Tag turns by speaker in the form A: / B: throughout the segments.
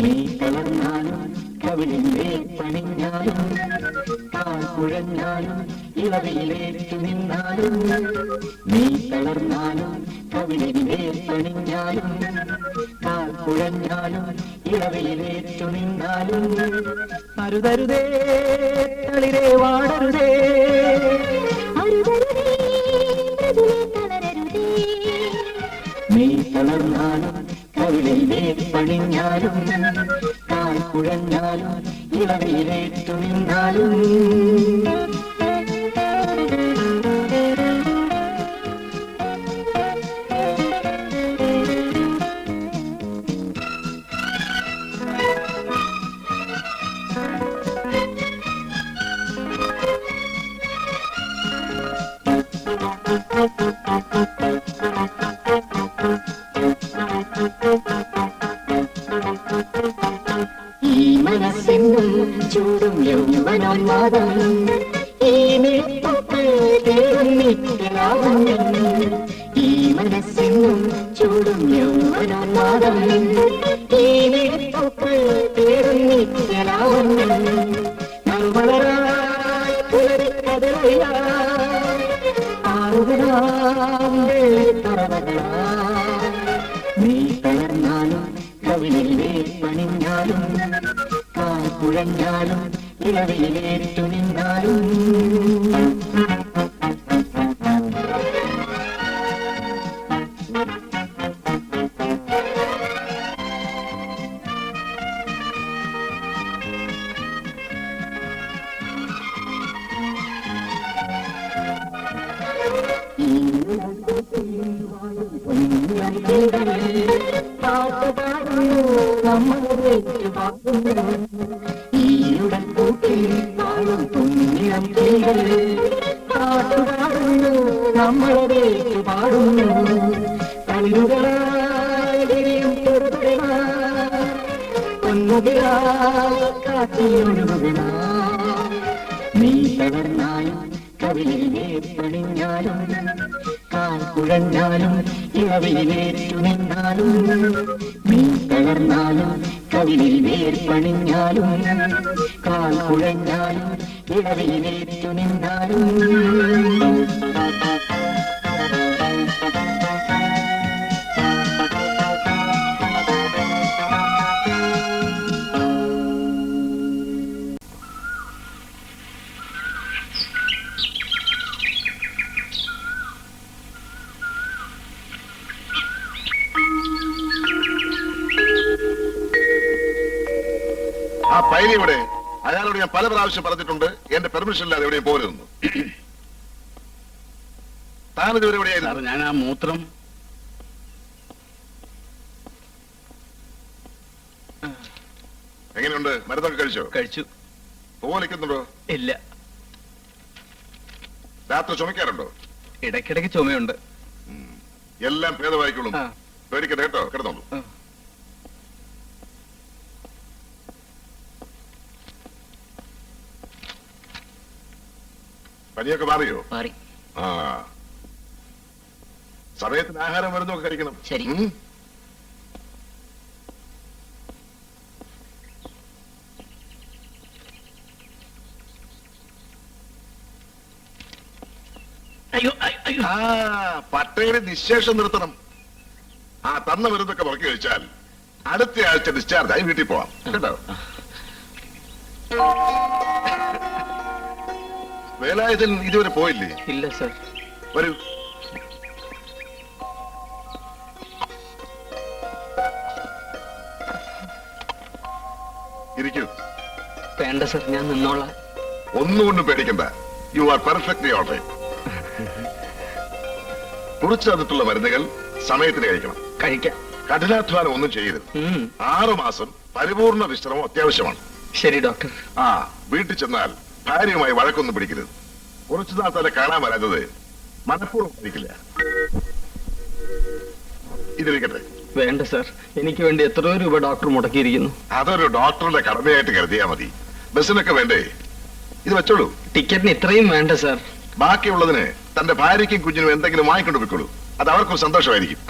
A: നീ തളർന്നാലും കവിളിലെ പണിഞ്ഞാലും കാൽ കുഴഞ്ഞാലും ഇളവിയിലേറ്റു നിന്നാലും നീ തളർന്നാലും കവിളിലെ പണിഞ്ഞാലും കാൽ കുഴഞ്ഞാലും ഇളവിയിലേറ്റു നിന്നാലും അരുതരുതേ തളിരേ വാടരുതേ നീ തളർന്നാലും കവിളിലെ പണിഞ്ഞാലും കാൽ കുഴഞ്ഞാലും ഇളവിയിലേറ്റു നിന്നാലും ചൂടും യൗവനോന്മാദം ഈ മേൽപ്പൊക്കൾ തേടുന്നില്ലാവണ്യം ഈ മനസ്സിനും ചൂടും യൗവനോന്മാദം ഈ മേൽപ്പൊക്കൾ തേടുന്നില്ലാവണ്യം നറുമലരായി പുലരിക്കതിരയായി ആറുകളാം വെള്ളിത്തറവകളായി നീ തളർന്നാലും കവിളിലെ പണിഞ്ഞാലും കാൽ കുഴഞ്ഞാലും ഇളവിയിലേറ്റു നിന്നാലും പാട്ടുപാടുന്നു നമ്മളെ ഈയുടെ കൂട്ടിൽ പാടും പുണ്യം കിളികൾ പാട്ടുപാടുന്നു നമ്മളെ പാടുന്നു കല്ലുകളായും പൊന്നുകളായി കാറ്റിയൊഴുകുക നീ തളർന്നാലും കവിളിലെ പണിഞ്ഞാലും കാൽ കുഴഞ്ഞാലും ഇളവിയിലേറ്റു നിന്നാലും നീ തളർന്നാലും കവിളിലെ പണിഞ്ഞാലും കാൽ കുഴഞ്ഞാലും ഇളവിയിലേറ്റു നിന്നാലും
B: ആ പൈലി ഇവിടെ അയാളോട് ഞാൻ പല പ്രാവശ്യം പറഞ്ഞിട്ടുണ്ട് എന്റെ പെർമിഷൻ ഇല്ലാതെ എവിടെയും പോരുന്നു. താനിതുവരെ എവിടെയായിരുന്നു?
C: ഞാൻ ആ മൂത്രം
B: എങ്ങനെയുണ്ട്? മരുന്നൊക്കെ കഴിച്ചോ?
C: കഴിച്ചു.
B: പോലിക്കുന്നുണ്ടോ?
C: ഇല്ല.
B: രാത്രി ചുമക്കാറുണ്ടോ?
C: ഇടയ്ക്കിടയ്ക്ക് ചുമയുണ്ട്.
B: എല്ലാം ഭേദമായിക്കോളും, പേടിക്കട്ടെ കേട്ടോ. കിടന്നോളൂ. പനിയൊക്കെ മാറിയോ?
A: മാറി.
B: ആ, സമയത്തിന് ആഹാരം മരുന്നൊക്കെ കഴിക്കണം.
A: ശരി.
B: ആ, പട്ടേല് നിശേഷം നിർത്തണം. ആ തന്ന മരുന്നൊക്കെ മുറക്കി കഴിച്ചാൽ അടുത്ത ആഴ്ച ഡിസ്ചാർജ് ആയി വീട്ടിൽ പോവാം കേട്ടോ. വേലായുധൻ ഇതുവരെ പോയില്ലേ?
C: ഇല്ല സർ.
B: വരൂ. ഇരിക്കൂ.
C: വേണ്ട സർ, ഞാൻ നിന്നോളാം.
B: ഒന്നുകൊണ്ടും പേടിക്കണ്ട. You are perfectly all right. കുറിച്ചു തന്നിട്ടുള്ള മരുന്നുകൾ സമയത്തിന് കഴിക്കണം.
C: കഴിക്കാം.
B: കഠിനാധ്വാനം ഒന്നും ചെയ്യരുത്. 6 മാസം പരിപൂർണ വിശ്രമം അത്യാവശ്യമാണ്.
C: ശരി ഡോക്ടർ.
B: ആ, വീട്ടിൽ ചെന്നാൽ ഭാര്യയുമായി വഴക്കൊന്നും പിടിക്കരുത്. കുറച്ചു നാൾ തന്നെ കാണാൻ വരാത്തത് മനഃപൂർവ്വം പിടിക്കില്ല. ഇതിരിക്കട്ടെ.
C: വേണ്ട സർ, എനിക്ക് വേണ്ടി എത്രയോ രൂപ ഡോക്ടർ മുടക്കിയിരിക്കുന്നു.
B: അതൊരു ഡോക്ടറുടെ കടമയായിട്ട് കരുതിയാ മതി. ബസ്സിനൊക്കെ വേണ്ടേ? ഇത് വെച്ചോളൂ.
C: ടിക്കറ്റിന് ഇത്രയും വേണ്ട സർ.
B: ബാക്കിയുള്ളതിന് തന്റെ ഭാര്യയ്ക്കും കുഞ്ഞിനും എന്തെങ്കിലും വാങ്ങിക്കൊണ്ട് പോയിക്കോളൂ. അത് അവർക്കും സന്തോഷമായിരിക്കും.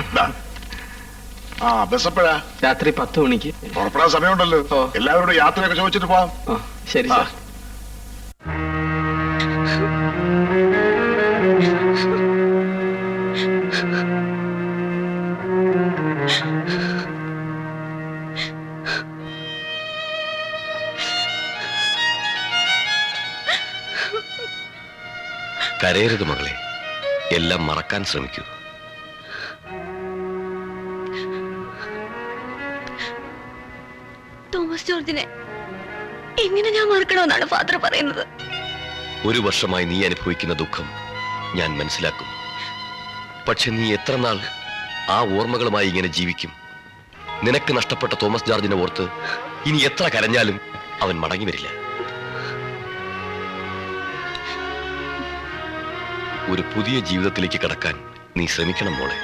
B: ആ ബസ് എപ്പോഴാ?
C: രാത്രി 10 മണിക്ക്.
B: പുറപ്പെടാൻ സമയമുണ്ടല്ലോ.
C: ഓ.
B: എല്ലാവരോടും യാത്രയൊക്കെ ചോദിച്ചിട്ട് പോവാം.
C: ആ ശരി
B: ആ.
C: സാർ.
D: കരയരുത് മകളെ, എല്ലാം മറക്കാൻ ശ്രമിക്കൂ.
E: തോമസ് ജോർജിനെ എങ്ങനെ ഞാൻ മറക്കണമെന്നാണ് ഫാദർ പറയുന്നത്?
D: 1 വർഷമായി നീ അനുഭവിക്കുന്ന ദുഃഖം ഞാൻ മനസ്സിലാക്കുന്നു. പക്ഷെ നീ എത്ര നാൾ ആ ഓർമ്മകളുമായി ഇങ്ങനെ ജീവിക്കും? നിനക്ക് നഷ്ടപ്പെട്ട തോമസ് ജോർജിനെ ഓർത്ത് ഇനി എത്ര കരഞ്ഞാലും അവൻ മടങ്ങി വരില്ല. ഒരു പുതിയ ജീവിതത്തിലേക്ക് കടക്കാൻ നീ ശ്രമിക്കണം മോളെ.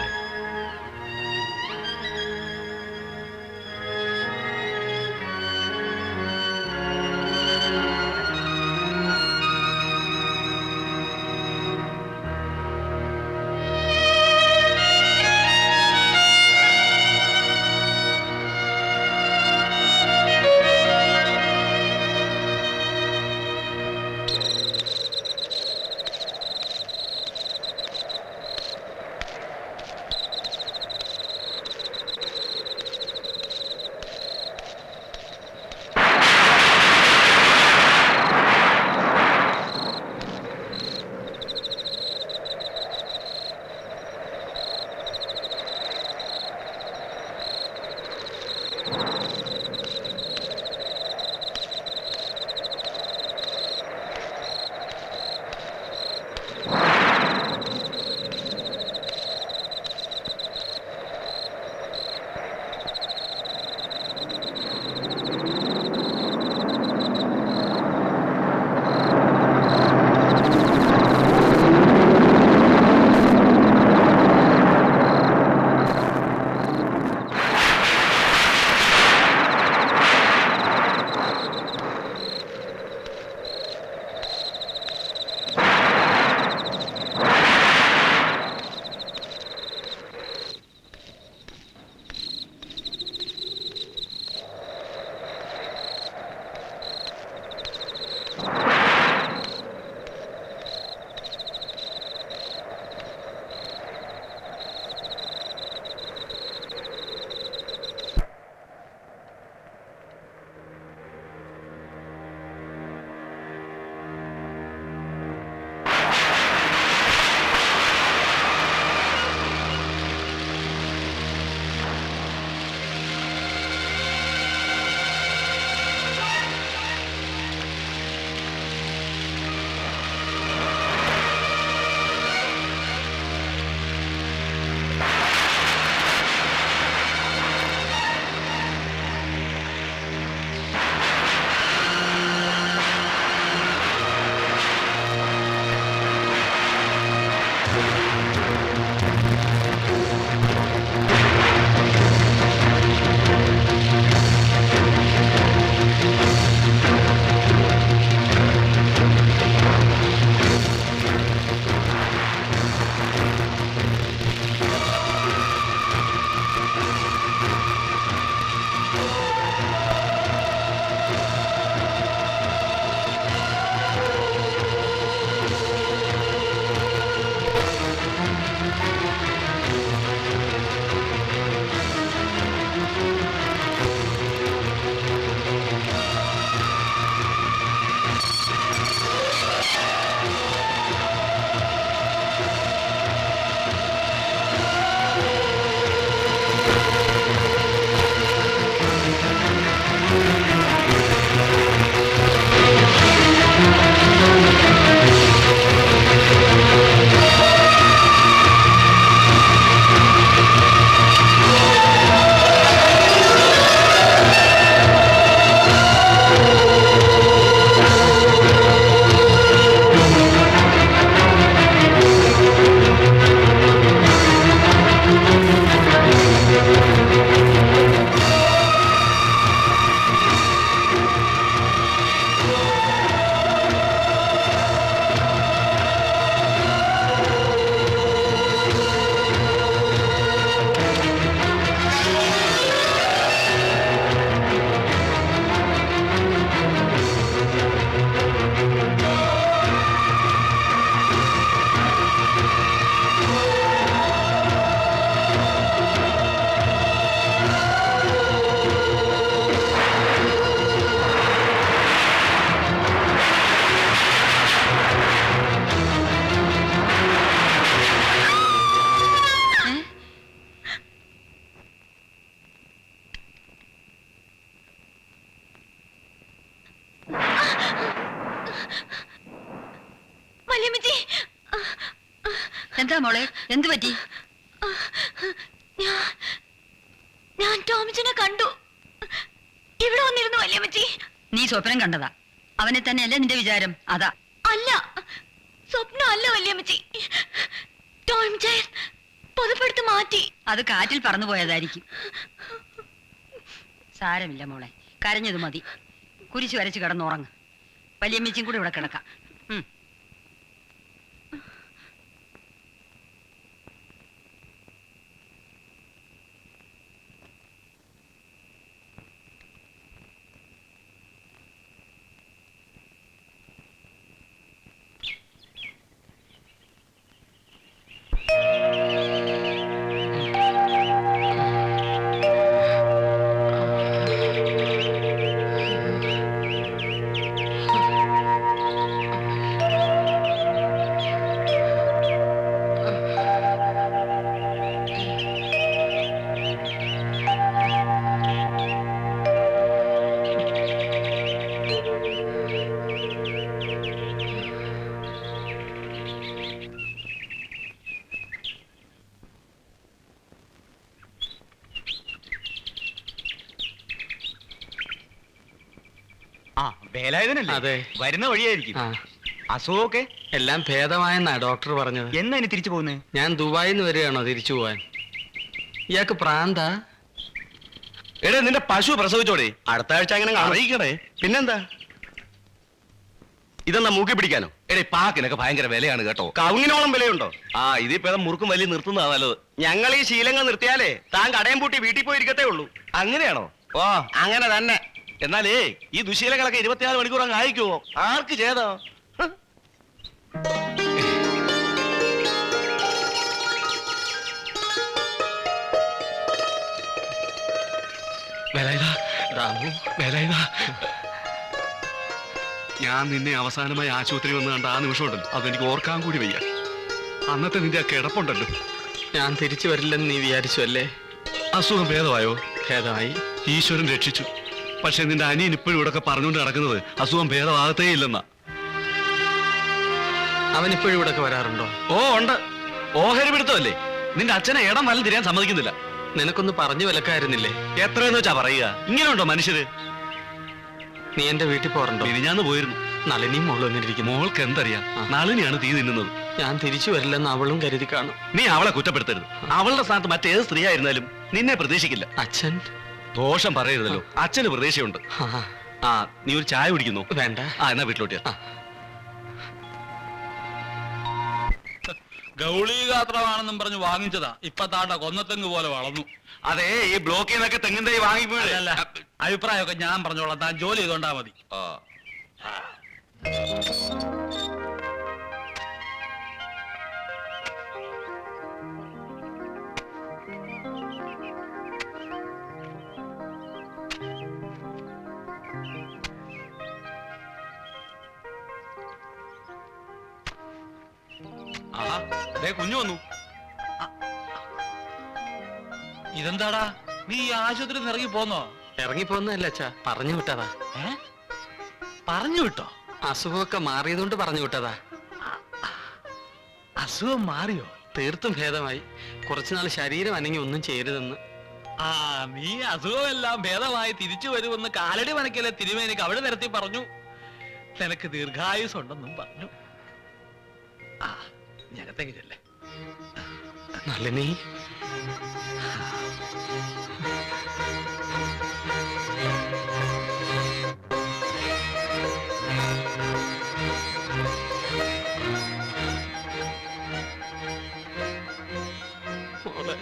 F: എന്താ മോളെ, എന്ത് പറ്റി?
E: ഞാൻ ടോമിച്ചനെ കണ്ടു. ഇവിടെ വന്നിരുന്നു വല്യമ്മച്ചി.
F: നീ സ്വപ്നം കണ്ടതാ? അവനെ തന്നെയല്ലേ നിന്റെ വിചാരം? അതാ.
E: അല്ല, സ്വപ്നം അല്ല വല്യമ്മച്ചി. ടോമിച്ചൻ പൊതുപ്പെടുത്ത് മാറ്റി.
F: അത് കാറ്റിൽ പറന്നു പോയതായിരിക്കും. സാരമില്ല മോളെ, കരഞ്ഞത് മതി. കുരിശ് വരച്ച് കിടന്നുറങ്ങ്. വലിയമ്മച്ചും കൂടെ ഇവിടെ കിടക്കാം.
C: വേലായുധനല്ലേ?
G: അതെ.
C: വരുന്ന വഴിയായിരിക്കും. അസുഖമൊക്കെ
G: എല്ലാം ഭേദമായെന്നാ ഡോക്ടർ പറഞ്ഞത്.
C: എന്നാ ഇനി തിരിച്ചു പോകുന്നേ?
G: ഞാൻ ദുബായിൽ നിന്ന് വരികയാണോ തിരിച്ചു പോവാൻ? ഇയാൾക്ക് പ്രാന്താ?
H: എടേ, നിന്റെ പശു പ്രസവിച്ചോടെ? അടുത്ത ആഴ്ച അങ്ങനെ അറിയിക്കണേ. പിന്നെന്താ ഇതെന്താ മൂക്കി പിടിക്കാനോ? എടേ, പാക്കിനൊക്കെ ഭയങ്കര വിലയാണ് കേട്ടോ. കവുങ്ങിനോളം വിലയുണ്ടോ? ആ, ഇതിപ്പോ മുറുക്കും വലിയ നിർത്തുന്നതാ നല്ലത്. ഞങ്ങൾ ഈ ശീലങ്ങൾ നിർത്തിയാലേ താൻ കടയും പൂട്ടി വീട്ടിൽ പോയിരിക്കത്തേ ഉള്ളൂ. അങ്ങനെയാണോ? ഓ, അങ്ങനെ തന്നെ. എന്നാലേ ഈ ദുശീലങ്ങളൊക്കെ 24 മണിക്കൂർ അങ്ങ് അയക്കുമോ? ആർക്ക് ചെയ്തോ?
I: ഞാൻ നിന്നെ അവസാനമായി ആശുപത്രി വന്ന് കണ്ട ആ നിമിഷം ഉണ്ടല്ലോ, അതെനിക്ക് ഓർക്കാൻ കൂടി വയ്യ. അന്നത്തെ നിന്റെ ആ കിടപ്പുണ്ടല്ലോ.
G: ഞാൻ തിരിച്ചു വരില്ലെന്ന് നീ വിചാരിച്ചു അല്ലേ?
I: അസുഖം ഭേദമായോ?
G: ഭേദമായി.
I: ഈശ്വരൻ രക്ഷിച്ചു. പക്ഷെ നിന്റെ അനിയൻ ഇപ്പോഴും ഇവിടെ പറഞ്ഞുകൊണ്ട് നടക്കുന്നത് അസുഖം ഭേദമാകത്തേ ഇല്ലെന്നാ.
G: അവൻ ഇപ്പോഴും ഇവിടെ വരാറുണ്ടോ?
H: ഓ, ഉണ്ട്. ഓഹരി പിടുത്തമല്ലേ? നിന്റെ അച്ഛനെ ഇടം വല്ലതും തിരിയാൻ സമ്മതിക്കുന്നില്ല.
G: നിനക്കൊന്ന് പറഞ്ഞു വിലക്കായിരുന്നില്ലേ?
H: എത്രയെന്ന് വെച്ചാ പറയുക? ഇങ്ങനെയുണ്ടോ മനുഷ്യര്?
G: നീ എന്റെ വീട്ടിൽ പോറണ്ടോ?
H: മിനിഞ്ഞാന്ന് പോയിരുന്നു.
G: നളിനിയും മോളും വന്നിരിക്കുന്നു.
I: മോൾക്ക് എന്തറിയാം? നളിനിയാണ് തീ തിന്നുന്നത്.
G: ഞാൻ തിരിച്ചു വരില്ലെന്ന് അവളും കരുതി കാണും.
H: നീ അവളെ കുറ്റപ്പെടുത്തരുത്. അവളുടെ സ്ഥാനത്ത് മറ്റേത് സ്ത്രീ ആയിരുന്നാലും നിന്നെ പ്രതീക്ഷിക്കില്ല.
G: അച്ഛൻ
H: ദോഷം പറയരുതല്ലോ. അച്ഛന് പ്രതീക്ഷയുണ്ട്. ആ, നീ ഒരു ചായ കുടിക്കുന്നു?
G: വേണ്ട.
H: ആ, എന്നാ വീട്ടിലോട്ട്.
C: ഗൗളീഗാത്രമാണെന്നും പറഞ്ഞ് വാങ്ങിച്ചതാ. ഇപ്പൊ താണ്ട കൊന്നത്തെങ്ങ് പോലെ വളർന്നു.
H: അതെ, ഈ ബ്ലോക്കിൽ നിന്നൊക്കെ തെങ്ങിൻ തൈ വാങ്ങിപ്പോഴേ.
C: അല്ല, അഭിപ്രായമൊക്കെ ഞാൻ പറഞ്ഞോളാം. താൻ ജോലി ചെയ്തോണ്ടാ മതി.
H: കുഞ്ഞു വന്നു.
C: ഇതെന്താടാ, നീ ഈ ആശുപത്രി ഇറങ്ങി പോന്നോ?
G: ഇറങ്ങിപ്പോന്നല്ല അച്ഛാ, പറഞ്ഞു വിട്ടതാ.
C: പറഞ്ഞു വിട്ടോ?
G: അസുഖമൊക്കെ മാറിയതുകൊണ്ട് പറഞ്ഞു വിട്ടതാ.
C: അസുഖം മാറിയോ?
G: തീർത്തും ഭേദമായി. കുറച്ചുനാൾ ശരീരം അനങ്ങി ഒന്നും ചെയ്യരുതെന്ന്.
C: ആ, നീ അസുഖമെല്ലാം ഭേദമായി തിരിച്ചു വരുമെന്ന് കാലടി മനക്കലെ തിരുമേനിക്ക് അവിടെ നിരത്തി പറഞ്ഞു. നിനക്ക് ദീർഘായുസ് ഉണ്ടെന്നും പറഞ്ഞു. ആ, ഞകത്തേക്ക് ചെല്ലേ.
G: നളിനി, മോളെ,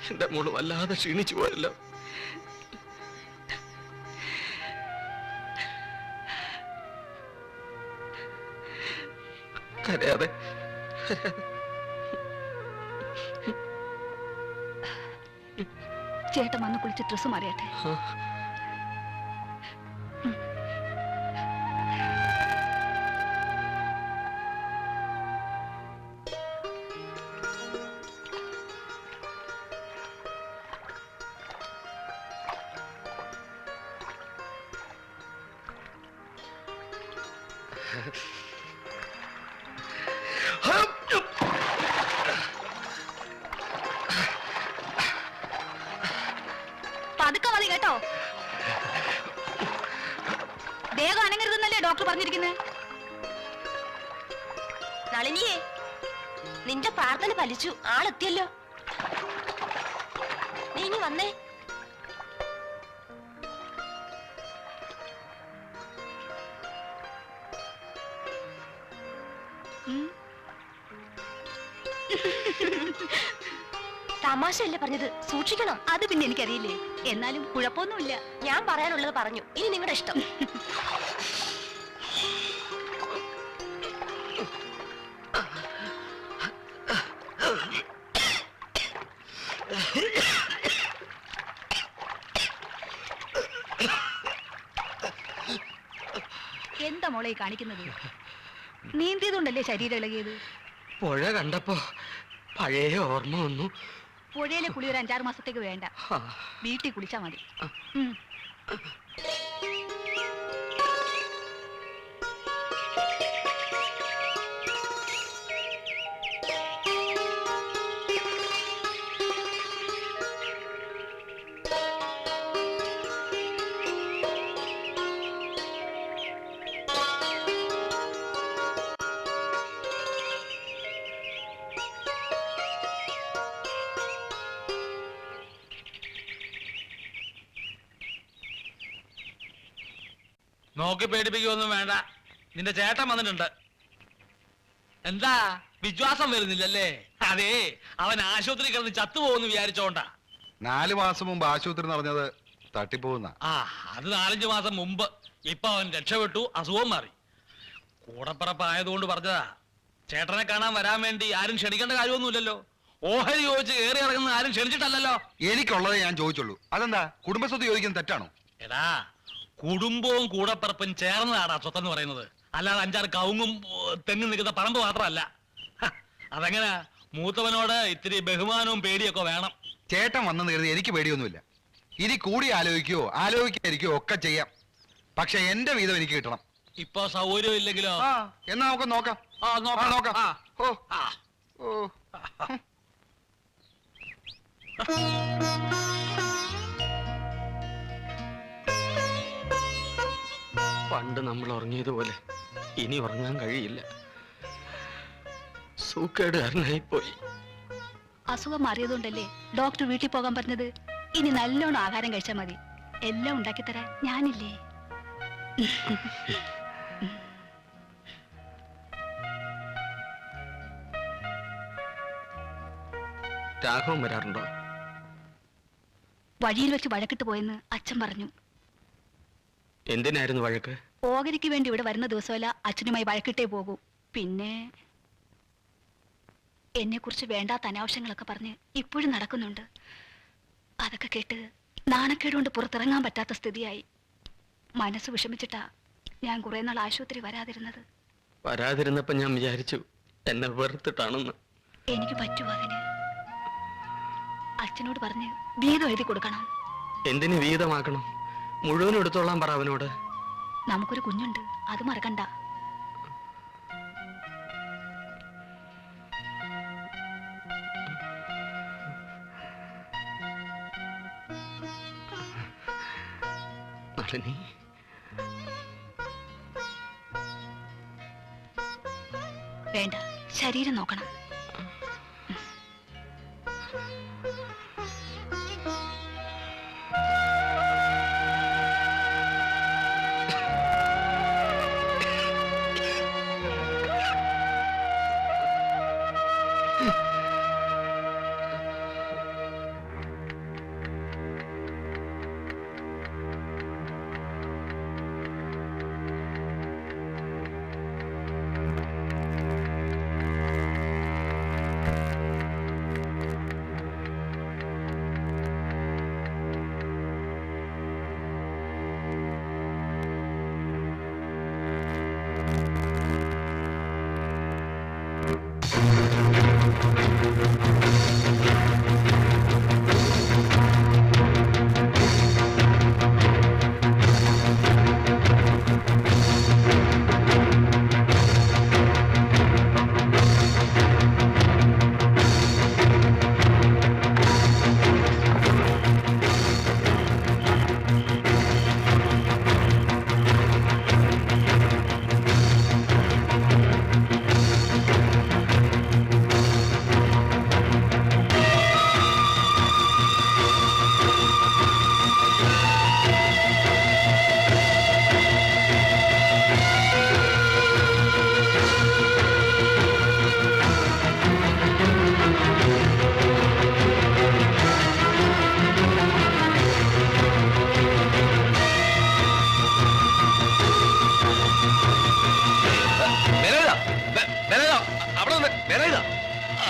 G: എന്റെ മോള് വല്ലാതെ ക്ഷീണിച്ചു പോയല്ലോ. കരയാതെ.
E: ചേട്ടൻ വന്ന് കുളിച്ച് ഡ്രസ് മാറിയട്ടെ. പതുക്കെ മതി കേട്ടോ. വേഗം അനങ്ങരുതെന്നല്ലേ ഡോക്ടർ പറഞ്ഞിരിക്കുന്നത്?
J: നളിനിയെ, നിന്റെ പ്രാർത്ഥന ഫലിച്ചു. ആളെത്തിയല്ലോ. നീ ഇനി വന്നേ. തമാശയല്ലേ പറഞ്ഞത്, സൂക്ഷിക്കണം.
E: അത് പിന്നെ എനിക്കറിയില്ലേ, എന്നാലും കുഴപ്പമൊന്നുമില്ല.
J: ഞാൻ പറയാനുള്ളത് പറഞ്ഞു. ഇനി നിങ്ങളുടെ ഇഷ്ടം.
E: എന്താ മോളെ കാണിക്കുന്നത്? നീന്തിയതുകൊണ്ടല്ലേ ശരീരം ഇളകിയത്?
G: പുഴ കണ്ടപ്പോ പഴയ ഓർമ്മ വന്നു.
E: പുഴയിലെ കുളി ഒരു 5-6 മാസത്തേക്ക് വേണ്ട, വീട്ടിൽ കുളിച്ചാ മതി.
C: നോക്കി പേടിപ്പിക്കൊന്നും വേണ്ട. നിന്റെ ചേട്ടൻ വന്നിട്ടുണ്ട്. എന്താ വിശ്വാസം വരുന്നില്ലല്ലേ? അതെ, അവൻ ആശുപത്രി കിടന്ന് ചത്തുപോകുന്നു വിചാരിച്ചോണ്ടാ.
K: 4 മാസം മുമ്പ് ആശുപത്രി നടന്നത് തട്ടിപ്പോകുന്ന.
C: അത് 4-5 മാസം മുമ്പ്. ഇപ്പൊ അവൻ രക്ഷപ്പെട്ടു, അസുഖം മാറി. കൂടപ്പിറപ്പായതുകൊണ്ട് പറഞ്ഞതാ. ചേട്ടനെ കാണാൻ വരാൻ വേണ്ടി ആരും ക്ഷണിക്കേണ്ട കാര്യമൊന്നുമില്ലല്ലോ. ഓഹരി ചോദിച്ച് കയറി ഇറങ്ങുന്ന ആരും ക്ഷണിച്ചിട്ടല്ലോ.
K: എനിക്കുള്ളതേ ഞാൻ ചോദിച്ചുള്ളൂ. അതെന്താ കുടുംബസ്വത്ത് ചോദിക്കുന്നത് തെറ്റാണോ?
C: എടാ, കുടുംബവും കൂടപ്പിറപ്പും ചേർന്നതാടാ സ്വത്തെന്ന് പറയുന്നത്. അല്ലാതെ 5-6 കവുങ്ങും തെങ്ങും നിൽക്കുന്ന പറമ്പ് മാത്രമല്ല. അതെങ്ങനെ? മൂത്തവനോട് ഇത്തിരി ബഹുമാനവും പേടിയൊക്കെ വേണം.
K: ചേട്ടൻ വന്നെന്ന് കരുതി എനിക്ക് പേടിയൊന്നുമില്ല. ഇനി കൂടി ആലോചിക്കാതിരിക്കോ ഒക്കെ ചെയ്യാം. പക്ഷെ എന്റെ വീതം എനിക്ക് കിട്ടണം.
C: ഇപ്പൊ സൗകര്യം ഇല്ലെങ്കിലോ?
K: എന്നാ നമുക്ക് നോക്കാം. നോക്കാം. ഓ
G: പണ്ട് നമ്മൾ ഉറങ്ങിയതുപോലെ ഇനി ഉറങ്ങാൻ കഴിയില്ല. സൂക്കേടുകാരനായി പോയി.
E: അസുഖം മാറിയതുകൊണ്ടല്ലേ ഡോക്ടർ വീട്ടിൽ പോകാൻ പറഞ്ഞത്. ഇനി നല്ലോണം ആഹാരം കഴിച്ചാൽ മതി. എല്ലാം ഉണ്ടാക്കി തരാൻ ഞാനില്ലേ.
G: രാഘവൻ വരാറുണ്ടോ?
E: വഴിയിൽ വെച്ച് വഴക്കിട്ട് പോയെന്ന് അച്ഛൻ പറഞ്ഞു.
G: എന്തിനായിരുന്നു വഴക്ക്?
E: ഓഹരിക്ക് വേണ്ടി ഇവിടെ വരുന്ന ദിവസമല്ല അച്ഛനുമായി വഴക്കിട്ടേ പോകൂ. പിന്നെ എന്നെ കുറിച്ച് വേണ്ടാത്ത അനാവശ്യങ്ങളൊക്കെ പറഞ്ഞ് ഇപ്പോഴും നടക്കുന്നുണ്ട്. അതൊക്കെ കേട്ട് നാണക്കേടുകൊണ്ട് പുറത്തിറങ്ങാൻ പറ്റാത്ത സ്ഥിതിയായി. മനസ്സ് വിഷമിച്ചിട്ടാ ഞാൻ കുറെ നാൾ ആശുപത്രി വരാതിരുന്നത്.
G: വരാതിരുന്നപ്പോ ഞാൻ വിചാരിച്ചു എന്നെ വെറുത്തിട്ടാണെന്ന്.
E: എനിക്ക് പറ്റുമോ അതിന്? അച്ഛനോട് പറഞ്ഞ് വീതം എഴുതി കൊടുക്കണം.
G: എന്തിന് വീതമാക്കണം? മുഴുവനും എടുത്തോളാൻ പറ അവനോട്.
E: നമുക്കൊരു കുഞ്ഞുണ്ട്, അത് മറക്കണ്ട.
G: നളിനി,
E: വേണ്ട, ശരീരം നോക്കണം.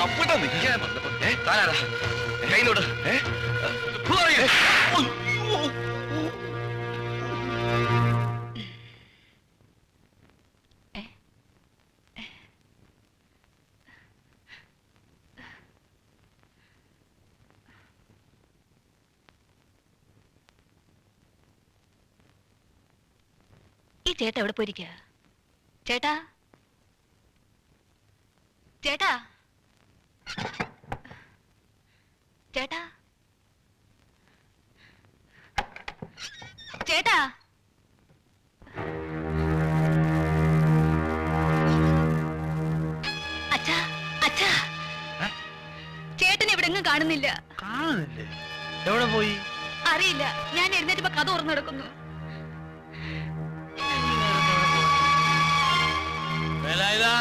H: അവിടെ നിൽക്കാൻ വന്നപ്പോ താനാരാ കൈനോട്
E: ഈ ചേട്ടാ എവിടെ പോയിരിക്കുക? ചേട്ടാ ചേട്ടാ ചേട്ടാ ചേട്ടാ അച്ഛാ അച്ഛാ ചേട്ടനെ ഇവിടെ എങ്ങും കാണുന്നില്ല.
C: കാണുന്നില്ലേ? എവിടെ പോയി?
E: അറിയില്ല. ഞാൻ എഴുന്നേറ്റപ്പോ കഥ തുറന്നു കിടക്കുന്നു.
C: വേലായുധാ,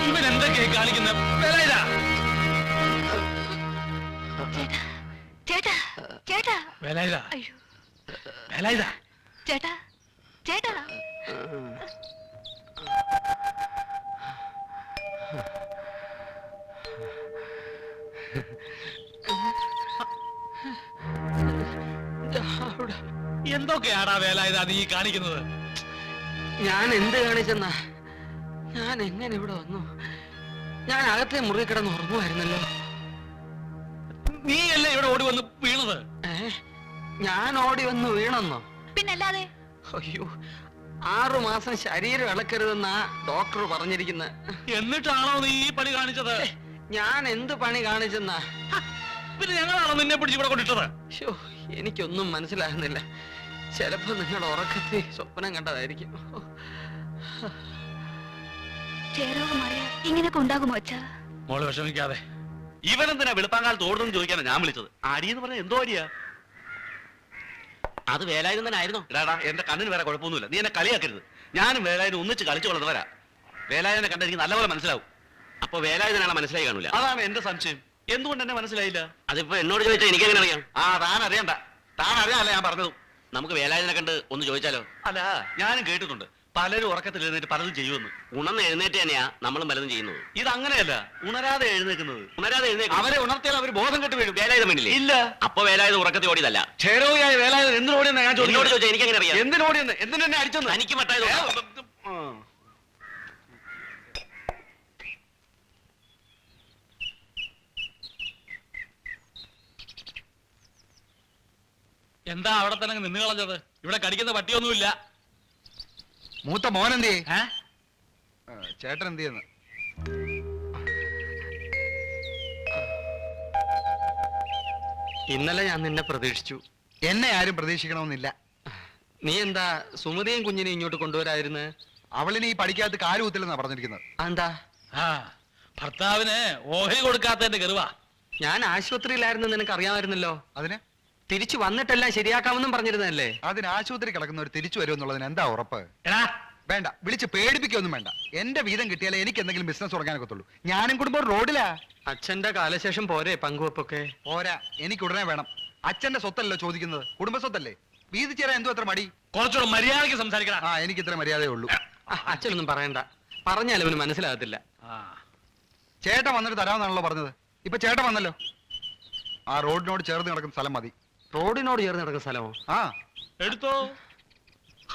C: ഇവൻ എന്തൊക്കെയായി കാണിക്കുന്ന? വേലായുധാ,
E: ചേട്ടാ ചേട്ടാ
C: വേലായുധാ,
E: അയ്യോ
C: വേലായുധാ.
E: ചേട്ടാ ചേട്ടാ
C: എന്തൊക്കെയാടാ വേലായുധാ നീ കാണിക്കുന്നത്?
G: ഞാൻ എന്ത് കാണിച്ചെന്നാ? ഞാൻ എങ്ങനെ ഇവിടെ വന്നു? ഞാൻ അകത്തെ മുറി കിടന്ന് ഉറങ്ങുമായിരുന്നല്ലോ.
C: നീയല്ലേ ഇവിടെ ഓടി വന്ന് വീണത്?
G: ഞാൻ ഓടി വന്ന് വീണെന്നോ?
E: പിന്നല്ലാതെ.
G: അയ്യോ, 6 മാസം ശരീരം ഇളക്കരുതെന്നാ ഡോക്ടർ പറഞ്ഞിരിക്കുന്നത്.
C: എന്നിട്ടാണോ നീ ഈ പണി കാണിച്ചത്?
G: ഞാൻ എന്ത് പണി കാണിച്ചെന്നാ?
C: പിന്നെ ഞങ്ങളാണോ നിന്നെ പിടിച്ച് ഇവിടെ കൊണ്ടിട്ടത്?
G: എനിക്കൊന്നും മനസ്സിലാകുന്നില്ല. ചിലപ്പോ നിങ്ങൾ ഉറക്കത്തിൽ സ്വപ്നം കണ്ടതായിരിക്കും.
E: ചേരോഗമാറിയ ഇങ്ങനെയൊക്കെ ഉണ്ടാകുമോ അച്ഛാ?
C: മോള് വിഷമിക്കാതെ.
H: ഇവനെന്തിനാ വെളുപ്പാങ്കാലത്ത് ഓടുന്നു ചോദിക്കാനാ ഞാൻ വിളിച്ചത്. അടിയെന്ന് പറഞ്ഞാൽ എന്തോ അടിയാ? അത് വേലായുധം തന്നെ ആയിരുന്നോ? എടാ, എന്റെ കണ്ണിന് വേറെ കുഴപ്പമൊന്നുമില്ല. നീ എന്നെ കളിയാക്കരുത്. ഞാനും വേലായുധം ഒന്നിച്ച് കളിച്ചു കൊള്ളുന്നവരാ. വേലായുധനെ കണ്ട എനിക്ക് നല്ലപോലെ മനസ്സിലാവും. അപ്പൊ വേലായുധനാണ് മനസ്സിലായി കാണൂല. അതാണ് എന്റെ സംശയം. എന്തുകൊണ്ട് എന്നെ മനസ്സിലായില്ല? അതിപ്പോ എന്നോട് ചോദിച്ചാൽ എനിക്ക് എങ്ങനെ അറിയാം? താൻ അറിയണ്ട. താൻ അറിയാല്ല ഞാൻ പറഞ്ഞതും. നമുക്ക് വേലായുധനെ കണ്ട് ഒന്ന് ചോദിച്ചാലോ? അല്ല, ഞാനും കേട്ടിട്ടുണ്ട് പലരും ഉറക്കത്തിൽ എഴുന്നേറ്റ് പലതും ചെയ്യുമെന്ന്. ഉണർന്ന് എഴുന്നേറ്റ് തന്നെയാ നമ്മളും പലതും ചെയ്യുന്നത്. ഇത് അങ്ങനെയല്ല, ഉണരാതെ എഴുന്നേക്കുന്നത്. ഉണരാതെ എഴുന്നേക്കും. അവരെ ഉണർത്തിയാൽ അവർ ബോധം കെട്ട് വീഴും. വേലായുധം വേണ്ടില്ലേ? ഇല്ല. അപ്പൊ വേലായുധം ഉറക്കത്തിൽ ഓടിയതല്ല. ക്ഷേരോഗിയായ വേലായുധം എന്തിനോടിയെന്ന് ഞാൻ ചോദിച്ചോട് എനിക്ക് എങ്ങനെ അറിയാം? എന്തിനോടിയെന്ന്? എന്തിനെന്നെ അടിച്ചെന്ന്? എനിക്ക് മറ്റായത്.
C: എന്താ അവിടെ തന്നെ നിന്ന് കളഞ്ഞത്? ഇവിടെ കടിക്കുന്ന പട്ടിയൊന്നുമില്ല.
K: മൂത്ത മോൻ എന്ത് ചെയ്യേ? ചേട്ടൻ എന്ത് ചെയ്യുന്നു?
G: ഇന്നലെ ഞാൻ നിന്നെ പ്രതീക്ഷിച്ചു.
K: എന്നെ ആരും പ്രതീക്ഷിക്കണമെന്നില്ല.
G: നീ എന്താ സുമതിയും കുഞ്ഞിനെ ഇങ്ങോട്ട് കൊണ്ടുവരായിരുന്നു?
K: അവളിന് ഈ പഠിക്കാത്ത കാല് കുത്തില്ലെന്നാ പറഞ്ഞിരിക്കുന്നത്.
G: എന്താ?
C: ഭർത്താവിന് ഓഹരി കൊടുക്കാത്തതിന്റെ കെറുവാ.
G: ഞാൻ ആശുപത്രിയിലായിരുന്നു, നിനക്ക് അറിയാമായിരുന്നല്ലോ.
K: അതിന്
G: തിരിച്ചു വന്നിട്ടെല്ലാം ശരിയാക്കാമെന്നും പറഞ്ഞിരുന്നല്ലേ?
K: അതിന് ആശുപത്രി കിടക്കുന്നവർ തിരിച്ചു വരുമെന്നുള്ളതിന് എന്താ ഉറപ്പ്? വേണ്ട, വിളിച്ച് പേടിപ്പിക്കൊന്നും വേണ്ട. എന്റെ വീതം കിട്ടിയാലേ എനിക്ക് എന്തെങ്കിലും ബിസിനസ് തുടങ്ങാനൊക്കത്തുള്ളൂ. ഞാനും കുടുംബം റോഡിലാ.
G: അച്ഛന്റെ കാലശേഷം പോരെ പങ്കുവെപ്പൊക്കെ?
K: പോരാ, എനിക്ക് ഉടനെ വേണം. അച്ഛന്റെ സ്വത്തല്ലോ ചോദിക്കുന്നത്, കുടുംബ സ്വത്തല്ലേ. വീതിച്ചേരാൻ എന്തോ അത്ര മടി?
C: കുറച്ചുകൂടെ മര്യാദയ്ക്ക് സംസാരിക്കണം.
K: എനിക്ക് ഇത്ര മര്യാദയേ ഉള്ളൂ.
G: അച്ഛനൊന്നും പറയണ്ട, പറഞ്ഞാലും അവന് മനസ്സിലാകത്തില്ല.
K: ചേട്ടൻ വന്നിട്ട് തരാമെന്നാണല്ലോ പറഞ്ഞത്. ഇപ്പൊ ചേട്ടൻ വന്നല്ലോ. ആ റോഡിനോട് ചേർന്ന് കിടക്കുന്ന സ്ഥലം മതി.
G: റോഡിനോട് ചേർന്ന് കിടക്കുന്ന സ്ഥലമോ?
C: എടുത്തോ.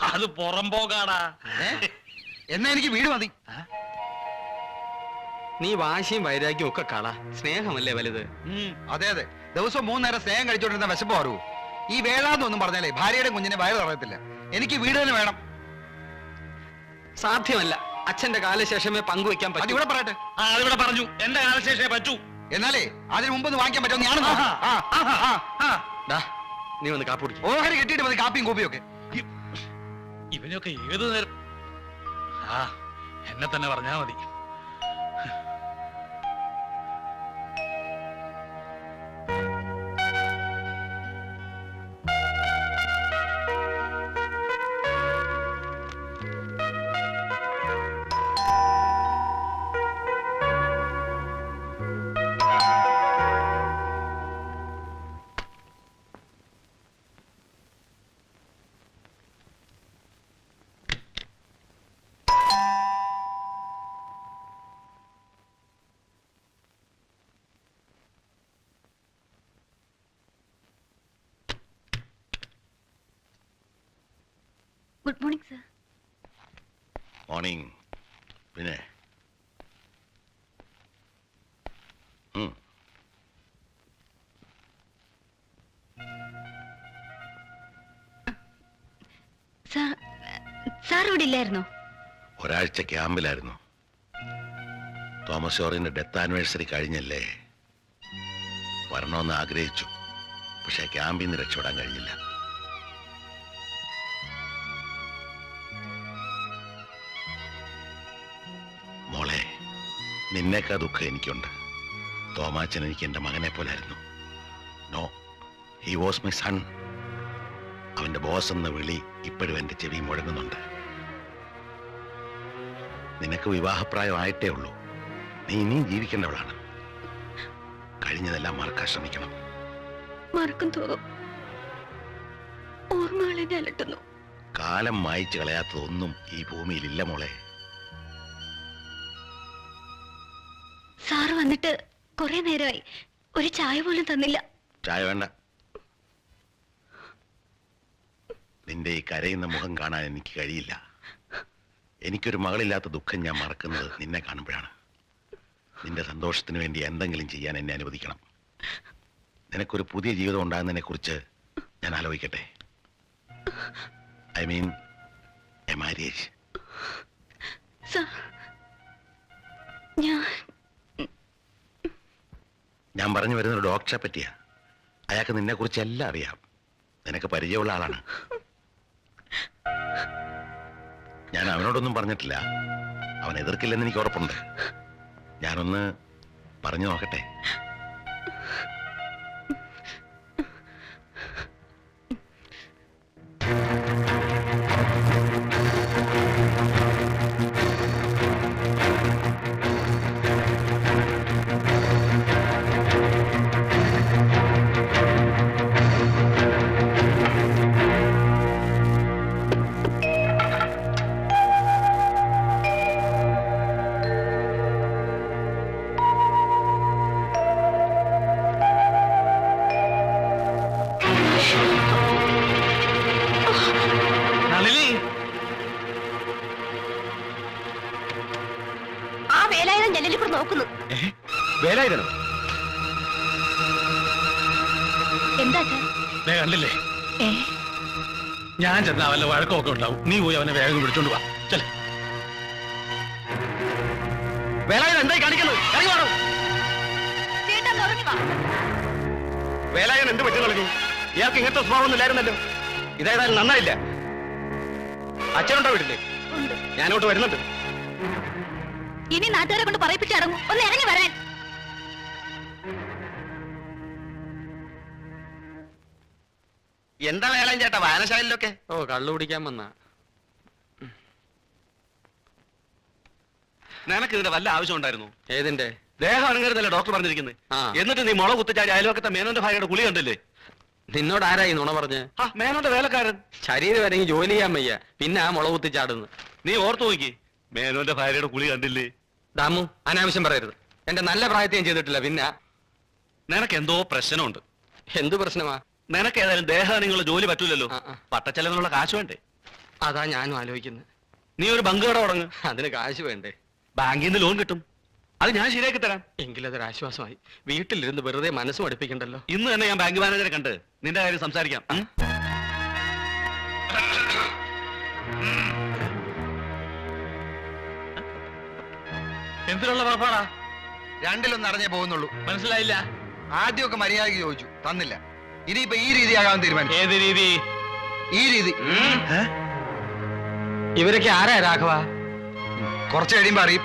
C: അത് പുറം പോകാടാ.
K: എന്നാ എനിക്ക് വീട് മതി.
G: നീ വാശിയും വൈരാഗ്യവും ഒക്കെ കള. സ്നേഹമല്ലേ വലുത്?
K: അതെ അതെ, ദിവസം 3 നേരം സ്നേഹം കഴിച്ചോണ്ടിരുന്ന വിശപ്പ് മാറൂ. ഈ വേളാന്നൊന്നും പറഞ്ഞാലേ ഭാര്യയുടെ കുഞ്ഞിനെ വയറ് തറയത്തില്ല. എനിക്ക് വീട് തന്നെ വേണം.
G: സാധ്യമല്ല. അച്ഛന്റെ കാലശേഷമേ പങ്കുവെക്കാൻ പറ്റൂ.
K: ഇവിടെ പറയട്ടെ.
C: അതിവിടെ പറഞ്ഞു, എന്റെ കാലശേഷമേ പറ്റൂ.
K: എന്നാലേ അതിന് മുമ്പ് വാങ്ങിക്കാൻ പറ്റുമോ? ഞാൻ
G: നീ വന്ന് കാപ്പി കുടിക്കും.
K: ഓഹരി കിട്ടിയിട്ട് മതി കാപ്പിയും കൂപ്പിയും ഒക്കെ.
C: ഇവനൊക്കെ ഏത് നേരം എന്നെ തന്നെ പറഞ്ഞാ മതി.
E: Good morning sir.
B: മോർണിംഗ്. പിന്നെ
E: സാർ ഇവിടെ ഇല്ലായിരുന്നോ?
B: ഒരാഴ്ച ക്യാമ്പിലായിരുന്നു. തോമസ് ജോർജിന്റെ ഡെത്ത് ആനിവേഴ്സറി കഴിഞ്ഞല്ലേ. വരണമെന്ന് ആഗ്രഹിച്ചു, പക്ഷെ ക്യാമ്പിൽ നിന്ന് രക്ഷപ്പെടാൻ കഴിഞ്ഞില്ല. മോളെ, നിന്നേക്കാ ദുഃഖം എനിക്കുണ്ട്. തോമാച്ചൻ എനിക്ക് എന്റെ മകനെ പോലായിരുന്നു. No, he was my son. അവന്റെ ബോസ് എന്ന വിളി ഇപ്പോഴും എന്റെ ചെവി മുഴങ്ങുന്നുണ്ട്. നിനക്ക് വിവാഹപ്രായമായിട്ടേ ഉള്ളൂ. നീ ഇനിയും ജീവിക്കേണ്ടവളാണ്. കഴിഞ്ഞതെല്ലാം മറക്കാൻ ശ്രമിക്കണം.
E: മറക്കും തോറും ഓർമ്മകളെ അലട്ടുന്നു.
B: കാലം മായ്ച്ചു കളയാത്തതൊന്നും ഈ ഭൂമിയിലില്ല മോളെ.
E: സാറ് വന്നിട്ട് കുറെ നേരമായി, ഒരു ചായ പോലും തന്നില്ല.
B: ചായ വേണ്ട. നിന്റെ ഈ കരയുന്ന മുഖം കാണാൻ എനിക്ക് കഴിയില്ല. എനിക്കൊരു മകളില്ലാത്ത ദുഃഖം ഞാൻ മറക്കുന്നത് നിന്നെ കാണുമ്പോഴാണ്. നിന്റെ സന്തോഷത്തിന് വേണ്ടി എന്തെങ്കിലും ചെയ്യാൻ എന്നെ അനുവദിക്കണം. നിനക്കൊരു പുതിയ ജീവിതം ഉണ്ടാകുന്നതിനെ കുറിച്ച് ഞാൻ ആലോചിക്കട്ടെ. I mean a marriage. ഞാൻ പറഞ്ഞു വരുന്ന ഒരു ഡോക്ടറെ പറ്റിയാ. അയാൾക്ക് നിന്നെ കുറിച്ച് എല്ലാം അറിയാം. നിനക്ക് പരിചയമുള്ള ആളാണ്. ഞാൻ അവനോടൊന്നും പറഞ്ഞിട്ടില്ല. അവൻ എതിർക്കില്ലെന്ന് എനിക്ക് ഉറപ്പുണ്ട്. ഞാനൊന്ന് പറഞ്ഞു നോക്കട്ടെ.
J: നോക്കുന്നു.
H: വേലായുധനോ?
E: എന്താ
C: കണ്ടില്ലേ, ഞാൻ ചെന്ന അവന്റെ വഴക്കമൊക്കെ ഉണ്ടാവും. നീ പോയി അവനെ വേഗം വിളിച്ചോണ്ട് വാ. ചെല്ലേ.
H: വേലായുധൻ എന്തായി കാണിക്കുന്നത്? ഇറങ്ങി വേണം. വേലായുധൻ എന്ത് പറ്റി കളഞ്ഞു? ഇയാൾക്ക് ഇങ്ങനത്തെ സ്വഭാവമൊന്നും ഇല്ലായിരുന്നല്ലോ. ഇതേതായാലും നന്നായില്ല. അച്ഛനുണ്ടോ വീട്ടില്? ഞാനോട്ട് വരുന്നുണ്ട്.
E: ഇനി നാട്ടുകാരെ കൊണ്ട് പറയിപ്പിച്ചിറങ്ങും. ഒന്ന് ഇറങ്ങി വരാൻ.
H: എന്താ വേലായും ചേട്ടാ വായനശാലയിലൊക്കെ?
G: ഓ, കള്ളു കുടിക്കാൻ വന്ന.
H: നിനക്ക് ഇതിന്റെ വല്ല ആവശ്യം ഉണ്ടായിരുന്നു?
G: ഏതിന്റെ?
H: ദേഹം അനങ്ങരുതല്ലേ ഡോക്ടർ പറഞ്ഞിരിക്കുന്നത്. എന്നിട്ട് നീ മുള കുത്തിച്ചാടി അയൽവക്കത്തെ മേനോന്റെ ഭാര്യയുടെ കുളി കണ്ടില്ലേ?
G: നിന്നോട് ആരായി നുണ പറഞ്ഞ്?
H: മേനോന്റെ വേലക്കാരൻ.
G: ശരീരം വരെങ്കിൽ ജോലി ചെയ്യാൻ വയ്യ, പിന്നെ ആ മുള കുത്തിച്ചാടുന്നു.
H: നീ ഓർത്തു നോക്കി, മേനോന്റെ ഭാര്യയുടെ കുളി കണ്ടില്ലേ?
G: ദാമു, അനാവശ്യം പറയരുത്. എന്റെ നല്ല പ്രായത്തെ ഞാൻ ചെയ്തിട്ടില്ല. പിന്നെ
H: നിനക്ക് എന്തോ പ്രശ്നമുണ്ട്.
G: എന്തു പ്രശ്നമാ?
H: നിനക്ക് ഏതായാലും ദേഹം നിങ്ങൾ ജോലി പറ്റൂലല്ലോ. പട്ടച്ചെലവിനുള്ള കാശ് വേണ്ടേ?
G: അതാ ഞാനും ആലോചിക്കുന്നത്.
H: നീ ഒരു ബങ്ക് കട തുടങ്ങ്.
G: അതിന് കാശ് വേണ്ടേ?
H: ബാങ്കിൽ നിന്ന് ലോൺ കിട്ടും, അത് ഞാൻ ശരിയാക്കി തരാം.
G: എങ്കിലതൊരു ആശ്വാസമായി. വീട്ടിലിരുന്ന് വെറുതെ മനസ്സ് മടുപ്പിക്കണ്ടല്ലോ.
H: ഇന്ന് തന്നെ ഞാൻ ബാങ്ക് മാനേജറെ കണ്ട് നിന്റെ കാര്യം സംസാരിക്കാം.
C: എന്തിനുള്ള പുറപ്പാടാ?
K: രണ്ടിലൊന്നും അറിഞ്ഞേ പോകുന്നുള്ളൂ.
C: മനസ്സിലായില്ല.
K: ആദ്യമൊക്കെ മര്യാദയ്ക്ക് ചോദിച്ചു, തന്നില്ല. ഇനിയിപ്പോ ഈ രീതിയാകാൻ തീരുമാനിച്ചു.
C: ഏത് രീതി?
K: ഈ രീതി.
G: ഇവരൊക്കെ ആരാ രാഘവ?
K: കുറച്ച് കഴിയുമ്പോ അറിയും.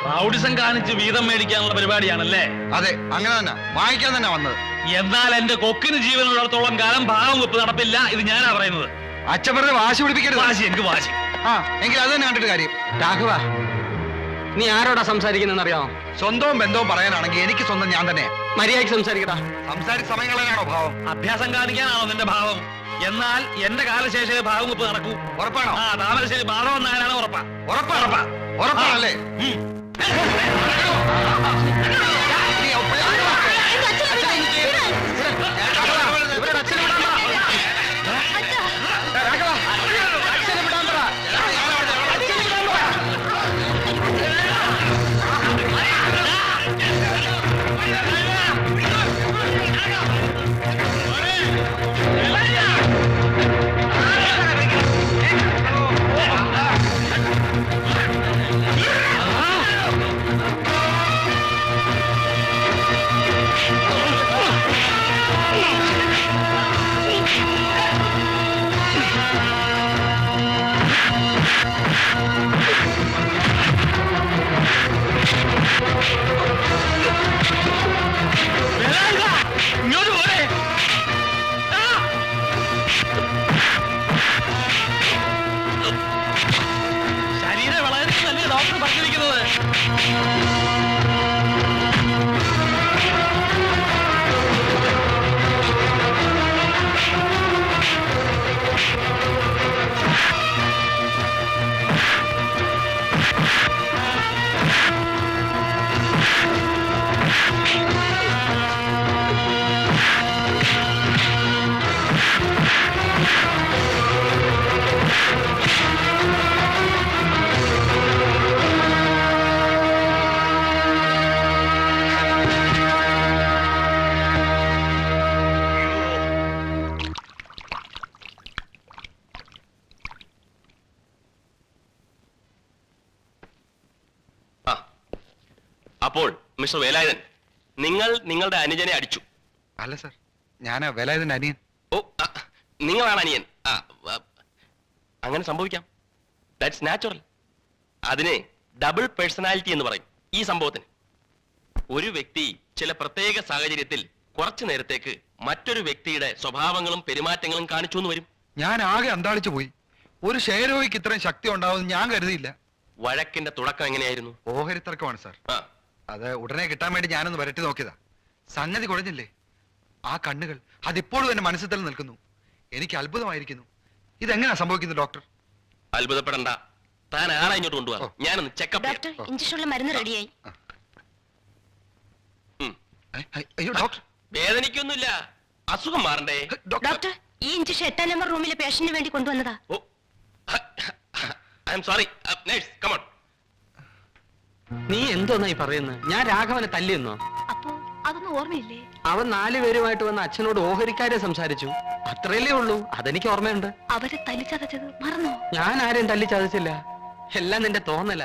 C: റൗഡിസം കാണിച്ച് വീതം മേടിക്കാനുള്ള പരിപാടിയാണല്ലേ?
K: അതെ, അങ്ങനെ തന്നെ. വാങ്ങിക്കാൻ തന്നെ വന്നത്.
C: എന്നാൽ എന്റെ കൊക്കിന് ജീവനുള്ളിടത്തോളം കാലം ഭാഗം വെപ്പ് നടപ്പില്ല. ഇത് ഞാനാ പറയുന്നത്.
K: അച്ഛൻ പറഞ്ഞ് വാശി പിടിപ്പിക്കരുത്.
C: വാശി, എനിക്ക് വാശി.
K: എങ്കിൽ അത് തന്നെ കണ്ടിട്ട് കാര്യം.
G: രാഘവ, നീ ആരോടാ സംസാരിക്കുന്നറിയാമോ?
K: സ്വന്തവും ബന്ധവും പറയാനാണെങ്കിൽ എനിക്ക് സ്വന്തം ഞാൻ തന്നെ.
G: മര്യാദയ്ക്ക് സംസാരിക്കടാ.
K: സംസാരിച്ച സമയങ്ങളാണോ ഭാവം?
C: അഭ്യാസം കാണിക്കാനാണോ നിന്റെ ഭാവം? എന്നാൽ എന്റെ കാലശേഷം ഭാവം വെപ്പ് നടക്കൂ.
K: ഉറപ്പാണോ?
C: താമരശ്ശേരി മാധവൻ നായനാണ്. ഉറപ്പാ?
K: ഉറപ്പാണ്. ഉറപ്പാണല്ലേ?
D: അപ്പോൾ മിസ്റ്റർ വേലായുധൻ, നിങ്ങൾ നിങ്ങളുടെ അനുജനെ അടിച്ചു.
K: അല്ല സർ, ഞാൻ വേലായുധന്റെ അനിയൻ.
D: ഓ, നിങ്ങളാണ് അനിയൻ. അങ്ങനെ സംഭവിക്കാം. That's natural. അതിനെ ഡബിൾ പേഴ്സണാലിറ്റി എന്ന് പറയും ഈ സംഭവത്തിന്. ഒരു വ്യക്തി ചില പ്രത്യേക സാഹചര്യത്തിൽ കുറച്ചു നേരത്തേക്ക് മറ്റൊരു വ്യക്തിയുടെ സ്വഭാവങ്ങളും പെരുമാറ്റങ്ങളും കാണിച്ചു എന്ന് വരും.
K: ഞാൻ ആകെ അന്താളിച്ചു പോയി. ഒരു ക്ഷയരോഗിക്ക് ഇത്രയും ശക്തി ഉണ്ടാവും ഞാൻ കരുതിയില്ല.
D: വഴക്കിന്റെ തുടക്കം എങ്ങനെയായിരുന്നു?
K: ഓഹരി തർക്കമാണ് സാർ. അത് ഉടനെ കിട്ടാൻ വേണ്ടി ഞാനൊന്ന് വരട്ടി നോക്കിയതാ. സംഗതി കുഴഞ്ഞില്ലേ? ആ കണ്ണുകൾ അതിപ്പോഴും എന്റെ മനസ്സിൽ തന്നെ നിൽക്കുന്നു. എനിക്ക് അത്ഭുതമായിരിക്കുന്നു. ഇതെങ്ങനെയാ സംഭവിക്കുന്നത് ഡോക്ടർ?
D: അത്ഭുതപ്പെടണ്ട. താൻ ആളെ ഇങ്ങോട്ട് കൊണ്ടുപോകാം. ഞാനൊന്ന് ചെക്കപ്പ്
J: ഡോക്ടർ, ഇഞ്ചക്ഷനുള്ള മരുന്ന് റെഡിയായി.
K: അയ്യോ ഡോക്ടർ,
D: വേദനിക്കൊന്നുമില്ല. അസുഖം മാറണ്ടേ?
J: ഡോക്ടർ, ഈ ഇഞ്ചക്ഷൻ 8ാം നമ്പർ റൂമിലെ പേഷ്യന്റിന് വേണ്ടി കൊണ്ടുവന്നതാ.
D: Oh, I M sorry. Nurse, come on.
G: നീ എന്തോന്നായി പറയുന്നത്? ഞാൻ രാഘവനെ തല്ലിയെന്നോ?
E: അപ്പോ അതൊന്നും ഓർമ്മയില്ലേ?
G: അവൻ 4 പേരുമായിട്ട് വന്ന് അച്ഛനോട് ഓഹരിക്കാരെ സംസാരിച്ചു. അത്രയല്ലേ ഉള്ളൂ. അതെനിക്ക് ഓർമ്മയുണ്ട്.
E: അവരെ തല്ലിച്ചതച്ചത് മറന്നോ?
G: ഞാൻ ആരെയും തല്ലി ചതച്ചില്ല. എല്ലാം നിന്റെ തോന്നല.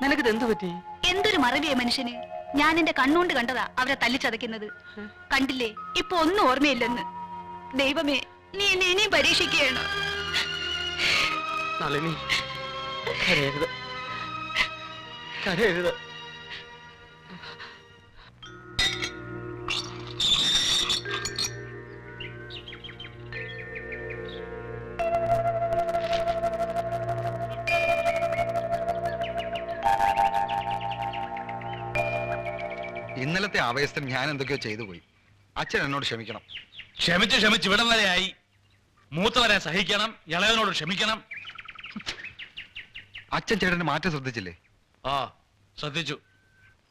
G: നിനക്കിത് എന്ത് പറ്റി?
E: എന്തൊരു മറവിയെ മനുഷ്യന്. ഞാൻ എന്റെ കണ്ണുകൊണ്ട് കണ്ടതാ അവരെ തല്ലിച്ചതയ്ക്കുന്നത്. കണ്ടില്ലേ, ഇപ്പൊ ഒന്നും ഓർമ്മയില്ലെന്ന്. ദൈവമേ, നീ എന്നെ ഇനിയും പരീക്ഷിക്കുകയാണ്.
G: നളിനി, കരയരുത്, കരയരുത്.
K: ഇന്നലത്തെ ആവേശത്തിൽ ഞാൻ എന്തൊക്കെയോ ചെയ്തു പോയി. അച്ഛൻ എന്നോട് ക്ഷമിക്കണം.
C: ക്ഷമിച്ച് ഇവിടം വരെയായി. മൂത്തവരെ സഹിക്കണം, ഇളയവനോട് ക്ഷമിക്കണം.
K: അച്ഛൻ ചേട്ടന്റെ മാറ്റം ശ്രദ്ധിച്ചില്ലേ?
C: ആ, ശ്രദ്ധിച്ചു.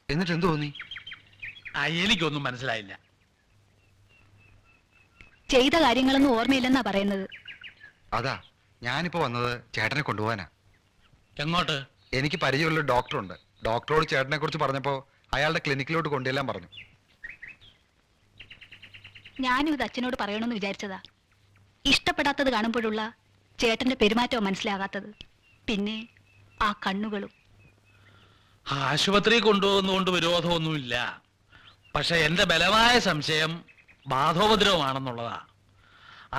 K: എന്നിട്ട് എന്തു തോന്നി?
C: എനിക്കൊന്നും മനസ്സിലായില്ല.
E: ചെയ്ത കാര്യങ്ങളൊന്നും ഓർമ്മയില്ലെന്നാ പറയുന്നത്.
K: അതാ ഞാനിപ്പോ വന്നത് ചേട്ടനെ കൊണ്ടുപോകാനാ.
C: എങ്ങോട്ട്?
K: എനിക്ക് പരിചയമുള്ള ഡോക്ടറുണ്ട്. ഡോക്ടറോട് ചേട്ടനെ കുറിച്ച് പറഞ്ഞപ്പോ അയാളുടെ ക്ലിനിക്കിലോട്ട് കൊണ്ടുചെല്ലാൻ പറഞ്ഞു.
E: ഞാനും ഇത് അച്ഛനോട് പറയണമെന്ന് വിചാരിച്ചതാ. ഇഷ്ടപ്പെടാത്തത് കാണുമ്പോഴുള്ള ചേട്ടന്റെ പെരുമാറ്റവും മനസ്സിലാകാത്തത്. പിന്നെ ആ കണ്ണുകളും.
C: ആശുപത്രി കൊണ്ടുപോകുന്നതുകൊണ്ട് വിരോധമൊന്നുമില്ല. പക്ഷെ എന്റെ ബലമായ സംശയം ബാധോപദ്രവമാണെന്നുള്ളതാ.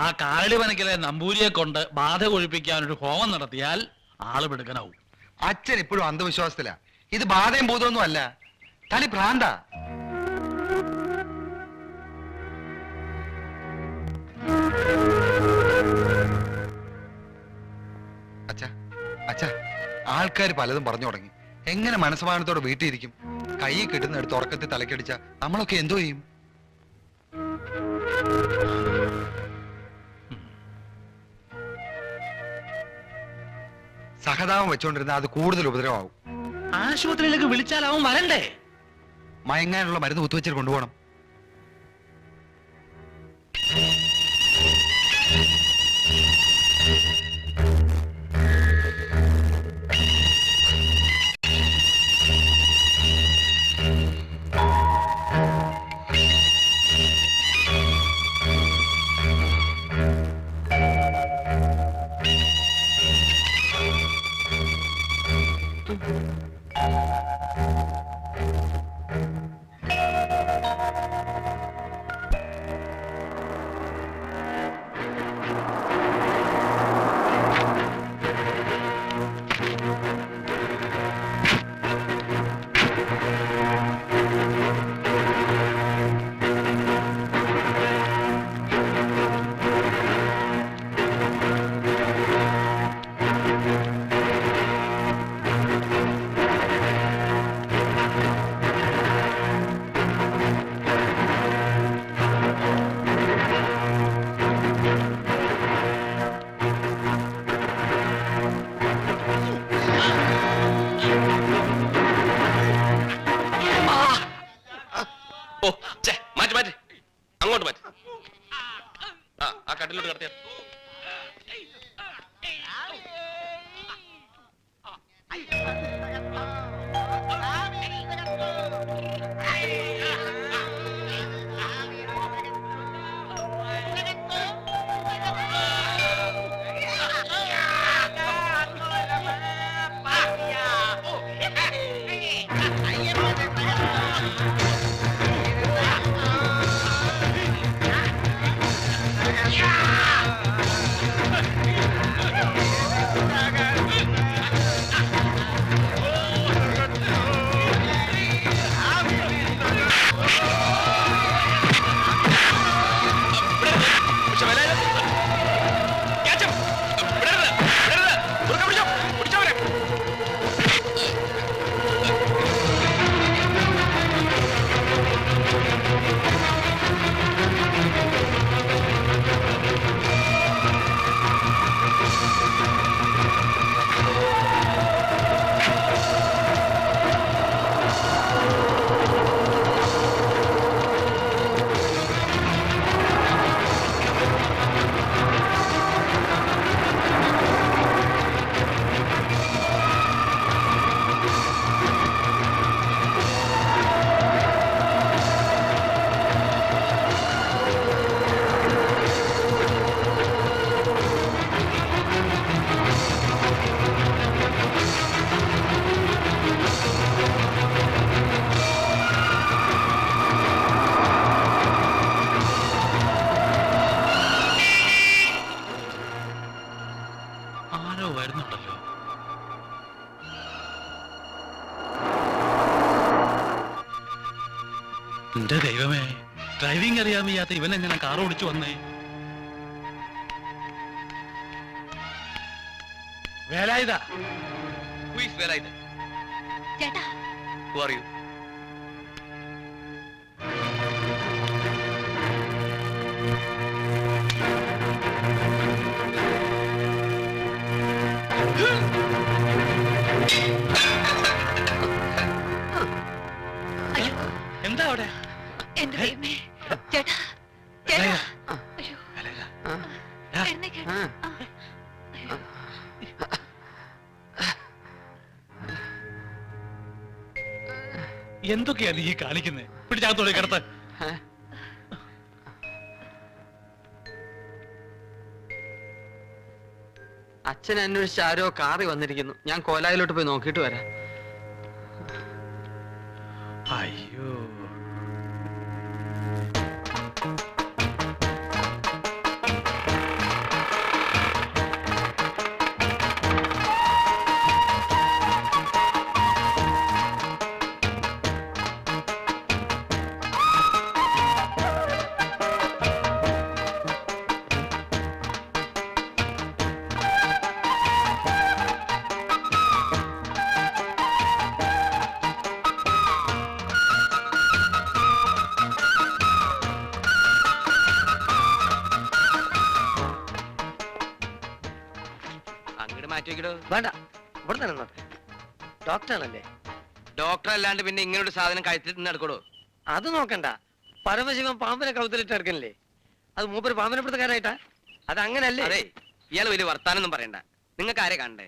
C: ആ കാലടി മനക്കിലെ നമ്പൂരിയെ കൊണ്ട് ബാധ ഒഴിപ്പിക്കാനൊരു ഹോമം നടത്തിയാൽ ആള് മിടുക്കനാവും.
K: അച്ഛൻ ഇപ്പോഴും അന്ധവിശ്വാസത്തിലാ. ഇത് ബാധയും ഭൂതമൊന്നും അല്ല, തനി ഭ്രാന്ത. അച്ഛാ, അച്ഛാ, ആൾക്കാർ പലതും പറഞ്ഞു തുടങ്ങി. എങ്ങനെ മനസ്സമാനത്തോടെ വീട്ടിലിരിക്കും? കൈ കിട്ടുന്നെടുത്ത് ഉറക്കത്തിൽ തലക്കടിച്ച നമ്മളൊക്കെ എന്തോ ചെയ്യും? സഹതാപം വെച്ചോണ്ടിരുന്ന അത് കൂടുതൽ ഉപദ്രവമാവും.
C: ആശുപത്രിയിലേക്ക് വിളിച്ചാൽ അവൻ വരണ്ടേ?
K: മയങ്ങാനുള്ള മരുന്ന് കുത്തിവെച്ചിട്ട് കൊണ്ടുപോകണം.
C: സ്റ്റീരിംഗ് അറിയാൻ വയ്യാത്ത ഇവൻ എങ്ങനെ കാർ ഓടിച്ചു വന്നേ? വേലായുധ.
H: Who is Velayudan?
E: ചേട്ടാ,
H: Who are you?
C: എന്താ അവിടെ?
E: എന്റെ ദൈവമേ. ചേട്ടാ, ചേട്ടാ. അയ്യോ, എഴുന്നേക്ക്. ആ. അയ്യോ.
C: എന്തൊക്കെയാ നീ കാണിക്കുന്നേ? പിടിച്ചകത്തോടെ കിടത്ത്.
G: അച്ഛൻ അന്വേഷിച്ച് ആരോ കാറി വന്നിരിക്കുന്നു. ഞാൻ കോലായിലോട്ട് പോയി നോക്കിയിട്ട് വരാം.
C: അയ്യോ,
H: അങ്ങോട്ട് മാറ്റി വെക്കടോ.
G: വേണ്ട, ഇവിടെ തന്നെ നോട്ടെ. ഡോക്ടറാണല്ലേ?
H: ഡോക്ടർ അല്ലാണ്ട് പിന്നെ ഇങ്ങനെ ഒരു സാധനം കഴുത്തിൽ നടക്കടോ.
G: അത് നോക്കണ്ട. പരമശിവൻ പാമ്പിനെ കൗത്തിലിട്ട് എടുക്കണില്ലേ? അത് മൂപ്പര് പാമ്പിനെ പിടുത്തക്കാരായിട്ടാ? അത് അങ്ങനല്ലേ?
H: അതെ, ഇയാൾ വലിയ വർത്താനൊന്നും പറയണ്ട. നിങ്ങൾക്ക് ആരെ കാണണ്ടേ?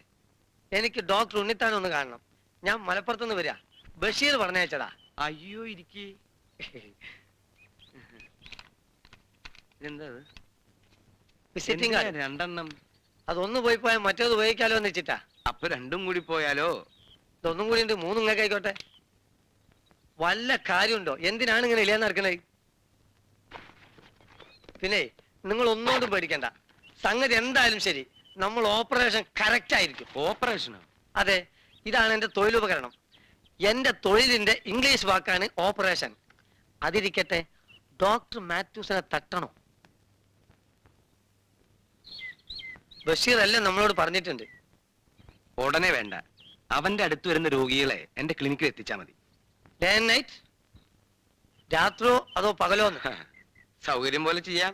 G: എനിക്ക് ഡോക്ടർ ഉണ്ണിത്താനെ ഒന്ന് കാണണം. ഞാൻ മലപ്പുറത്തുനിന്ന് വരിക. ബഷീർ പറഞ്ഞയച്ചടാ.
H: അയ്യോ, ഇരിക്കി. ഇതെന്താ
G: വിസിറ്റിംഗ് കാർഡ്.
H: രണ്ടെണ്ണം.
G: അതൊന്ന് പോയി പോയാൽ മറ്റേത് ഉപയോഗിക്കാലോ എന്ന് വെച്ചിട്ടാ.
H: അപ്പൊ രണ്ടും കൂടി പോയാലോ?
G: ഇതൊന്നും കൂടി ഉണ്ട്, മൂന്നും ഇങ്ങക്ക് ആയിക്കോട്ടെ. വല്ല കാര്യമുണ്ടോ? എന്തിനാണ് ഇങ്ങനെ ഇല്ലാന്ന് നടക്കണേ? പിന്നെ നിങ്ങൾ ഒന്നുകൊണ്ടും പേടിക്കണ്ട. സംഗതി എന്തായാലും ശരി, നമ്മൾ ഓപ്പറേഷൻ കറക്റ്റ് ആയിരിക്കും.
H: ഓപ്പറേഷനോ?
G: അതെ, ഇതാണ് എന്റെ തൊഴിലുപകരണം. എന്റെ തൊഴിലിന്റെ ഇംഗ്ലീഷ് വാക്കാണ് ഓപ്പറേഷൻ. അതിരിക്കട്ടെ, ഡോക്ടർ മാത്യൂസിനെ തട്ടണോ? ബഷീർ അല്ലേ നമ്മളോട് പറഞ്ഞിട്ടുണ്ട്.
H: ഉടനെ വേണ്ട. അവന്റെ അടുത്ത് വരുന്ന രോഗികളെ എന്റെ ക്ലിനിക്കിൽ എത്തിച്ചാ മതി.
G: Day and night? രാത്രിയോ അതോ പകലോന്ന്?
H: സൗകര്യം പോലെ ചെയ്യാം.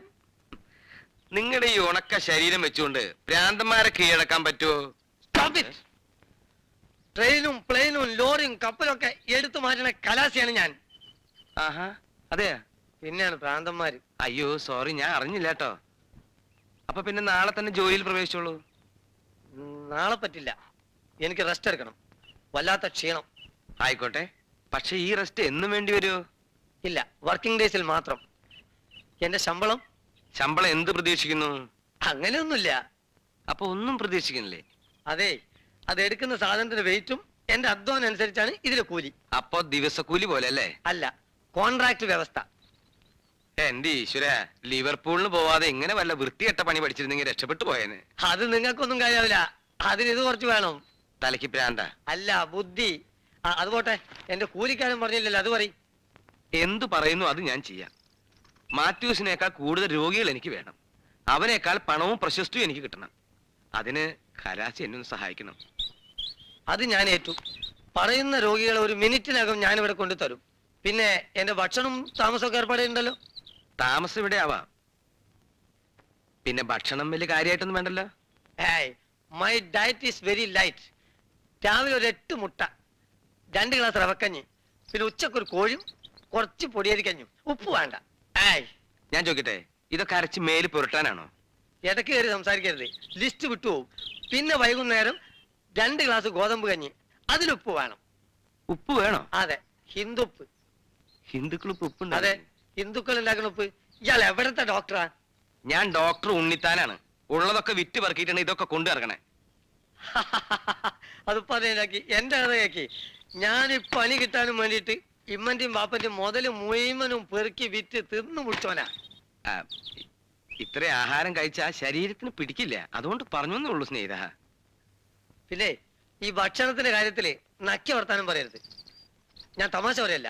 H: നിങ്ങളുടെ ഈ ഉണക്ക ശരീരം വെച്ചുകൊണ്ട് ഭ്രാന്തന്മാരെ കീഴടക്കാൻ പറ്റുമോ?
G: ട്രെയിനും പ്ലെയിനും ലോറിയും കപ്പലൊക്കെ എടുത്തു മാറ്റണ കലാസിയാണ് ഞാൻ.
H: ആഹാ, അതെയാ?
G: പിന്നെയാണ് ഭ്രാന്തന്മാര്.
H: അയ്യോ സോറി, ഞാൻ അറിഞ്ഞില്ല കേട്ടോ. അപ്പൊ പിന്നെ നാളെ തന്നെ ജോലിയിൽ പ്രവേശിച്ചോളൂ.
G: നാളെ പറ്റില്ല, എനിക്ക് റെസ്റ്റ് എടുക്കണം. വല്ലാത്ത ക്ഷീണം.
H: ആയിക്കോട്ടെ, പക്ഷെ ഈ റെസ്റ്റ് എന്നും വേണ്ടി വരുമോ?
G: ഇല്ല, വർക്കിംഗ് ഡേയ്സിൽ മാത്രം. എന്റെ ശമ്പളം?
H: ശമ്പളം എന്ത് പ്രതീക്ഷിക്കുന്നു?
G: അങ്ങനെയൊന്നുമില്ല.
H: അപ്പൊ ഒന്നും പ്രതീക്ഷിക്കുന്നില്ലേ?
G: അതെ, അത് എടുക്കുന്ന സാധനത്തിന്റെ വെയിറ്റും എന്റെ അധ്വാനം അനുസരിച്ചാണ് ഇതിലെ കൂലി.
H: അപ്പൊ ദിവസക്കൂലി പോലെ അല്ലേ?
G: അല്ല, കോൺട്രാക്ട് വ്യവസ്ഥ.
H: എന്റെ ഈശ്വര, ലിവർപൂളിന് പോവാതെ ഇങ്ങനെ വല്ല വൃത്തികെട്ട പണി പഠിച്ചിരുന്നെങ്കിൽ രക്ഷപ്പെട്ടു പോയേനെ.
G: അത് നിങ്ങൾക്കൊന്നും കാര്യമാവില്ല. അതിന് ഇത് കുറച്ച് വേണം.
H: തലയ്ക്ക് പ്രാന്ത?
G: അല്ല, ബുദ്ധി. അത് പോട്ടെ, എന്റെ കൂലിക്കാരൻ പറഞ്ഞില്ലല്ലോ, അത് പറയും.
H: എന്തു പറയുന്നു അത് ഞാൻ ചെയ്യാം. മാത്യൂസിനേക്കാൾ കൂടുതൽ രോഗികൾ എനിക്ക് വേണം. അവനേക്കാൾ പണവും പ്രശസ്തിയും എനിക്ക് കിട്ടണം. അതിന് കലാശി എന്നെ ഒന്ന് സഹായിക്കണം.
G: അത് ഞാൻ ഏറ്റു. പറയുന്ന രോഗികളെ ഒരു മിനിറ്റിനകം ഞാൻ ഇവിടെ കൊണ്ടുതരും. പിന്നെ എന്റെ ഭക്ഷണം താമസമൊക്കെ ഏർപ്പാടുണ്ടല്ലോ.
H: താമസം ഇവിടെ ആവാം. പിന്നെ ഭക്ഷണം വലിയ കാര്യമായിട്ടൊന്നും വേണ്ടല്ലോ.
G: My diet is very light. രാവിലെ ഒരു 8 മുട്ട, 2 ഗ്ലാസ് റവക്കഞ്ഞി, പിന്നെ ഉച്ചക്കൊരു കോഴിയും കുറച്ച് പൊടിയരിക്കഞ്ഞും. ഉപ്പ് വേണ്ട.
H: ഞാൻ ചോദിക്കട്ടെ, ഇതൊക്കെ അരച്ച് മേല് പുരട്ടാനാണോ?
G: ഇടയ്ക്ക് കയറി സംസാരിക്കരുത്, ലിസ്റ്റ് വിട്ടുപോകും. പിന്നെ വൈകുന്നേരം 2 ഗ്ലാസ് ഗോതമ്പ് കഞ്ഞി, അതിലുപ്പ് വേണം.
H: ഉപ്പ് വേണോ?
G: അതെ, ഹിന്ദുപ്പ്.
H: ഹിന്ദുക്കൾ ഉപ്പ്?
G: അതെ, ഹിന്ദുക്കൾ ഉണ്ടാക്കുന്ന ഉപ്പ്. ഇയാൾ എവിടത്തെ ഡോക്ടറാ?
H: ഞാൻ ഡോക്ടർ ഉണ്ണിത്താനാണ്. ഉള്ളതൊക്കെ വിറ്റ് പറക്കിയിട്ടാണ് ഇതൊക്കെ കൊണ്ടു ഇറങ്ങണേ.
G: അതിപ്പോ അതേലാക്കി എന്റെ കഥയാക്കി. ഞാൻ ഈ പണി കിട്ടാനും വേണ്ടിയിട്ട് ഇമ്മന്റെയും ബാപ്പന്റെയും മുതല് മുഴുവനും പെറുക്കി വിറ്റ് തിന്നു മുടിച്ചോനാ.
H: ഇത്ര ആഹാരം കഴിച്ചാൽ ശരീരത്തിന് പിടിക്കില്ല, അതുകൊണ്ട് പറഞ്ഞു ഉള്ളൂ സ്നേഹിത.
G: പിന്നെ ഈ ഭക്ഷണത്തിന്റെ കാര്യത്തില് നക്കി വർത്താനം പറയരുത്. ഞാൻ തമാശ പറയല്ല.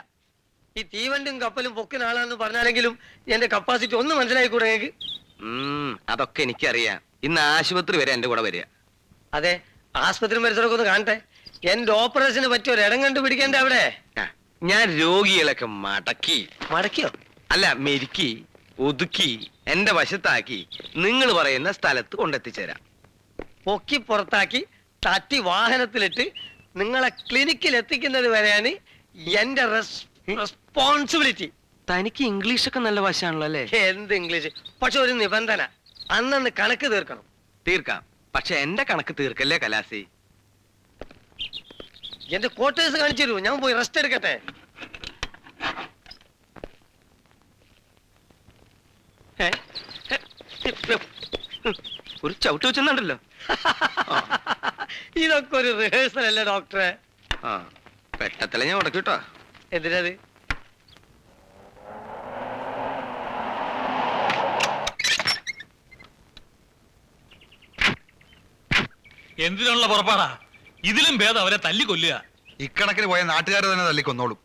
G: ഈ തീവണ്ടിയും കപ്പലും പൊക്കുന്ന ആളാന്ന് പറഞ്ഞാലെങ്കിലും എന്റെ കപ്പാസിറ്റി ഒന്ന് മനസ്സിലായിക്കൂടെ നിങ്ങൾക്ക്?
H: അതൊക്കെ എനിക്കറിയാം. ഇന്ന് ആശുപത്രി വരെ എന്റെ കൂടെ വരിക.
G: അതെ, ആസ്പത്രി പരിസരമൊക്കെ ഒന്ന് കാണട്ടെ. എന്റെ ഓപ്പറേഷന് പറ്റിയ ഒരിടം കണ്ടുപിടിക്കണ്ടേ അവിടെ?
H: ഞാൻ രോഗികളൊക്കെ
G: മടക്കിയോ?
H: അല്ല, മെരുക്കി ഒതുക്കി എന്റെ വശത്താക്കി നിങ്ങൾ പറയുന്ന സ്ഥലത്ത് കൊണ്ടെത്തിച്ചേരാം.
G: പൊക്കി പുറത്താക്കി തട്ടി വാഹനത്തിലിട്ട് നിങ്ങളെ ക്ലിനിക്കിൽ എത്തിക്കുന്നത് വരെയാണ് എന്റെ റെസ്പോൺസിബിലിറ്റി.
H: തനിക്ക് ഇംഗ്ലീഷൊക്കെ നല്ല വശാണല്ലോ അല്ലേ?
G: എന്ത് ഇംഗ്ലീഷ്? പക്ഷെ ഒരു നിബന്ധന, അന്നന്ന് കണക്ക് തീർക്കണം.
H: തീർക്കാം, പക്ഷെ എന്റെ കണക്ക് തീർക്കല്ലേ കലാസി.
G: എന്റെ ക്വാർട്ടേഴ്സ് കാണിച്ചു തരൂ, ഞാൻ പോയി റെസ്റ്റ് എടുക്കട്ടെ.
H: ഒരു ചവിട്ട് വെച്ചെന്നുണ്ടല്ലോ.
G: ഇതൊക്കെ ഒരു റിഹേഴ്സൽ അല്ലേ ഡോക്ടറെ?
H: പെട്ടത്തില ഞാൻ ഉടക്കി കേട്ടോ.
G: എന്തിനത്?
C: എന്തിനുള്ള പുറപ്പാടാ? ഇതിലും ഭേദം അവരെ തല്ലിക്കൊല്ലുക.
K: ഇക്കണക്കിന് പോയ നാട്ടുകാർ തന്നെ തല്ലിക്കൊന്നോളും.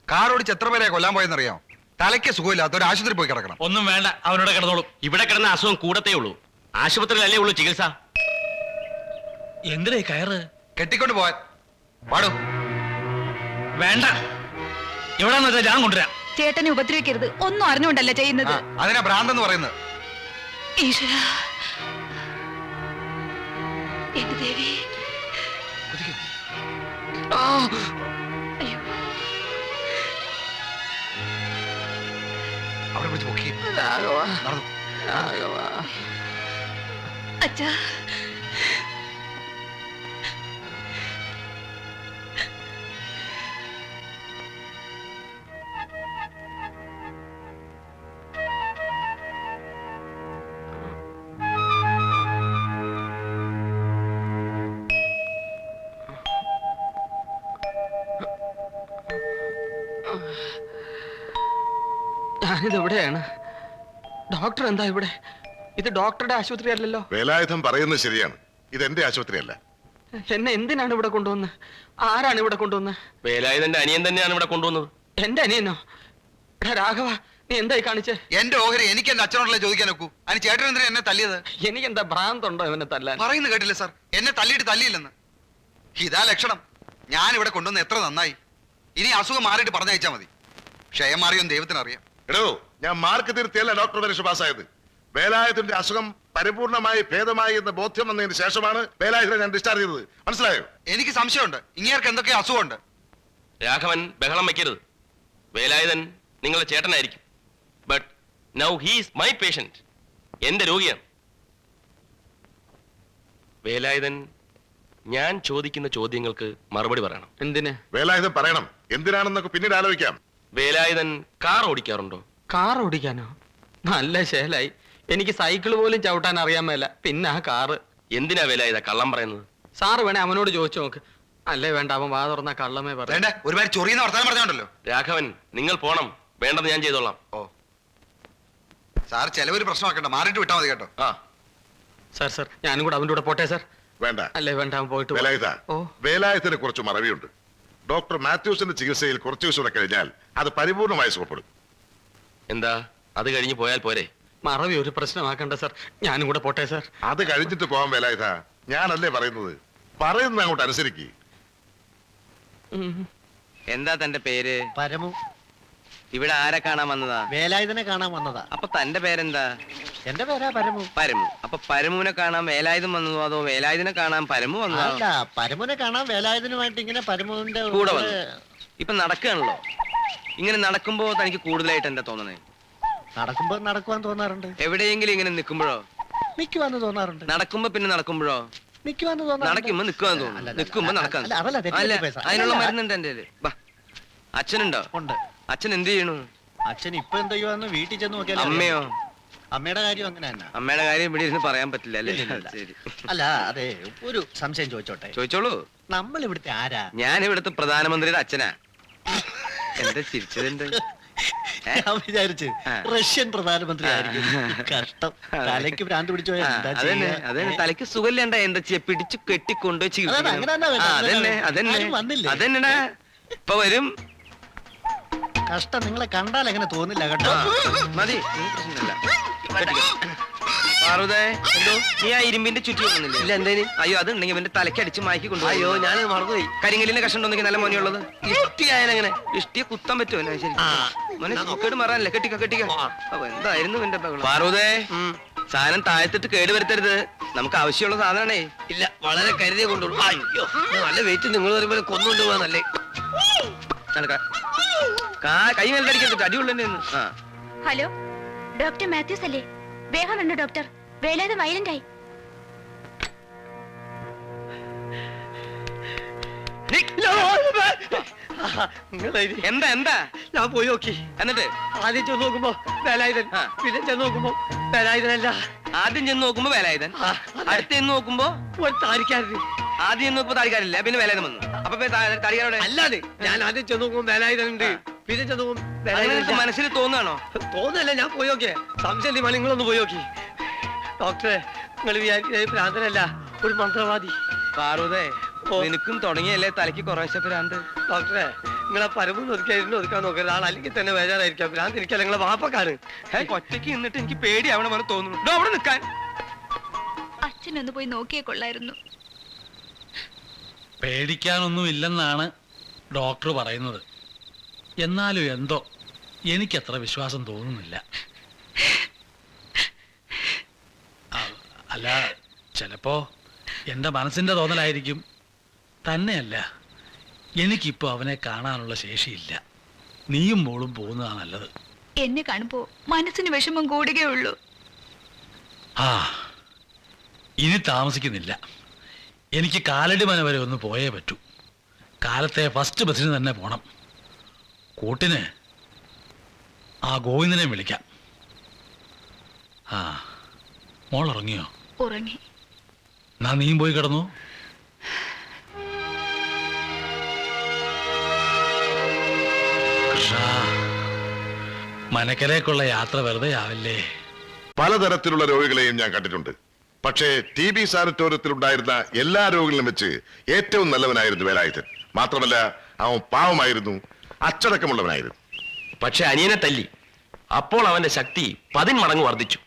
K: കാറോടിച്ച് എത്ര പേരെ കൊല്ലാൻ പോയെന്നറിയാം. തലയ്ക്ക് സുഖമില്ലാത്ത ഒരു ആശുപത്രി പോയി കിടക്കണം.
C: ഒന്നും വേണ്ട, അവനോട് കിടന്നോളും.
D: ഇവിടെ കിടന്ന അസുഖം കൂടത്തേ ഉള്ളൂ. ആശുപത്രിയിലല്ലേ ഉള്ളൂ ചികിത്സ.
C: എന്തിനാ കയറ്?
K: കെട്ടിക്കൊണ്ട് പോവാൻ പാടും.
C: വേണ്ട, എവിടാന്ന് വെച്ചാൽ ഞാൻ കൊണ്ടുവരാം.
E: ചേട്ടനെ ഉപദ്രവിക്കരുത്. ഒന്നും അറിഞ്ഞുകൊണ്ടല്ല ചെയ്യുന്നത്.
K: അതിനാ ഭ്രാന്തെന്ന് പറയുന്നത്.
E: ഈശ്വരാ, എന്റെ ദേവി. അയ്യോ,
K: അവിടെ പിടിച്ച് പൊക്കി.
E: അച്ഛാ,
H: ഞാനിത് എവിടെയാണ്? ഡോക്ടർ എന്താ ഇവിടെ? ഇത് ഡോക്ടറുടെ ആശുപത്രി അല്ലല്ലോ.
B: വേലായുധം പറയുന്നത് ശരിയാണ്, ഇത് എന്റെ ആശുപത്രിയല്ല.
H: എന്നെ എന്തിനാണ് ഇവിടെ കൊണ്ടുവന്ന്? ആരാണ് ഇവിടെ കൊണ്ടുവന്ന്?
D: വേലായുധന്റെ അനിയൻ തന്നെയാണ് ഇവിടെ കൊണ്ടുവന്നത്.
H: എന്റെ അനിയനോ? രാഘവ, നീ എന്തായി കാണിച്ചേ?
K: എന്റെ ഓഹരി എനിക്ക് എന്റെ അച്ഛനോടല്ലേ ചോദിക്കാൻ നോക്കൂ. അതിന് ചേട്ടൻ എന്തിനാ എന്നെ തല്ലിയത്?
H: എനിക്കെന്താ ഭ്രാന്തുണ്ടോ ഇവനെ തല്ലാൻ?
K: പറയുന്നത് കേട്ടില്ല സാർ, എന്നെ തല്ലിയിട്ട് തല്ലിയില്ലെന്ന്. ഇതാ ലക്ഷണം. ഞാൻ ഇവിടെ കൊണ്ടുവന്ന് എത്ര നന്നായി. ഇനി അസുഖം മാറിയിട്ട് പറഞ്ഞയച്ചാ മതി. ക്ഷയം മാറിയൊന്നും ദൈവത്തിനറിയാം.
B: എടോ, ഞാൻ മാർക്ക് തിരുത്തിയല്ല ഡോക്ടർ പരീക്ഷ പാസ്സായത്. വേലായുധന്റെ അസുഖം പരിപൂർണമായി ഭേദമായി എന്ന് ബോധ്യം വന്നതിന് ശേഷമാണ് വേലായുധനെ ഞാൻ ഡിസ്ചാർജ് ചെയ്തത്. മനസ്സിലായോ?
K: എനിക്ക് സംശയമുണ്ട്, ഇങ്ങേർക്ക് എന്തൊക്കെയോ അസുഖമുണ്ട്.
D: രാഘവൻ, ബഹളം വയ്ക്കരുത്. വേലായുധൻ നിങ്ങളുടെ ചേട്ടനായിരിക്കും, but now he's my patient. എന്റെ രോഗിയാണ് വേലായുധൻ. ഞാൻ ചോദിക്കുന്ന ചോദ്യങ്ങൾക്ക് മറുപടി പറയണം.
H: എന്തിന്?
B: വേലായുധം പറയണം. എന്തിനാണെന്നൊക്കെ പിന്നീട് ആലോചിക്കാം.
D: വേലായുധൻ കാർ ഓടിക്കാറുണ്ടോ?
H: കാർ ഓടിക്കാനോ? നല്ല ശേലായി. എനിക്ക് സൈക്കിൾ പോലും ചവിട്ടാൻ അറിയാൻ മേല, പിന്നെ ആ കാറ്.
D: എന്തിനാ വേലായുധ കള്ളം പറയുന്നത്?
H: സാറ് വേണേ അവനോട് ചോദിച്ചു നോക്ക്. അല്ലേ വേണ്ട, അവൻ വാ തുറന്ന കള്ളമേ പറയാം.
K: വേണ്ട, ഒരുപാട് ചൊറിയുന്ന വർത്താനം പറഞ്ഞോണ്ടല്ലോ.
D: രാഘവൻ, നിങ്ങൾ പോണം. വേണ്ടത് ഞാൻ ചെയ്തോളാം.
K: ഓ സാർ, ചെലവര് പ്രശ്നമാക്കണ്ട, മാറിയിട്ട് വിട്ടാൽ മതി കേട്ടോ.
H: സാർ സാർ, ഞാനും കൂടെ അവൻ്റെ കൂടെ പോട്ടെ സാർ.
B: വേണ്ട
H: അല്ലേ വേണ്ട, അവൻ പോയിട്ട് വാ.
B: വേലായുധ,
H: ഓ.
B: വേലായുധത്തിന് കുറച്ച് മറവിയുണ്ട്. ഡോക്ടർ മാത്യൂസിന്റെ ചികിത്സയിൽ കുറച്ച് ദിവസം കഴിഞ്ഞാൽ അത് പരിപൂർണമായി സുഖപ്പെടും.
D: എന്താ, അത് കഴിഞ്ഞ് പോയാൽ പോരെ?
H: മറവി ഒരു പ്രശ്നമാക്കണ്ട സാർ, ഞാനും കൂടെ പോട്ടെ സാർ.
B: അത് കഴിഞ്ഞിട്ട് പോവാൻ വേലായുധ. ഞാനല്ലേ പറയുന്നത്, പറയുന്നത് അങ്ങോട്ട് അനുസരിക്ക്.
H: എന്താ തന്റെ പേര്?
G: പരമു.
H: ഇവിടെ ആരെ കാണാൻ വന്നതാ?
G: വേലായുധനെ കാണാൻ വന്നതാ.
H: അപ്പൊ തന്റെ പേരെന്താ?
G: എന്റെ പേരാ പരമു.
H: പരമു. അപ്പൊ പരമുവിനെ കാണാൻ വേലായുധം വന്നതോ അതോ വേലായുധനെ കാണാൻ പരമു വന്നതോ?
G: അല്ല, പരമുനെ കാണാൻ വേലായുധനുമായിട്ട് ഇങ്ങനെ പരമുവിന്റെ
H: കൂടെ വന്നു. ഇപ്പൊ നടക്കുകയാണല്ലോ. ഇങ്ങനെ നടക്കുമ്പോ തനിക്ക് കൂടുതലായിട്ട് എന്താ തോന്നണേ?
G: നടക്കുമ്പോ നടക്കുവാൻ തോന്നാറുണ്ട്.
H: എവിടെയെങ്കിലും ഇങ്ങനെ നിൽക്കുമ്പോഴോ?
G: നിക്കുവാന്ന് തോന്നാറുണ്ട്.
H: നടക്കുമ്പോ പിന്നെ നടക്കുമ്പോഴോ?
G: നിക്കുവാന്ന് തോന്നാറുണ്ട്.
H: നടക്കുമ്പോ നിൽക്കുവാന്ന് തോന്നുന്നു. നിൽക്കുമ്പോ നടക്കാൻ. അല്ല, അതിനുള്ള മരുന്നുണ്ട് എന്റെ കയ്യില്. വാ. അച്ഛനുണ്ടോ?
G: ഉണ്ട്.
H: അച്ഛൻ എന്ത് ചെയ്യണു?
G: അച്ഛൻ ഇപ്പൊ എന്ത് ചെയ്യുവാന്ന് വീട്ടിൽ ചെന്ന് നോക്കിയാൽ.
H: അമ്മയോ?
G: അമ്മയുടെ കാര്യം അങ്ങനെ തന്നെ.
H: അമ്മയുടെ കാര്യം ഇവിടെ ഇരുന്ന് പറയാൻ പറ്റില്ല അല്ലേ? ശരി.
G: അല്ല, അതെ, ഒരു സംശയം ചോദിച്ചോട്ടെ?
H: ചോദിച്ചോളൂ.
G: നമ്മൾ ഇവിടുത്തെ ആരാ?
H: ഞാൻ ഇവിടുത്തെ പ്രധാനമന്ത്രിയുടെ അച്ഛനാ. എന്താ ചിരിച്ചതെന്ത്?
G: ഞാൻ വിചാരിച്ച് റഷ്യൻ പ്രധാനമന്ത്രി ആയിരിക്കും. കഷ്ടം, തലയ്ക്ക് ഭ്രാന്ത് പിടിച്ചു.
H: അതന്നെ, തലയ്ക്ക് സുഖമില്ലണ്ട. എന്താ ചെയ്യാ, പിടിച്ചു കെട്ടിക്കൊണ്ടു.
G: അതന്നെ
H: അതെന്നെടാ, ഇപ്പൊ വരും.
G: കഷ്ടം നിങ്ങളെ കണ്ടാൽ എങ്ങനെ തോന്നില്ല കേട്ടോ.
H: മതി പാർവതേ, എന്തോ നീ ആ ഇരുമ്പിന്റെ ചുറ്റി വന്നില്ലേ? ഇല്ല, എന്തേന്? അയ്യോ, അത് ഉണ്ടെങ്കിൽ എന്റെ തലയ്ക്ക് അടിച്ച് മാറ്റി കൊണ്ടു. അയ്യോ, ഞാനത് മറന്നുപോയി. കരിങ്കലിന്റെ കഷ്ണം ഉണ്ടെങ്കിൽ നല്ല മോനിയുള്ളത്. ഇഷ്ടിയായാലെങ്ങനെ? ഇഷ്ടിയെ കുത്താൻ പറ്റുമോ? ശരി, മോനെ സുഖേട് മാറാനല്ലേ? കെട്ടിക്ക. അപ്പൊ എന്തായിരുന്നു എന്റെ പാർവതേ, സാധനം താഴത്തിട്ട് കേട് വരുത്തരുത്. നമുക്ക് ആവശ്യമുള്ള സാധനമാണേ. ഇല്ല, വളരെ കരുതിയെ കൊണ്ടുള്ളൂ. അയ്യോ, നല്ല വെയിറ്റ് നിങ്ങൾ വരുമ്പോൾ കൊന്നുകൊണ്ട് പോകാന്നല്ലേ. കൈ മേലടിക്കരുത്, അടിയുള്ളൂ.
J: ഹലോ, ഡോക്ടർ മാത്യൂസ് അല്ലേ? വേഗം വന്നു ഡോക്ടർ, വേലാതെ വയലന്റ് ആയി.
H: എന്താ
G: ഞാൻ പോയി നോക്കി.
H: എന്നിട്ട്
G: ആദ്യം ചെന്ന് നോക്കുമ്പോ വേലായുധൻ, പിന്നെ ചെന്ന് നോക്കുമ്പോ വേലായുധനല്ല.
H: ആദ്യം ചെന്ന് നോക്കുമ്പോ വേലായുധൻ, അടുത്ത് ചെന്ന് നോക്കുമ്പോ
G: ഒരു താരിക്കാരൻ.
H: ആദ്യം ചെന്ന് നോക്കുമ്പോ താടിക്കാരില്ല, പിന്നെ വേലായുധൻ വന്നു. അപ്പൊ താടിക്കാരോടെ
G: അല്ലാതെ ഞാൻ ആദ്യം ചെന്ന് നോക്കുമ്പോ വേലായുധനുണ്ട്, പിന്നെ ചെന്ന് നോക്കുമ്പോ വേലായുധൻ.
H: മനസ്സിൽ തോന്നുകയാണോ?
G: തോന്നല്ല, ഞാൻ പോയി നോക്കിയേ. സംശയം മണി നിങ്ങളൊന്ന് പോയി നോക്കി. ഡോക്ടറെ, നിങ്ങൾ വിചാരിക്കുന്നത് ഭ്രാന്തനല്ല, ഒരു മന്ത്രവാദി.
H: പാർവതേ, നിനക്കും തുടങ്ങിയല്ലേ തലയ്ക്ക് കുറേശ്ശെ ഭ്രാന്ത്.
G: ഡോക്ടറെ, നിങ്ങളെ പരമൊന്നും ഒതുക്കാൻ നോക്കരുത്. ആൾ അല്ലെങ്കിൽ തന്നെ വേജാറായിരിക്കാം. ഭ്രാന്ത് എനിക്കല്ല, നിങ്ങളെ വാപ്പക്കാണ്.
H: ഒറ്റയ്ക്ക് നിന്നിട്ട് എനിക്ക് പേടിയാവണ പോലെ തോന്നുന്നു. അവിടെ നിൽക്കാൻ
E: അച്ഛനൊന്ന് പോയി നോക്കിയേ കൊള്ളായിരുന്നു.
C: പേടിക്കാനൊന്നും ഇല്ലെന്നാണ് ഡോക്ടർ പറയുന്നത്. എന്നാലും എന്തോ എനിക്കത്ര വിശ്വാസം തോന്നുന്നില്ല. അല്ല, ചിലപ്പോ എൻ്റെ മനസ്സിൻ്റെ തോന്നലായിരിക്കും. തന്നെയല്ല, എനിക്കിപ്പോൾ അവനെ കാണാനുള്ള ശേഷിയില്ല. നീയും മോളും പോകുന്നതാ നല്ലത്.
E: എന്നെ കാണുമ്പോ മനസ്സിന് വിഷമം കൂടുകയുള്ളൂ.
C: ആ, ഇനി താമസിക്കുന്നില്ല. എനിക്ക് കാലടി മന വരെ ഒന്ന് പോയേ പറ്റൂ. കാലത്തെ ഫസ്റ്റ് ബസ്സിന് തന്നെ പോണം. കൂട്ടിന് ആ ഗോവിന്ദനെ വിളിക്കാം. ആ, മോൾ ഉറങ്ങിയോ?
E: ഉറങ്ങി.
C: എന്നാ നീയും പോയി കിടന്നു. കൃഷ്ണ, മനക്കലേക്കുള്ള യാത്ര വെറുതെ ആവില്ലേ?
B: പലതരത്തിലുള്ള രോഗികളെയും ഞാൻ കണ്ടിട്ടുണ്ട്. പക്ഷേ TB സാനിറ്റോറിയത്തിലുണ്ടായിരുന്ന എല്ലാ രോഗികളിലും വെച്ച് ഏറ്റവും നല്ലവനായിരുന്നു വേലായുധൻ. മാത്രമല്ല, അവൻ പാവമായിരുന്നു, അച്ചടക്കമുള്ളവനായിരുന്നു.
D: പക്ഷെ അനിയനെ തല്ലി. അപ്പോൾ അവന്റെ ശക്തി 10 മടങ്ങ് വർദ്ധിച്ചു.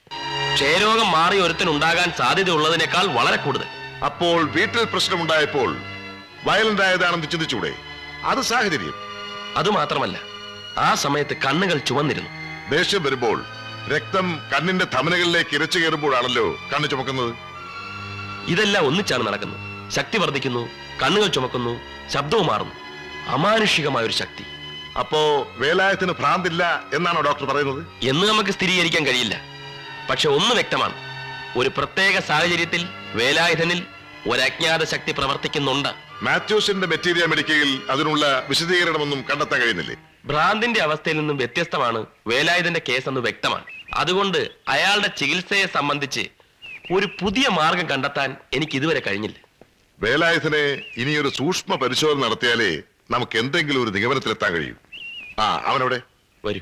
D: ക്ഷയരോഗം മാറി ഒരുത്തനുണ്ടാകാൻ സാധ്യതയുള്ളതിനേക്കാൾ വളരെ കൂടുതൽ.
B: അപ്പോൾ വീട്ടിൽ പ്രശ്നമുണ്ടായപ്പോൾ വയലന്റ് ആയതാണെന്ന് ചിന്തിച്ചൂടെ? അത് സാഹചര്യം.
D: അതുമാത്രമല്ല, ആ സമയത്ത് കണ്ണുകൾ ചുവന്നിരുന്നു.
B: ദേഷ്യം വരുമ്പോൾ രക്തം കണ്ണിന്റെ ധമനികളിലേക്ക് ഇരച്ചു കയറുമ്പോഴാണല്ലോ കണ്ണ് ചുമക്കുന്നത്.
D: ഇതെല്ലാം ഒന്നിച്ചാണ് നടക്കുന്നത്. ശക്തി വർദ്ധിക്കുന്നു, കണ്ണുകൾ ചുമക്കുന്നു, ശബ്ദവും മാറുന്നു. അമാനുഷികമായ ഒരു ശക്തി.
B: അപ്പോ വേലായത്തിന് ഭ്രാന്തില്ല എന്നാണോ ഡോക്ടർ പറയുന്നത്?
D: എന്ന് നമുക്ക് സ്ഥിരീകരിക്കാൻ കഴിയില്ല. പക്ഷെ ഒന്ന് വ്യക്തമാണ്, ഒരു പ്രത്യേക സാഹചര്യത്തിൽ വേലായുധനിൽ ഒരു അജ്ഞാത ശക്തി പ്രവർത്തിക്കുന്നുണ്ട്.
B: മാത്യൂസിന്റെ മെറ്റീരിയ മെഡിക്കയിൽ അതിനുള്ള വിശദീകരണമൊന്നും കണ്ടെത്താൻ കഴിയുന്നില്ലേ?
D: ഭ്രാന്തിന്റെ അവസ്ഥയിൽ നിന്നും വ്യത്യസ്തമാണ് വേലായുധന്റെ കേസ് എന്ന് വ്യക്തമാണ്. അതുകൊണ്ട് അയാളുടെ ചികിത്സയെ സംബന്ധിച്ച് ഒരു പുതിയ മാർഗം കണ്ടെത്താൻ എനിക്ക് ഇതുവരെ കഴിഞ്ഞില്ല.
B: വേലായുധനെ ഇനിയൊരു സൂക്ഷ്മ പരിശോധന നടത്തിയാലേ നമുക്ക് എന്തെങ്കിലും ഒരു നിഗമനത്തിലെത്താൻ കഴിയും. ആ, അവനവിടെ
D: വരൂ.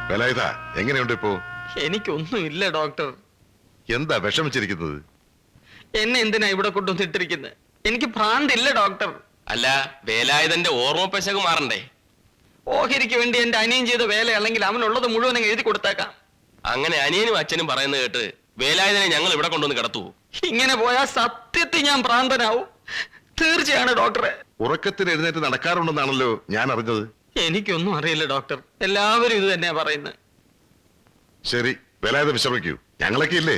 B: വേലായുധ, എങ്ങനെയുണ്ട് ഇപ്പോ?
H: എനിക്കൊന്നുമില്ല ഡോക്ടർ.
B: എന്താ വിഷമിച്ചിരിക്കുന്നത്?
H: എന്നെ എന്തിനാ ഇവിടെ കൊണ്ടുവന്നിട്ടിരിക്കുന്നത്? എനിക്ക് ഭ്രാന്തില്ല ഡോക്ടർ.
D: അല്ല, വേലായുധന്റെ ഓർമ്മ പെശക് മാറണ്ടേ?
H: ഓഹരിക്ക് വേണ്ടി എന്റെ അനിയൻ ചെയ്ത വേലയാണെങ്കിൽ അവനുള്ളത് മുഴുവൻ എഴുതി കൊടുത്തേക്കാം.
D: അങ്ങനെ അനിയനും അച്ഛനും പറയുന്നത് കേട്ട് വേലായുധനെ ഞങ്ങൾ ഇവിടെ കൊണ്ടുവന്ന് കിടത്തുവോ?
H: ഇങ്ങനെ പോയാൽ സത്യത്തിൽ ഞാൻ ഭ്രാന്തനാവും. തീർച്ചയാണ് ഡോക്ടറെ.
B: ഉറക്കത്തിന് എഴുന്നേറ്റ് നടക്കാറുണ്ടെന്നാണല്ലോ ഞാൻ അറിഞ്ഞത്.
H: എനിക്കൊന്നും അറിയില്ല ഡോക്ടർ, എല്ലാവരും ഇത് തന്നെയാ പറയുന്നത്.
B: ശരി, വേലായുധ വിശ്രമിക്കൂ, ഞങ്ങളൊക്കെ ഇല്ലേ?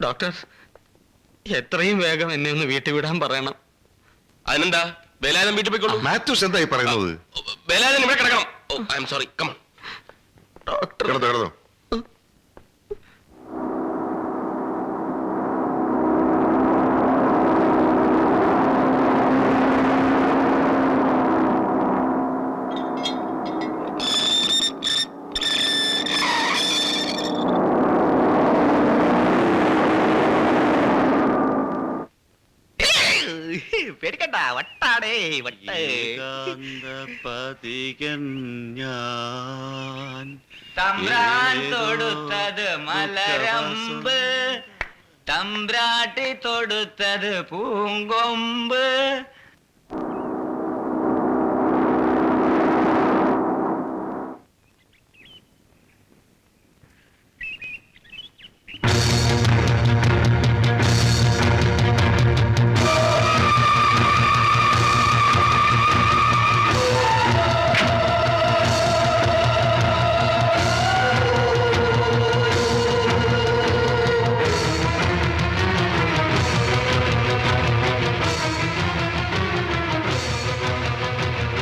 H: ഡോക്ടർ, എത്രയും വേഗം എന്നെ ഒന്ന് വീട്ടിൽ വിടാൻ പറയണം.
D: അതിനെന്താ, വേലായുധൻ വീട്ടിൽ പോയിക്കോളൂ.
B: മാത്യൂസ് എന്തായി പറയുന്നത്?
D: വേലായുധൻ ഇവിടെ കിടക്കണം. I M sorry, come.
H: Doctor,
B: കിടന്നോ.
H: പേടിക്കണ്ട, വട്ടാടേ വട്ടേ
L: തമ്പ്രാൻ തൊടുത്തത് മലരമ്പ്, തമ്പ്രാട്ടി തൊടുത്തത് പൂങ്കൊമ്പ്.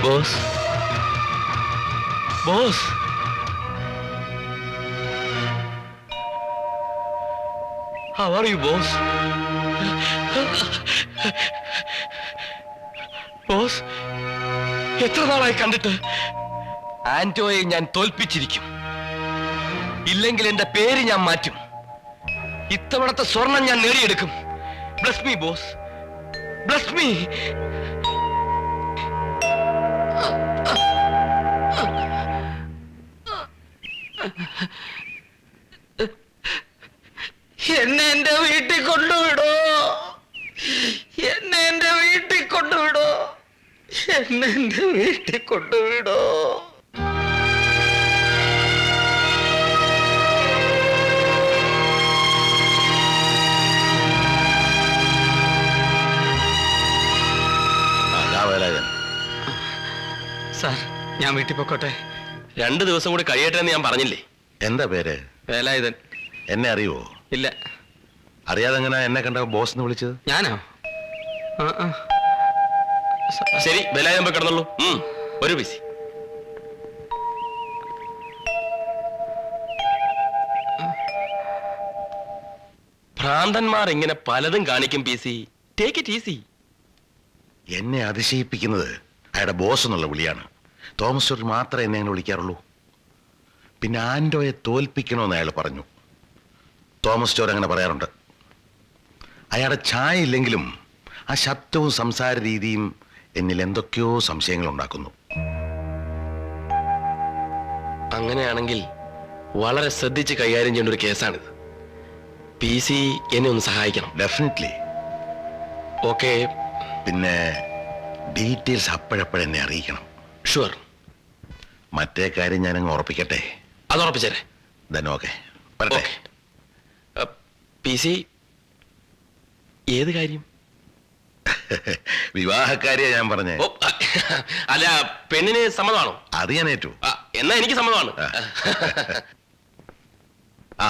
D: Boss? Boss? How are you, boss? Boss? എത്ര നാളായി കണ്ടിട്ട്? ആന്റോയെ ഞാൻ തോൽപ്പിച്ചിരിക്കും. ഇല്ലെങ്കിൽ എന്റെ പേര് ഞാൻ മാറ്റും. ഇത്തവണത്തെ സ്വർണം ഞാൻ നേടിയെടുക്കും. Bless me, boss. Bless me.
L: എന്നെ എന്റെ വീട്ടിൽ കൊണ്ടുവിടോ, എന്നെ എന്റെ വീട്ടിൽ കൊണ്ടുവിടോ, എന്നെ എന്റെ വീട്ടിൽ കൊണ്ടുവിടോ.
C: സാർ, ഞാൻ വീട്ടിൽ പൊക്കോട്ടെ?
D: 2 ദിവസം കൂടി കഴിയട്ടെ എന്ന് ഞാൻ പറഞ്ഞില്ലേ?
B: എന്താ പേര്?
C: വേലായുധൻ.
B: എന്നെ അറിയുവോ?
C: ഇല്ല.
B: അറിയാതെ എങ്ങനെ എന്നെ കണ്ട ബോസ് എന്ന് വിളിച്ചത്?
C: ഞാനോ?
D: ശരി, വേലായുധൻ പോയി കിടന്നുള്ളൂ. ഒരു ബിസി. ഭ്രാന്തന്മാർ ഇങ്ങനെ പലതും കാണിക്കും. PC, take it easy.
B: എന്നെ അതിശയിപ്പിക്കുന്നത് അയാളുടെ ബോസ് എന്നുള്ള വിളിയാണ്. തോമസ് ജോർജ് മാത്രമേ എന്നെ അങ്ങനെ വിളിക്കാറുള്ളൂ. പിന്നെ ആന്റോയെ തോൽപ്പിക്കണമെന്ന് അയാൾ പറഞ്ഞു. തോമസ് ജോർജ് അങ്ങനെ പറയാറുണ്ട്. അയാളുടെ ഛായ ഇല്ലെങ്കിലും ആ ശബ്ദവും സംസാര രീതിയും എന്നിൽ എന്തൊക്കെയോ സംശയങ്ങൾ ഉണ്ടാക്കുന്നു.
D: അങ്ങനെയാണെങ്കിൽ വളരെ ശ്രദ്ധിച്ച് കൈകാര്യം ചെയ്യേണ്ട ഒരു കേസാണിത്. PC എന്നെ ഒന്ന് സഹായിക്കണം.
B: ഡെഫിനറ്റ്ലി.
D: ഓക്കെ.
B: പിന്നെ ഡീറ്റെയിൽസ് അപ്പോഴപ്പോഴെന്നെ അറിയിക്കണം.
D: ഷുവർ.
B: മറ്റേ കാര്യം ഞാനങ്ങ് ഉറപ്പിക്കട്ടെ?
D: അത് ഉറപ്പിച്ചേരെ.
B: then ഓക്കെ, വരട്ടെ.
D: PC, ഏത് കാര്യം?
B: വിവാഹക്കാരിയാ ഞാൻ പറഞ്ഞേ.
D: അല്ല, പെണ്ണിന് സമ്മതമാണോ?
B: അത് ഞാൻ ഏറ്റു.
D: എന്നാ എനിക്ക് സമ്മതമാണ്.
B: ആ,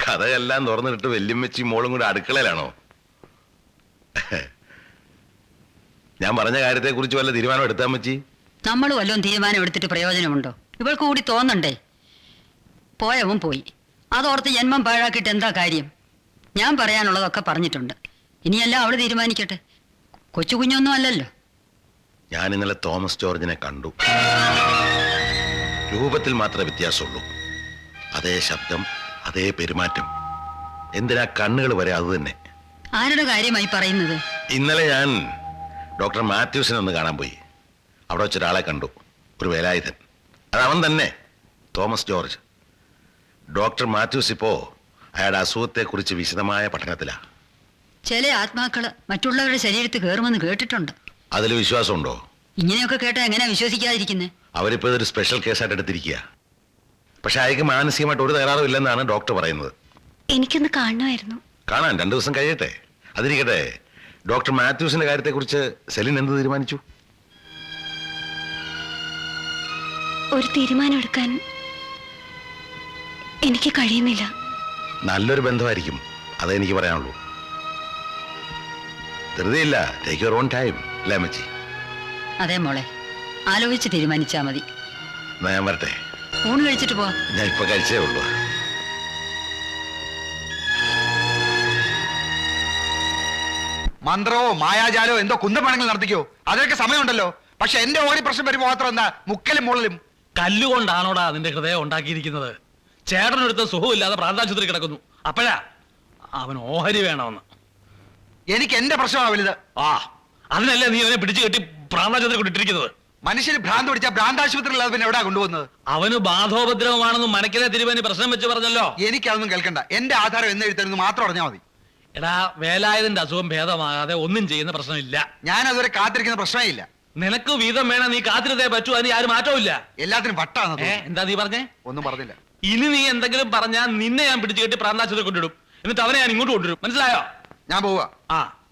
B: കഥയെല്ലാം തുറന്നിട്ട് വല്യമ്മച്ചി മോളും കൂടെ അടുക്കളയിലാണോ? ഞാൻ പറഞ്ഞ കാര്യത്തെ കുറിച്ച് വല്ല തീരുമാനം എടുത്താ മച്ചി?
F: നമ്മൾ വല്ലതും തീരുമാനം എടുത്തിട്ട് പ്രയോജനമുണ്ടോ? ഇവൾക്ക് കൂടി തോന്നണ്ടേ? പോയവൻ പോയി, അതോർത്ത് ജന്മം പാഴാക്കിയിട്ട് എന്താ കാര്യം? ഞാൻ പറയാനുള്ളതൊക്കെ പറഞ്ഞിട്ടുണ്ട്. ഇനിയെല്ലാം അവള് തീരുമാനിക്കട്ടെ. കൊച്ചു കുഞ്ഞൊന്നും അല്ലല്ലോ.
B: ഞാൻ ഇന്നലെ തോമസ് ജോർജിനെ കണ്ടു. രൂപത്തിൽ മാത്രമേ വ്യത്യാസമുള്ളൂ. അതേ ശബ്ദം, അതേ പെരുമാറ്റം. എന്തിനാ കണ്ണുകൾ വരെ അത് തന്നെ.
F: ആരുടെ കാര്യമായി പറയുന്നത്?
B: ഇന്നലെ ഞാൻ ഡോക്ടർ മാത്യൂസിനെ ഒന്ന് കാണാൻ പോയി. അവിടെ വെച്ചൊരാളെ കണ്ടു, ഒരു വേലായുധൻ. അതവൻ തന്നെ, തോമസ് ജോർജ്. ഡോക്ടർ മാത്യൂസ് ഇപ്പോ അയാളുടെ അസുഖത്തെക്കുറിച്ച് വിശദമായ പഠനത്തിലാ.
F: ചില ആത്മാക്കള് മറ്റുള്ളവരുടെ ശരീരത്തിൽ കയറുമെന്ന് കേട്ടിട്ടുണ്ട്.
B: അതിൽ വിശ്വാസമുണ്ടോ?
F: ഇങ്ങനെയൊക്കെ കേട്ടാ എങ്ങനെയാ വിശ്വസിക്കാതിരിക്കുന്നത്?
B: അവരിപ്പോ ഇതൊരു സ്പെഷ്യൽ കേസായിട്ട് എടുത്തിരിക്കുക. പക്ഷെ അയാൾക്ക് മാനസികമായിട്ട് ഒരു തകരാറും ഇല്ലെന്നാണ് ഡോക്ടർ പറയുന്നത്.
J: എനിക്കൊന്ന് കാണണമായിരുന്നു.
B: കാണാൻ 2 ദിവസം കഴിയട്ടെ. അതിരിക്കട്ടെ, ഡോക്ടർ മാത്യൂസിന്റെ കാര്യത്തെക്കുറിച്ച് സെലിൻ എന്ത് തീരുമാനിച്ചു?
J: ഒരു തീരുമാനം എടുക്കാൻ എനിക്ക് കഴിയുന്നില്ല.
B: നല്ലൊരു ബന്ധമായിരിക്കും, അതേ എനിക്ക് പറയാനുള്ളൂ. ധൃതിയില്ല, ടേക്ക് യുവർ ഓൺ ടൈം. അല്ലേ അമ്മച്ചി?
F: അതെ മോളെ, ആലോചിച്ച് തീരുമാനിച്ചാ മതി.
B: എന്നാ ഞാൻ വരട്ടെ.
F: ഊണ് കഴിച്ചിട്ട് പോവാ.
B: ഞാൻ ഇപ്പൊ കഴിച്ചേ ഉള്ളൂ.
K: മന്ത്രമോ മായാജാലോ എന്തോ കുന്തമണങ്ങൾ നടത്തിക്കോ, അതിനൊക്കെ സമയമുണ്ടല്ലോ. പക്ഷെ എന്റെ ഓടി പ്രശ്നം വരുമ്പോ മാത്രം എന്താ മുക്കലും മുള്ളലും?
C: കല്ലുകൊണ്ടാണോടാ നിന്റെ ഹൃദയം ഉണ്ടാക്കിയിരിക്കുന്നത്? ചേട്ടനൊരുത്ത സുഖമില്ലാതെ പ്രാന്താശുപത്രി കിടക്കുന്നു. അപ്പോഴാ അവൻ ഓഹരി വേണമെന്ന്.
K: എനിക്ക് എന്റെ പ്രശ്നമാ വലുത്.
C: ആ, അതിനല്ലേ നീ അവനെ പിടിച്ചു കെട്ടി പ്രാണാചന്ദ്രൻ കൊണ്ടിട്ടിരിക്കുന്നത്?
K: മനുഷ്യന് ഭ്രാന്ത് പിടിച്ച ഭ്രാന്താശുപത്രിയിൽ അത് പിന്നെ എവിടാ കൊണ്ടുപോകുന്നത്?
C: അവന് ബാധോപദ്രവമാണെന്ന് മനക്കിലെ തിരുവനി പ്രശ്നം വെച്ച് പറഞ്ഞല്ലോ.
K: എനിക്കതൊന്നും കേൾക്കണ്ട. എന്റെ ആധാരം എന്ന് എഴുത്തരുന്ന് മാത്രം അറിഞ്ഞാൽ മതി.
C: എടാ, വേലായുധന്റെ അസുഖം ഭേദമാകാതെ ഒന്നും ചെയ്യുന്ന പ്രശ്നമില്ല.
K: ഞാൻ അതുവരെ കാത്തിരിക്കുന്ന പ്രശ്നമേ ഇല്ല.
C: നിനക്ക് വീതം വേണം, നീ കാത്തിരുത്തേ പറ്റൂ. അതിന് ആരും മാറ്റമില്ല.
K: എല്ലാത്തിനും വട്ടാണ്.
C: എന്താ നീ പറഞ്ഞേ?
K: ഒന്നും പറഞ്ഞില്ല.
C: ഇനി നീ എന്തെങ്കിലും പറഞ്ഞാൽ നിന്നെ ഞാൻ പിടിച്ചു കെട്ടി പ്രാണാശുപത്രി കൊണ്ടിടും. എന്നിട്ട് അവനെ ഞാൻ ഇങ്ങോട്ട് കൊണ്ടുവരും. മനസ്സിലായോ?
K: ഞാൻ പോവാ.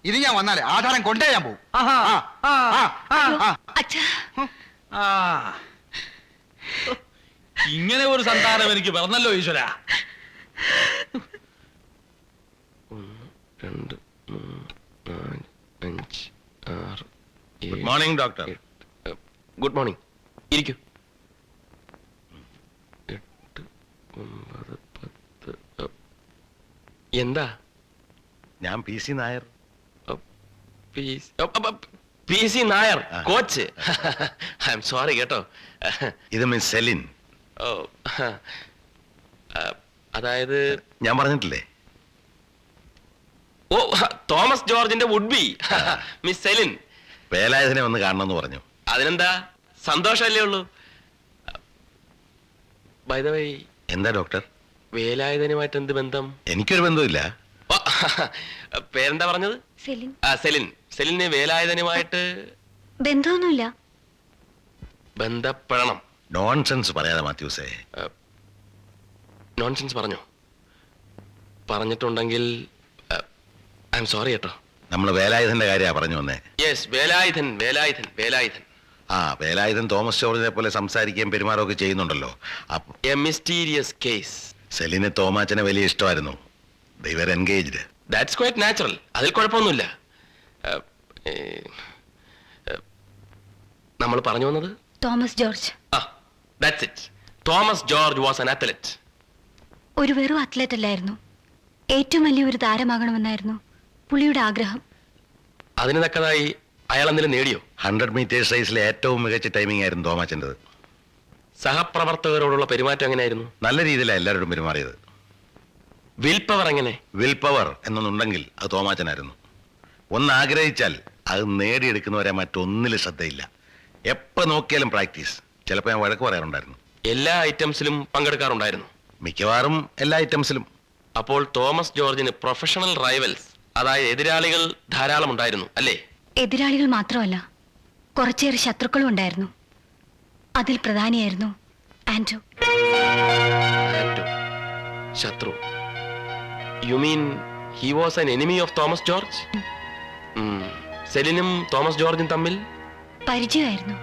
K: ഇനി ഞാൻ വന്നാലേ ആധാരം കൊണ്ടേ ഞാൻ പോകും.
C: ഇങ്ങനെ ഒരു സന്താനം എനിക്ക് പറഞ്ഞല്ലോ ഈശ്വര.
D: 1 2 3 4 5 6
B: good morning doctor.
D: Good morning. ഇരിക്കൂ. 8 9 10. എന്താ?
B: ഞാൻ PC Nair.
D: PC Nair coach. I am sorry കേട്ടോ.
B: ഇത് മിസ് സെലിൻ.
D: ഓ, അതായത്
B: ഞാൻ പറഞ്ഞിട്ടില്ലേ?
D: ഓ, തോമസ് ജോർജിന്റെ വുഡ് ബി മിസ് സെലിൻ.
B: വേലായുധനെ ഒന്ന് കാണണമെന്ന് പറഞ്ഞു.
D: അതിനെന്താ, സന്തോഷമല്ലേ ഉള്ളൂ. ബൈ ദ വേ,
B: എന്താ ഡോക്ടർ?
D: വേലായുധനുമായിട്ട് എന്ത് ബന്ധം?
B: എനിക്കൊരു ബന്ധമില്ല.
D: പേരെന്താ പറഞ്ഞത്?
J: സെലിൻ.
D: സെലിൻ. സെലിന് വേലായുധനുമായിട്ട്
J: ബന്ധമൊന്നുമില്ല.
D: ബന്ധപ്പെടണം.
B: നോൺസെൻസ് പറയാതെ മാത്യൂസേ.
D: നോൺസെൻസ് പറഞ്ഞോ? പറഞ്ഞിട്ടുണ്ടെങ്കിൽ ഐ എം സോറി കേട്ടോ.
B: നമ്മൾ വേലായുധന്റെ കാര്യമാണ് പറഞ്ഞു വന്നേ.
D: യെസ്, വേലായുധൻ. വേലായുധൻ. വേലായുധൻ.
B: വേലായുധൻ തോമസ് ജോർജിനെ പോലെ സംസാരിക്കുകയും പെരുമാറുകയൊക്കെ ചെയ്യുന്നുണ്ടല്ലോ.
D: A mysterious case.
B: സെലിന് തോമാച്ചനെ വലിയ ഇഷ്ടമായിരുന്നു. They were engaged.
D: That's quite natural. അതിൽ കുഴപ്പമൊന്നുമില്ല. നമ്മൾ പറഞ്ഞു വന്നത്
J: Thomas George.
D: That's it. Thomas George was an athlete.
J: ഒരു വെറും അത്ലറ്റ് അല്ലായിരുന്നു, ഏറ്റവും വലിയൊരു താരമാകണമെന്നായിരുന്നു പുള്ളിയുടെ ആഗ്രഹം.
D: അതിന് തക്കതായി അയാൾ എന്തെങ്കിലും നേടിയോ?
B: 100 മീറ്റേഴ്സ് റേസിലെ ഏറ്റവും മികച്ച ടൈമിംഗ് ആയിരുന്നു തോമാച്ചൻ്റെത്.
D: സഹപ്രവർത്തകരോടുള്ള പെരുമാറ്റം എങ്ങനെയായിരുന്നു?
B: നല്ല രീതിയിലാണ് എല്ലാവരോടും പെരുമാറിയത്.
D: വിൽ പവർ എങ്ങനെ?
B: വിൽ പവർ എന്നൊന്നുണ്ടെങ്കിൽ അത് തോമാച്ചനായിരുന്നു. ഒന്ന് ആഗ്രഹിച്ചാൽ അത് നേടിയെടുക്കുന്നവരെ മറ്റൊന്നിലും ശ്രദ്ധയില്ല. എപ്പോൾ നോക്കിയാലും പ്രാക്ടീസ്. ചിലപ്പോൾ ഞാൻ വഴക്ക് പറയാറുണ്ടായിരുന്നു.
D: എല്ലാ ഐറ്റംസിലും പങ്കെടുക്കാറുണ്ടായിരുന്നു?
B: മിക്കവാറും എല്ലാ ഐറ്റംസിലും.
D: അപ്പോൾ തോമസ് ജോർജിന് പ്രൊഫഷണൽ റൈവൽസ്, അതായത് എതിരാളികൾ ധാരാളം ഉണ്ടായിരുന്നു അല്ലേ?
J: എതിരാളികൾ മാത്രമല്ല, കുറച്ചേറെ ശത്രുക്കളും ഉണ്ടായിരുന്നു. അതിൽ പ്രധാനിയായിരുന്നു ആൻഡ്രൂ.
D: ശത്രു? You mean he was an enemy of Thomas George? സെലിനും തോമസ് ജോർജും തമ്മിൽ
J: പരിചയമായിരുന്നു.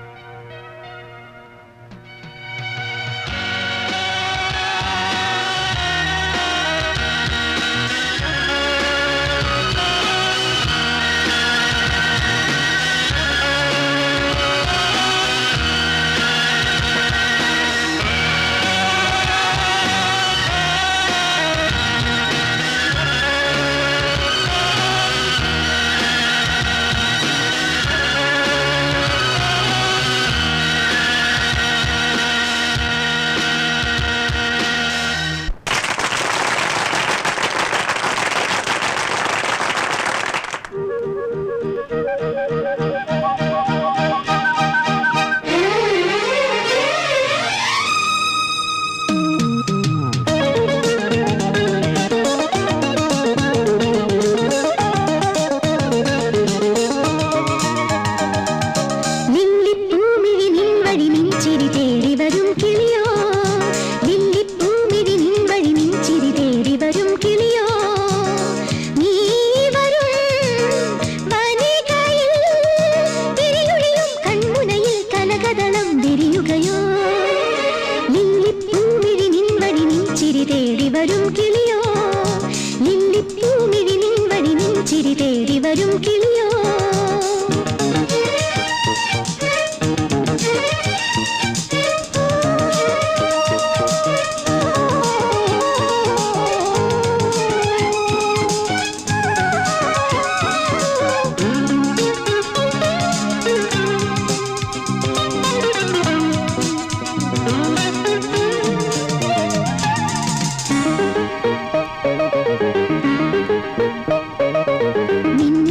J: നിന്നെ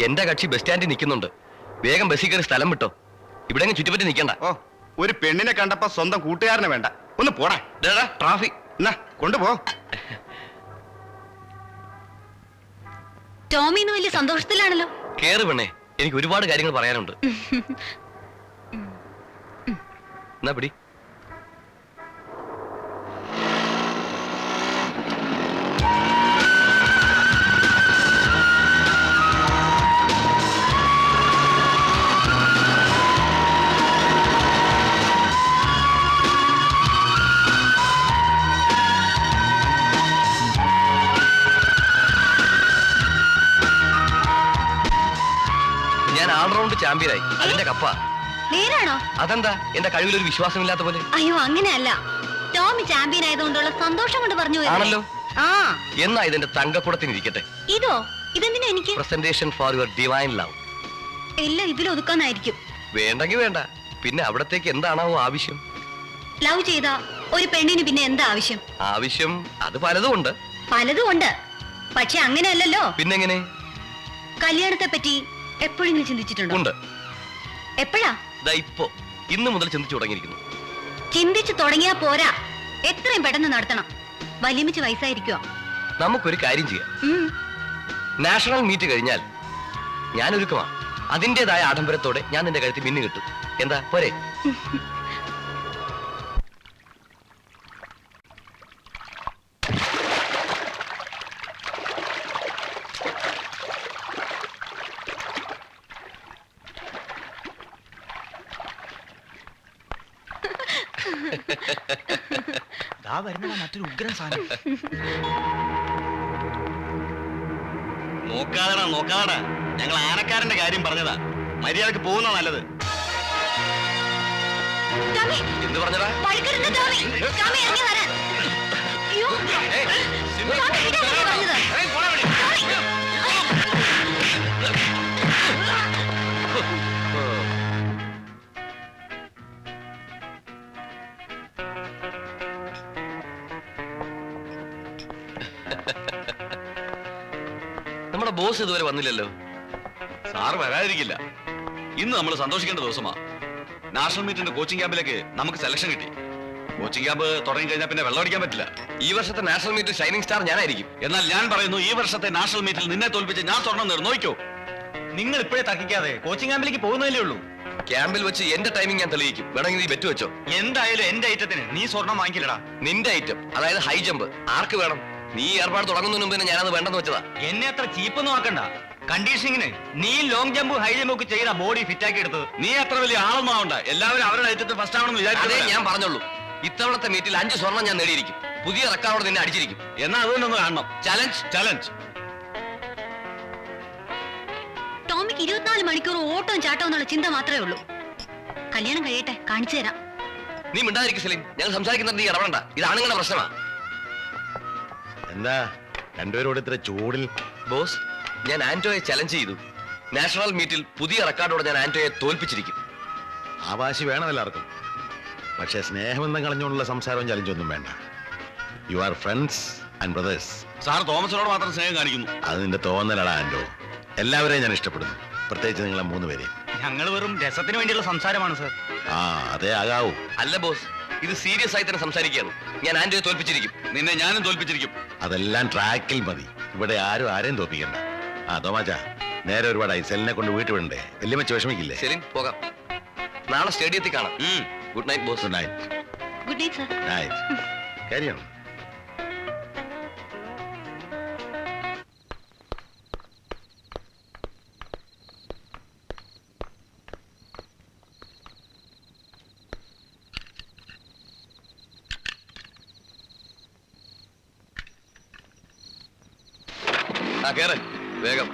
D: എന്റെ കക്ഷി ബസ് സ്റ്റാൻഡിൽ നിൽക്കുന്നുണ്ട്. വേഗം ബസ്സിൽ കയറി സ്ഥലം വിട്ടോ. ഇവിടെ ചുറ്റിപ്പറ്റി നിൽക്കണ്ട.
H: ഓ, ഒരു പെണ്ണിനെ കണ്ടപ്പോ സ്വന്തം കൂട്ടുകാരനെ വേണ്ട. ഒന്ന് പോടാ. ട്രാഫിക് എന്നാ കൊണ്ടുപോ.
E: ടോമി ഇന്ന് വലിയ സന്തോഷത്തിലാണല്ലോ.
D: കേറ് പെണ്ണേ, എനിക്ക് ഒരുപാട് കാര്യങ്ങൾ പറയാനുണ്ട്. എന്നാ പിടി. ഞാൻ ഓൾറൗണ്ട് ചാമ്പ്യനായി. അതിന്റെ കപ്പ.
E: നേരാണോ?
D: അതെന്താ എന്റെ കഴിവിലൊരു വിശ്വാസമില്ലാത്ത പോലെ?
E: അയ്യോ അങ്ങനെയല്ല, ടോമി ചാമ്പ്യൻ ആയതുകൊണ്ടുള്ള സന്തോഷം കൊണ്ട് പറഞ്ഞു.
D: ആണല്ലോ.
E: ആ
D: എന്നാ ഇതിന്റെ തങ്കക്കുടത്തിനിരിക്കട്ടെ.
E: ഇതോ? ഇതെന്തിനാ എനിക്ക്?
D: Presentation for your divine love.
E: എല്ലാം ഇതിൽ ഒതുക്കാനായിരിക്കും.
D: വേണ്ടെങ്കി വേണ്ട. പിന്നെ അവിടത്തേക്ക് എന്താണാവോ ആവശ്യം?
E: ലവ് ചെയ്ത ഒരു പെണ്ണിന് പിന്നെ എന്താ ആവശ്യം?
D: ആവശ്യം അത് പലതും ഉണ്ട്.
E: പലതും ഉണ്ട്, പക്ഷെ അങ്ങനെയല്ലല്ലോ.
D: പിന്നെങ്ങനെ?
E: കല്യാണത്തെ പറ്റി എപ്പോഴെങ്കിലും ചിന്തിച്ചിട്ടുണ്ടോ?
D: ഉണ്ട്.
E: എപ്പോഴാ?
D: ഇപ്പോ ഇന്ന് മുതൽ ചിന്തിച്ചു തുടങ്ങിയിരിക്കുന്നു.
E: ചിന്തിച്ചു തുടങ്ങിയാ പോരാ, എത്രയും പെട്ടെന്ന് നടത്തണം. വലിയമിച്ച് വയസ്സായിരിക്കുവോ?
D: നമുക്കൊരു കാര്യം ചെയ്യാം. നാഷണൽ മീറ്റ് കഴിഞ്ഞാൽ ഞാൻ ഒരുക്കമാ. അതിൻ്റെതായ ആഡംബരത്തോടെ ഞാൻ നിന്റെ കഴുത്തിൽ മിന്നു കിട്ടും. എന്താ പോരെ?
H: മറ്റൊരു ഉഗ്രം സാധനം. നോക്കാതടാ, ഞങ്ങൾ ആനക്കാരന്റെ കാര്യം പറഞ്ഞതാ. മര്യാദക്ക് പോകുന്ന നല്ലത്.
D: എന്ത് പറഞ്ഞടാ? നമ്മുടെ ബോസ് ഇതുവരെ വന്നില്ലല്ലോ.
I: സാറ് വരാതിരിക്കില്ല. ഇന്ന് നമ്മൾ സന്തോഷിക്കേണ്ട ദിവസമാ. നാഷണൽ മീറ്റിന്റെ കോച്ചിങ് ക്യാമ്പിലേക്ക് നമുക്ക് സെലക്ഷൻ കിട്ടി. കോച്ചിങ് ക്യാമ്പ് തുടങ്ങി കഴിഞ്ഞാൽ പിന്നെ വെള്ളം അടിക്കാൻ പറ്റില്ല.
D: ഈ വർഷത്തെ നാഷണൽ മീറ്റിൽ ഷൈനിങ് സ്റ്റാർ ഞാനായിരിക്കും.
I: എന്നാൽ ഞാൻ പറയുന്നു, ഈ വർഷത്തെ നാഷണൽ മീറ്റിൽ നിന്നെ തോൽപ്പിച്ച് ഞാൻ സ്വർണ്ണം നേടും. നോക്കിക്കോ.
H: നിങ്ങൾ ഇപ്പോഴേ തർക്കിക്കാതെ കോച്ചിങ് ക്യാമ്പിലേക്ക് പോകുന്നതല്ലേ ഉള്ളൂ.
D: ക്യാമ്പിൽ വെച്ച് എന്റെ ടൈമിംഗ് ഞാൻ തെളിയിക്കും. വേണമെങ്കിൽ നീ ബെറ്റ് വെച്ചോ.
H: എന്തായാലും എന്റെ ഐറ്റത്തിന് നീ സ്വർണം വാങ്ങിക്കില്ലടാ.
D: നിന്റെ ഐറ്റം, അതായത് ഹൈ ജമ്പ്, ആർക്ക് വേണം? നീ ഏർപ്പാട് തുടങ്ങുന്നതിന് മുമ്പ് ഞാനത് വേണ്ടെന്ന് വെച്ചതാ.
H: എന്നെ അത്ര ചീപ്പൊന്നും ആക്കണ്ട. കണ്ടീഷനിങ്ങിന് നീ ലോങ് ജമ്പും ഹൈ ജമ്പും ഒക്കെ ചെയ്ത ബോഡി ഫിറ്റ് ആക്കി എടുത്തത്.
I: നീ അത്ര വലിയ ആളൊന്നും ആവണ്ട. എല്ലാവരും അവരുടെ ഐറ്റത്തിൽ ഫസ്റ്റ് ആവണമെന്ന്
D: അതേ
I: വിചാരിച്ചത്
D: ഞാൻ പറഞ്ഞോളൂ. ഇത്തവണത്തെ മീറ്റിൽ 5 സ്വർണം ഞാൻ നേടിയിരിക്കും. പുതിയ റെക്കോർഡ് നിന്നെ അടിച്ചിരിക്കും.
I: എന്നാ അതുകൊണ്ടൊന്ന് കാണണം.
D: ചലഞ്ച്.
E: ടോമിക്ക് 24 മണിക്കൂർ ഓട്ടവും ചാട്ടവും എന്നുള്ള ചിന്ത മാത്രമേ ഉള്ളൂ. കല്യാണം കഴിയട്ടെ, കാണിച്ചു തരാം.
D: നീ മിണ്ടാതിരിക്കും സലീം. ഞങ്ങൾ സംസാരിക്കുന്നത് നീ ഇടപെടണ്ട. ഇത് ആണുങ്ങളുടെ പ്രശ്നമാ.
B: എന്താ രണ്ടുപേരോട് ഇത്ര ചൂടിൽ?
D: ബോസ്, ഞാൻ ആന്റോയെ ചലഞ്ച് ചെയ്തു. നാഷണൽ മീറ്റിൽ പുതിയ റെക്കോർഡോടെ ഞാൻ ആന്റോയെ തോൽപ്പിച്ചിരിക്കും.
B: ആ വാശി വേണം എല്ലാവർക്കും. പക്ഷേ സ്നേഹമെന്ന് കളഞ്ഞുകൊണ്ടുള്ള സംസാരവും ചലഞ്ചൊന്നും വേണ്ട. You are friends and brothers.
I: Sir തോമസിനോട് മാത്രം സ്നേഹം കാണിക്കുന്നു.
B: അത് നിന്റെ തോന്നലടാ ആന്റോ. എല്ലാവരെയും ഞാൻ ഇഷ്ടപ്പെടുന്നു, പ്രത്യേകിച്ച് നിങ്ങളെ 3 പേരെയും.
H: ഞങ്ങൾ വെറും രസത്തിന് വേണ്ടിയുള്ള സംസാരമാണ് സർ.
B: ആ അതേ ആകാവൂ.
D: അല്ല ബോസ്, ഇത് സീരിയസ് ആയി തന്നെ സംസാരിക്കുകയാണ്. ഞാൻ ആന്റോയെ തോൽപ്പിച്ചിരിക്കും.
I: നിന്നെ ഞാനും തോൽപ്പിച്ചിരിക്കും.
B: അതെല്ലാം ട്രാക്കിൽ മതി. ഇവിടെ ആരും ആരെയും തോപ്പിക്കണ്ട. ആ തോമാച്ചാ, നേരെ ഒരുപാടായി. സെലിനെ കൊണ്ട് വീട്ടിൽ വിടണ്ടേ? വലിയ മെച്ച് വിഷമിക്കില്ലേ?
D: സലീം പോകാം. നാളെ സ്റ്റേഡിയത്തിൽ കാണാം. Good night boss.
B: Good night.
E: Good night sir.
B: Night. കാര്യം
D: കേറ് വേഗം.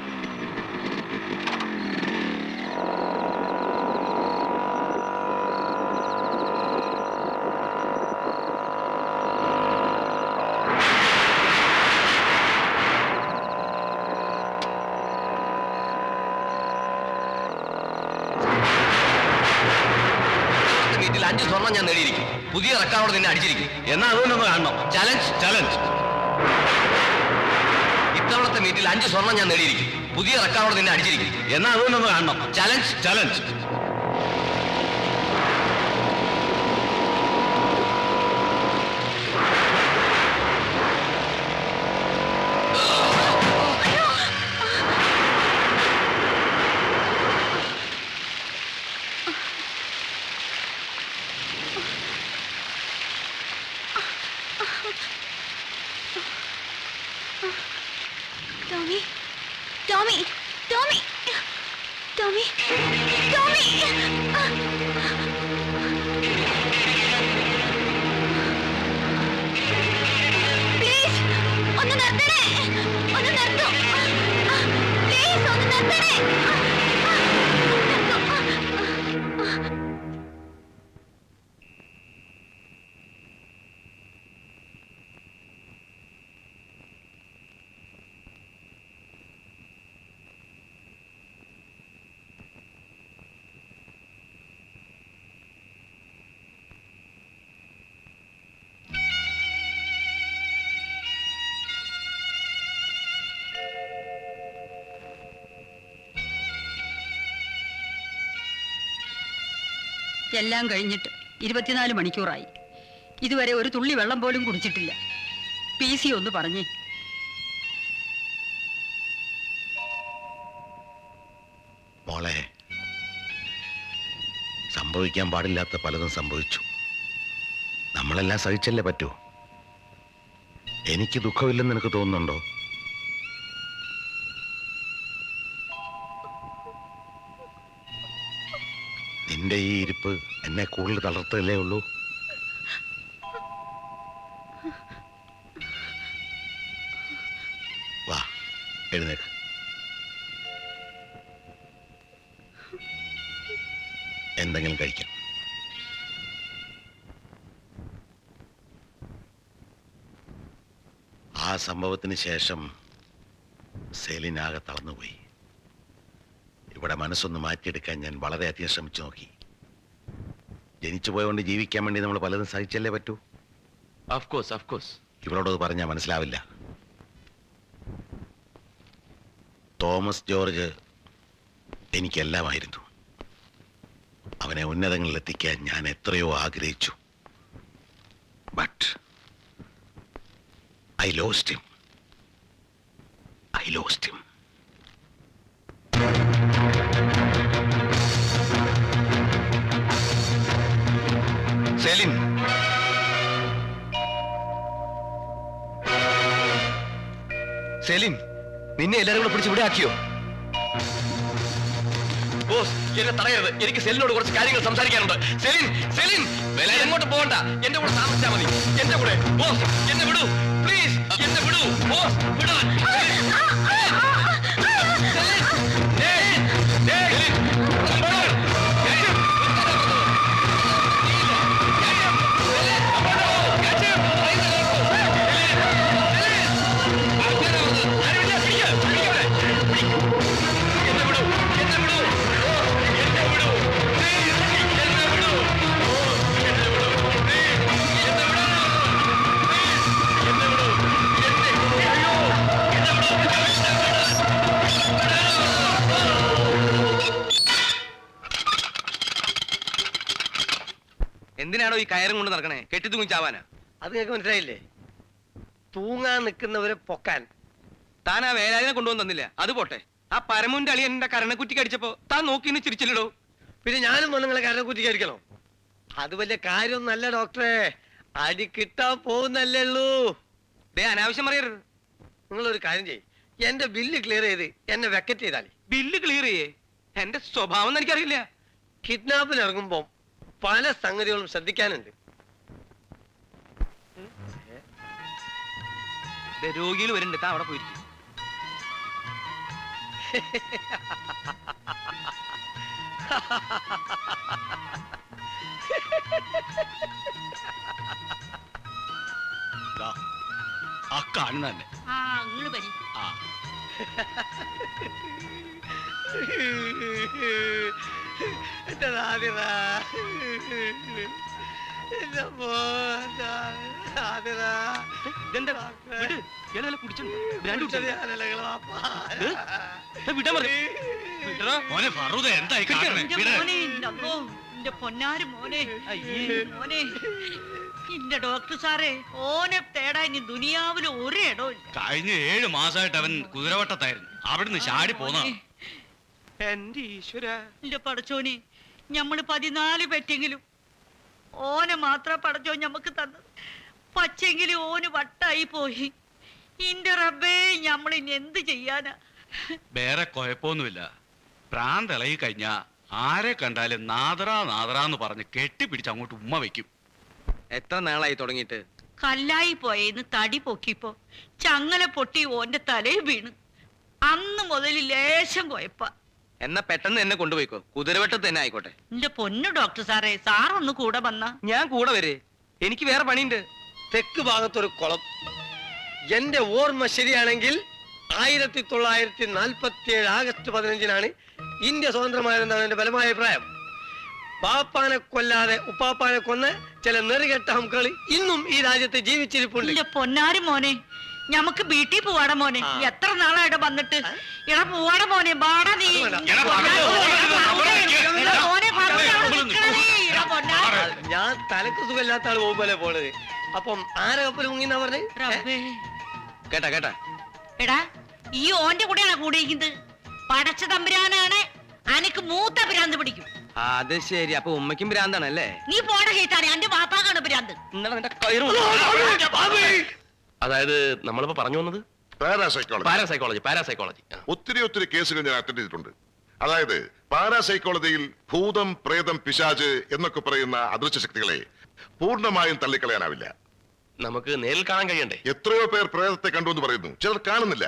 D: മീറ്റിൽ 5 സ്വർണം ഞാൻ നേടിയിരിക്കും. പുതിയ റെക്കോർഡ് നിന്നെ അടിച്ചിരിക്കും.
I: എന്നാ അതുകൊണ്ടൊന്ന് കാണണം.
D: ചലഞ്ച്.
I: ചലഞ്ച്.
D: ഇത്തവണത്തെ മീറ്റിൽ 5 സ്വർണം ഞാൻ നേടിയിരിക്കും.
H: പുതിയ റെക്കോർഡ് നിന്നെ അടിച്ചിരിക്കും.
I: എന്നാ അതൊന്നും കാണണം.
H: Challenge
I: challenge.
J: Tommy Tommy Tommy Tommy Tommy please ഒന്ന് നിർത്തണേ, ഒന്ന് നിർത്തൂ, പ്ലീസ് ഒന്ന് നിർത്തണേ.
F: എല്ലാം കഴിഞ്ഞിട്ട് 24 മണിക്കൂറായി. ഇതുവരെ ഒരു തുള്ളി വെള്ളം പോലും കുടിച്ചിട്ടില്ല. PC ഒന്ന് പറഞ്ഞേ.
B: മോളെ, സംഭവിക്കാൻ പാടില്ലാത്ത പലതും സംഭവിച്ചു. നമ്മളെല്ലാം സഹിച്ചല്ലേ പറ്റൂ. എനിക്ക് ദുഃഖമില്ലെന്ന് നിനക്ക് തോന്നുന്നുണ്ടോ? നിന്റെ ഈ ഇരിപ്പ് എന്നെ കൂടുതൽ തളർത്തല്ലേ ഉള്ളൂ. വാ, എഴുന്നേക്ക്. എന്തെങ്കിലും കഴിക്കാം. ആ സംഭവത്തിന് ശേഷം സെലിനാകെ തളർന്നുപോയി. ഇവിടെ മനസ്സൊന്ന് മാറ്റിയെടുക്കാൻ ഞാൻ വളരെയധികം ശ്രമിച്ചു നോക്കി. ജനിച്ചു പോയതുകൊണ്ട് ജീവിക്കാൻ വേണ്ടി നമ്മൾ പലതും സഹിച്ചല്ലേ പറ്റൂ.
H: Of course.
B: ഇവളോടത് പറഞ്ഞാൽ മനസ്സിലാവില്ല. തോമസ് ജോർജ് എനിക്കെല്ലാമായിരുന്നു. അവനെ ഉന്നതങ്ങളിലെത്തിക്കാൻ ഞാൻ എത്രയോ ആഗ്രഹിച്ചു. But I lost him.
H: Celine, Celine, നിന്നെ എല്ലാരും കൂടെ പിടിച്ച് ഇവിടെ ആക്കിയോ? ബോസ്, എന്നെ തടയരുത്. എനിക്ക് സെലിനോട് കുറച്ച് കാര്യങ്ങൾ സംസാരിക്കാനുണ്ട്. സെലിൻ, എങ്ങോട്ട് പോകണ്ട. എന്റെ കൂടെ താമസിച്ചാ മതി. എന്റെ കൂടെ. ബോസ്, എന്നെ വിടൂ പ്ലീസ്. എന്നെ വിടൂ ബോസ്, വിടാൻ. എന്തിനാണോ ഈ കയറും കൊണ്ട് നടക്കണേ? കെട്ടി തൂങ്ങി ചാവാനാ?
G: അത് നിങ്ങൾക്ക് മനസ്സിലായില്ലേ? തൂങ്ങാൻ നിൽക്കുന്നവരെ പൊക്കാൻ.
H: താൻ ആ വേലാതിനെ കൊണ്ടുവന്ന് തന്നില്ല. അത് പോട്ടെ, ആ പരമുന്റെ അളി എന്റെ കരണക്കുറ്റിക്ക് അടിച്ചപ്പോ താൻ നോക്കി ചിരിച്ചില്ലടോ.
G: പിന്നെ ഞാനും വന്ന് നിങ്ങളെ കാരണം കുറ്റിക്ക് അടിക്കണോ? അത് വലിയ കാര്യമൊന്നല്ല ഡോക്ടറെ. അടി കിട്ടാൻ പോകുന്നല്ലേ ഉള്ളൂ.
H: അനാവശ്യം പറയരുത്.
G: നിങ്ങളൊരു കാര്യം ചെയ്യ്, എന്റെ ബില്ല് ക്ലിയർ ചെയ്ത് എന്നെ വെക്കറ്റ് ചെയ്താലേ.
H: ബില്ല് ക്ലിയർ ചെയ്യേ? എന്റെ സ്വഭാവം എനിക്കറിയില്ല.
G: കിഡ്നാപ്പിന് ഇറങ്ങുമ്പോ പല സംഗതികളും ശ്രദ്ധിക്കാനുണ്ട്.
H: രോഗികൾ വരുന്നുണ്ട്, താ അവിടെ പോയിരിക്കും.
I: ആ കാണുന്ന തന്നെ.
M: പൊന്നാര് മോനെ മോനെ ഇന്റെ ഡോക്ടർ സാറേ ഓനെ തേടാൻ ഇനി ദുനിയാവില് ഒരു ഇടവും ഇല്ല.
I: കഴിഞ്ഞ 7 മാസമായിട്ട് അവൻ കുതിരവട്ടത്തായിരുന്നു. അവിടുന്ന് ചാടി പോന്ന.
G: എന്റെ ഈശ്വര,
M: എന്റെ പടച്ചോനെ, ഞമ്മള് 14 പെറ്റെങ്കിലും ഓനെ മാത്രം പടച്ചോ ഞമ്മക്ക് തന്നത്. പച്ചെങ്കിലും ഓന് വട്ടായി പോയി. ഇന്റെ റബ്ബേ, ഞമ്മളിനി എന്ത് ചെയ്യാനാ?
I: വേറെ കുഴപ്പമൊന്നുമില്ല. പ്രാന്തിളകി കഴിഞ്ഞാ ആരെ കണ്ടാലും നാദറാന്ന് പറഞ്ഞ് കെട്ടിപ്പിടിച്ച് അങ്ങോട്ട് ഉമ്മ വെക്കും.
G: എത്ര നാളായി തുടങ്ങിയിട്ട്?
M: കല്ലായി പോയെന്ന് തടി പൊക്കിപ്പോ ചങ്ങല പൊട്ടി ഓന്റെ തലയിൽ വീണ്. അന്ന് മുതൽ ലേശം കുഴപ്പ.
G: എന്നാ പെട്ടെന്ന് എന്നെ കൊണ്ടുപോയിക്കോ, കുതിരവട്ടത്ത് തന്നെ ആയിക്കോട്ടെ.
M: എന്റെ പൊന്നു ഡോക്ടർ സാറേ, സാറൊന്ന് കൂടെ വന്ന.
G: ഞാൻ കൂടെ വരെ, എനിക്ക് വേറെ പണിയുണ്ട്. തെക്ക് ഭാഗത്തൊരു കുളം. എന്റെ ഓർമ്മ ശരിയാണെങ്കിൽ 1947 ആഗസ്റ്റ് 15-നാണ് ഇന്ത്യ സ്വതന്ത്രമായിരുന്നതാണ് എന്റെ ബലമായ അഭിപ്രായം. പാപ്പാനെ കൊല്ലാതെ ഉപ്പാപ്പാനെ കൊന്ന് ചില നെറികെട്ട ഹംകളി ഇന്നും ഈ രാജ്യത്ത് ജീവിച്ചിരിപ്പുണ്ട്.
M: എന്റെ പൊന്നാരി മോനെ, ഞമ്മക്ക് വീട്ടിൽ പോവാട മോനെ. എത്ര നാളായിട്ട് വന്നിട്ട് ഇട പോവാട മോനെ. ബാടാ നീ.
G: ഞാൻ തലക്ക് സുഖമില്ലാത്ത ആള് പോകുമ്പോലെ പോണത്. അപ്പം ആരെ കപ്പൽ മുങ്ങിന്നാ പറഞ്ഞേ? കേട്ടാ കേട്ടാ
M: എടാ, ഈ ഓന്റെ കൂടെയാണ് കൂടിയിരിക്കുന്നത്. പടച്ച തമ്പുരാനാണ് അനക്ക് മൂത്ത ഭ്രാന്ത് പിടിക്കും.
G: അത് ശരി, അപ്പൊ ഉമ്മയ്ക്കും ഭ്രാന്താണല്ലേ?
M: നീ പോട കേട്ടാണ്, എന്റെ വാപ്പാക്കാണ് ഭ്രാന്ത്.
D: അതായത് നമ്മളിപ്പോ പറഞ്ഞു വന്നത് പാരാസൈക്കോളജി.
N: ഒത്തിരി കേസുകൾ ഞാൻ അറ്റൻഡ് ചെയ്തിട്ടുണ്ട്. അതായത് പാരാസൈക്കോളജിയിൽ ഭൂതം, പ്രേതം, പിശാച് എന്നൊക്കെ പറയുന്ന അദൃശ്യ ശക്തികളെ പൂർണ്ണമായും തള്ളിക്കളയാനാവില്ല.
D: നമുക്ക് നേരിൽ കാണാൻ കഴിയണ്ടേ?
N: എത്രയോ പേർ പ്രേതത്തെ കണ്ടു എന്ന് പറയുന്നു, ചിലർ കാണുന്നില്ല.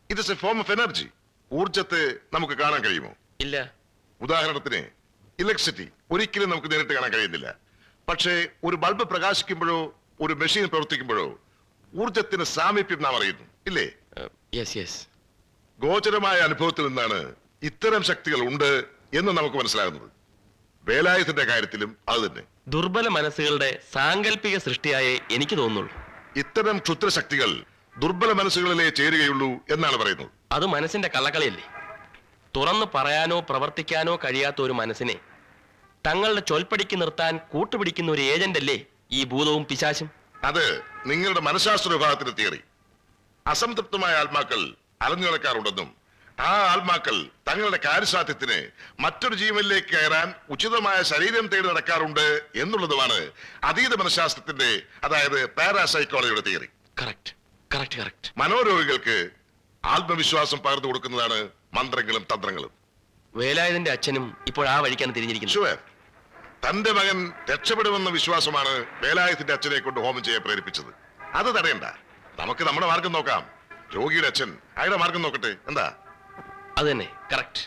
N: It is a form of energy. ഊർജത്തെ നമുക്ക് കാണാൻ കഴിയുമോ?
D: ഇല്ല.
N: ഉദാഹരണത്തിന് ഇലക്ട്രിസിറ്റി ഒരിക്കലും നമുക്ക് നേരിട്ട് കാണാൻ കഴിയുന്നില്ല. പക്ഷേ ഒരു ബൾബ് പ്രകാശിക്കുമ്പോഴോ ഒരു മെഷീൻ പ്രവർത്തിക്കുമ്പോഴോ ഊർജത്തിന് സാമീപ്യം നാം അറിയുന്നു, ഇല്ലേ? ഗോചരമായ അനുഭവത്തിൽ നിന്നാണ് ഇത്തരം ശക്തികൾ ഉണ്ട് എന്ന് നമുക്ക് മനസ്സിലാകുന്നത്. വേലായുധന്റെ കാര്യത്തിലും അത് തന്നെ.
D: ദുർബല മനസ്സുകളുടെ സാങ്കല്പിക സൃഷ്ടിയായേ എനിക്ക് തോന്നുള്ളൂ.
N: ഇത്തരം ക്ഷുദ്രശക്തികൾ ദുർബല മനസ്സുകളിലേ ചേരുകയുള്ളൂ എന്നാണ് പറയുന്നത്.
D: അത് മനസ്സിന്റെ കള്ളക്കളിയല്ലേ? തുറന്നു പറയാനോ പ്രവർത്തിക്കാനോ കഴിയാത്ത ഒരു മനസ്സിനെ തങ്ങളുടെ ചൊൽപ്പടിക്ക് നിർത്താൻ കൂട്ടുപിടിക്കുന്ന ഒരു ഏജന്റ് അല്ലേ ഈ ഭൂതവും പിശാചും?
N: അത് നിങ്ങളുടെ മനഃശാസ്ത്ര വിഭാഗത്തിന്റെ തിയറി. അസംതൃപ്തമായ ആത്മാക്കൾ അലഞ്ഞു നടക്കാറുണ്ടെന്നും ആ ആത്മാക്കൾ തങ്ങളുടെ കാര്യസാധ്യത്തിന് മറ്റൊരു ജീവനിലേക്ക് കയറാൻ ഉചിതമായ ശരീരം തേടി നടക്കാറുണ്ട് എന്നുള്ളതുമാണ് അതീത മനഃശാസ്ത്രത്തിന്റെ, അതായത് പാരാസൈക്കോളജിയുടെ തിയറി. മനോരോഗികൾക്ക് ആത്മവിശ്വാസം പകർന്നു കൊടുക്കുന്നതാണ് മന്ത്രങ്ങളും തന്ത്രങ്ങളും.
D: വേലായുധന്റെ അച്ഛനും ഇപ്പോൾ ആ വഴിക്കാണ് തിരിഞ്ഞിരിക്കുന്നത്.
N: ഷുവർ. തന്റെ മകൻ രക്ഷപ്പെടുമെന്ന വിശ്വാസമാണ് വേലായുധന്റെ അച്ഛനെ കൊണ്ട് ഹോമം ചെയ്യാൻ പ്രേരിപ്പിച്ചത്. അത് തടയണ്ട, നമുക്ക് നമ്മുടെ മാർഗം നോക്കാം. രോഗിയുടെ അച്ഛൻ അയാളുടെ മാർഗം നോക്കട്ടെ, എന്താ?
D: അത് തന്നെ, കറക്റ്റ്.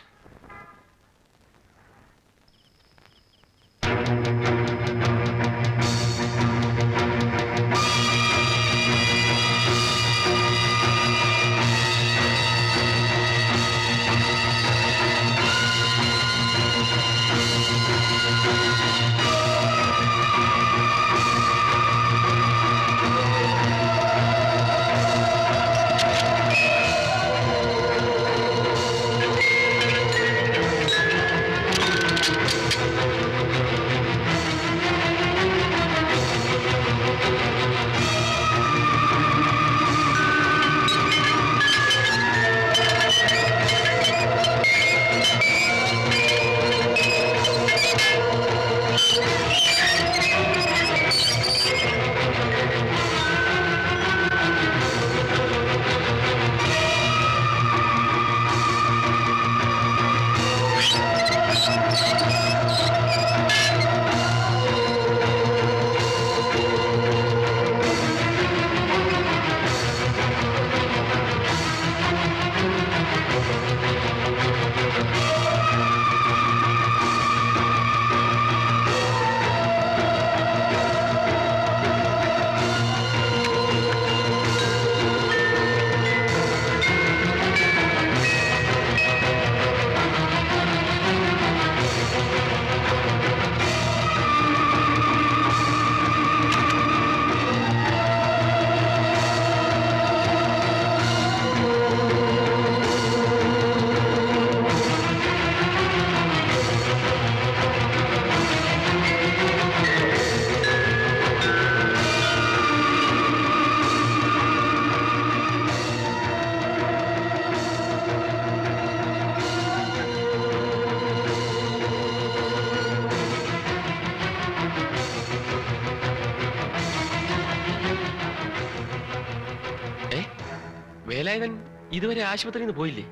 H: വേലായുധൻ ഇതുവരെ ആശുപത്രിയിൽ നിന്ന് പോയില്ലേ?